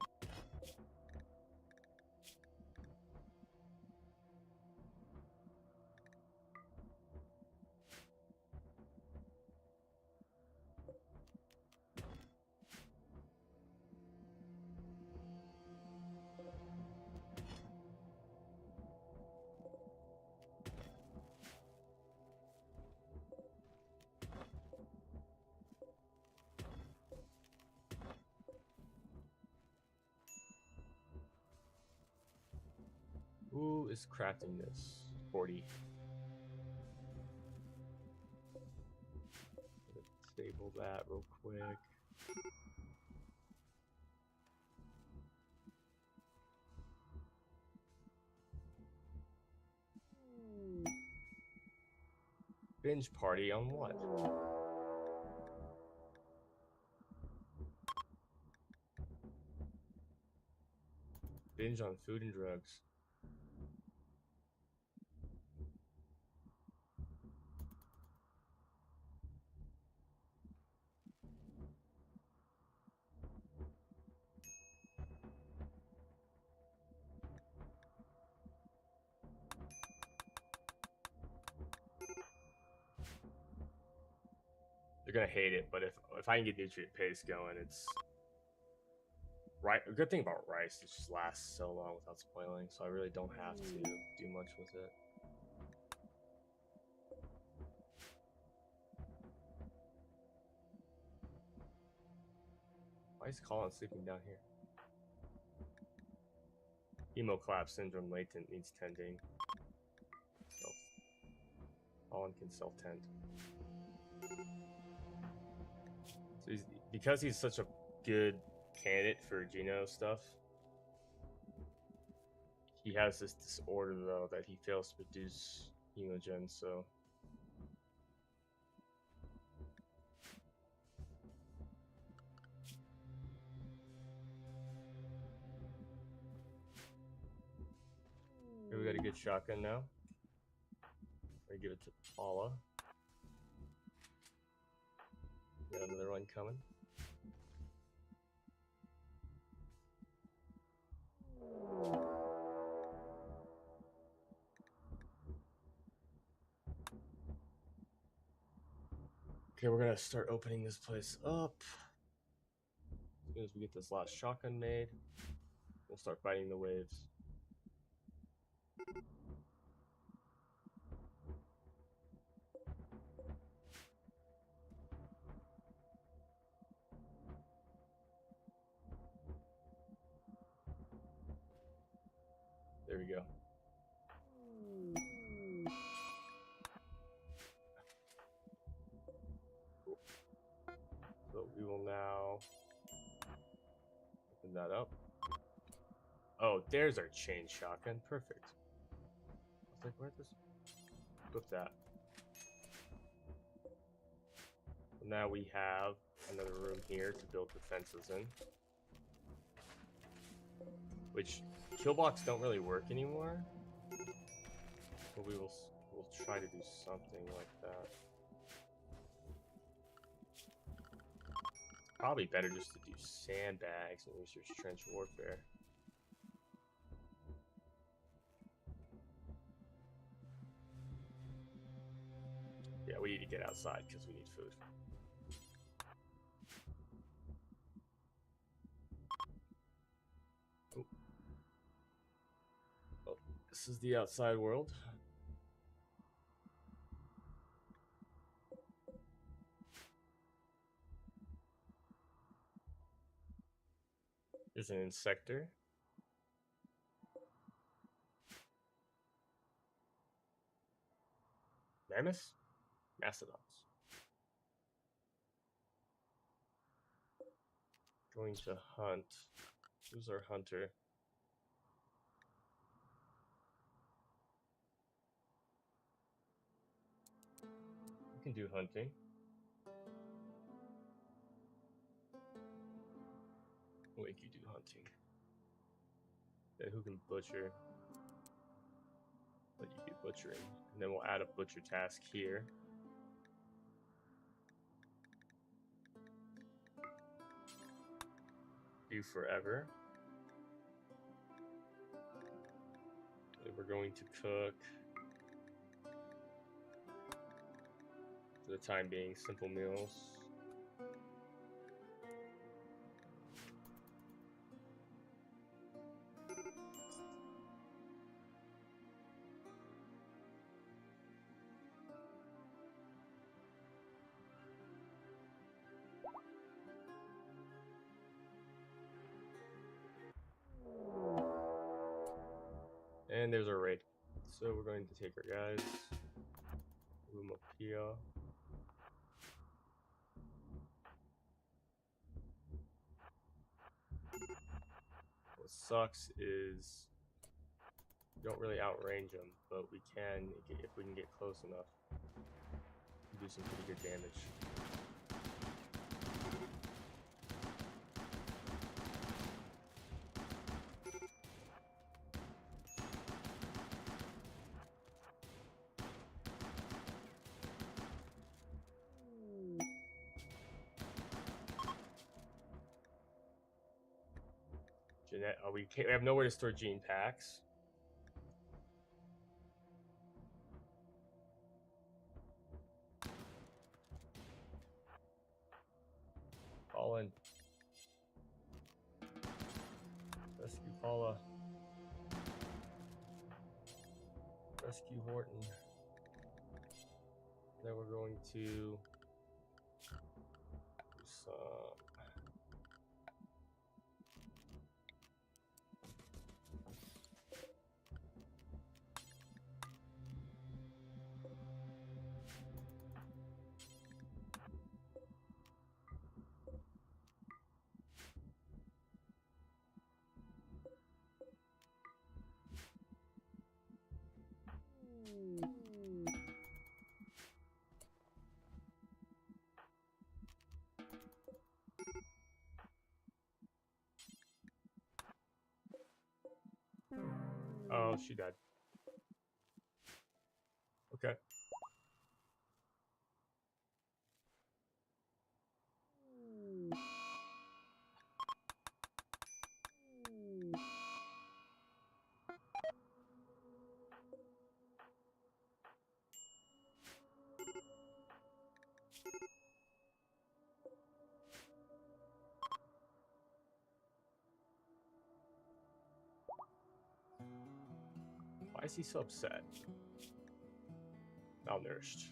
Who is crafting this? 40. Disable that real quick. Binge party on what? Binge on food and drugs. They're gonna hate it, but if I can get nutrient paste going, it's right. A good thing about rice, it just lasts so long without spoiling, so I really don't have to do much with it. Why is Colin sleeping down here? Emo collapse syndrome latent needs tending. Colin can self-tend. So because he's such a good candidate for Geno stuff, he has this disorder though that he fails to produce hemogen, so here we got a good shotgun now. I give it to Paula. Got another one coming. Okay, we're gonna start opening this place up. As soon as we get this last shotgun made, we'll start fighting the waves. There we go. Cool. So we will now open that up. Oh, there's our chain shotgun. Perfect. I was like, where's this? Flip that. Now we have another room here to build defenses in. Which kill blocks don't really work anymore. But we'll try to do something like that. It's probably better just to do sandbags and research trench warfare. Yeah, we need to get outside because we need food. Oh. Oh, this is the outside world. There's an insector. Mammoths? Mastodons. Going to hunt. Who's our hunter? We can do hunting. We'll make you do hunting. Then who can butcher? Let you do butchering. And then we'll add a butcher task here. Do forever. And we're going to cook, for the time being, simple meals. And there's our raid. So we're going to take our guys, move them up here. What sucks is we don't really outrange them, but we can, if we can get close enough, do some pretty good damage. Jeanette, we have nowhere to store gene packs. Call in. Rescue Paula. Rescue Horton. Then we're going to do some. Oh, she died. Okay. Why is he so upset? Malnourished.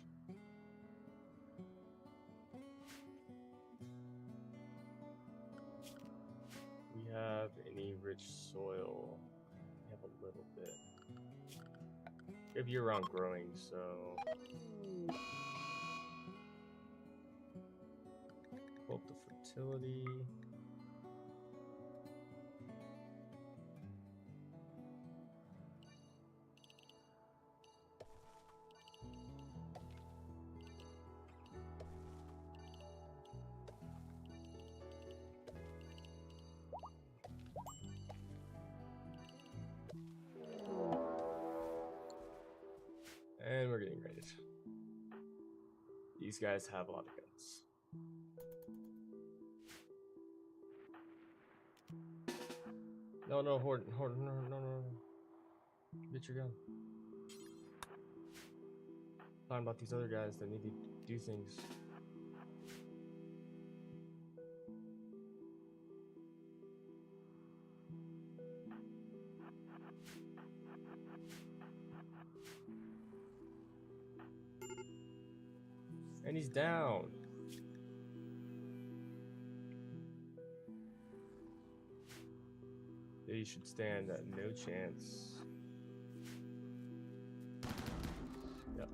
We have any rich soil? We have a little bit. We have year-round growing, so pull up the fertility. These guys have a lot of guns. No, Horton, no. Get your gun. Talking about these other guys that need to do things. And he's down. They should stand no chance. Yep.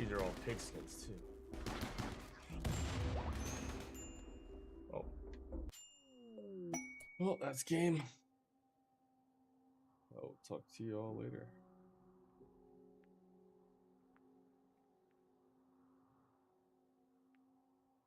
These are all pigskins too. Oh. Well, that's game. I'll talk to you all later.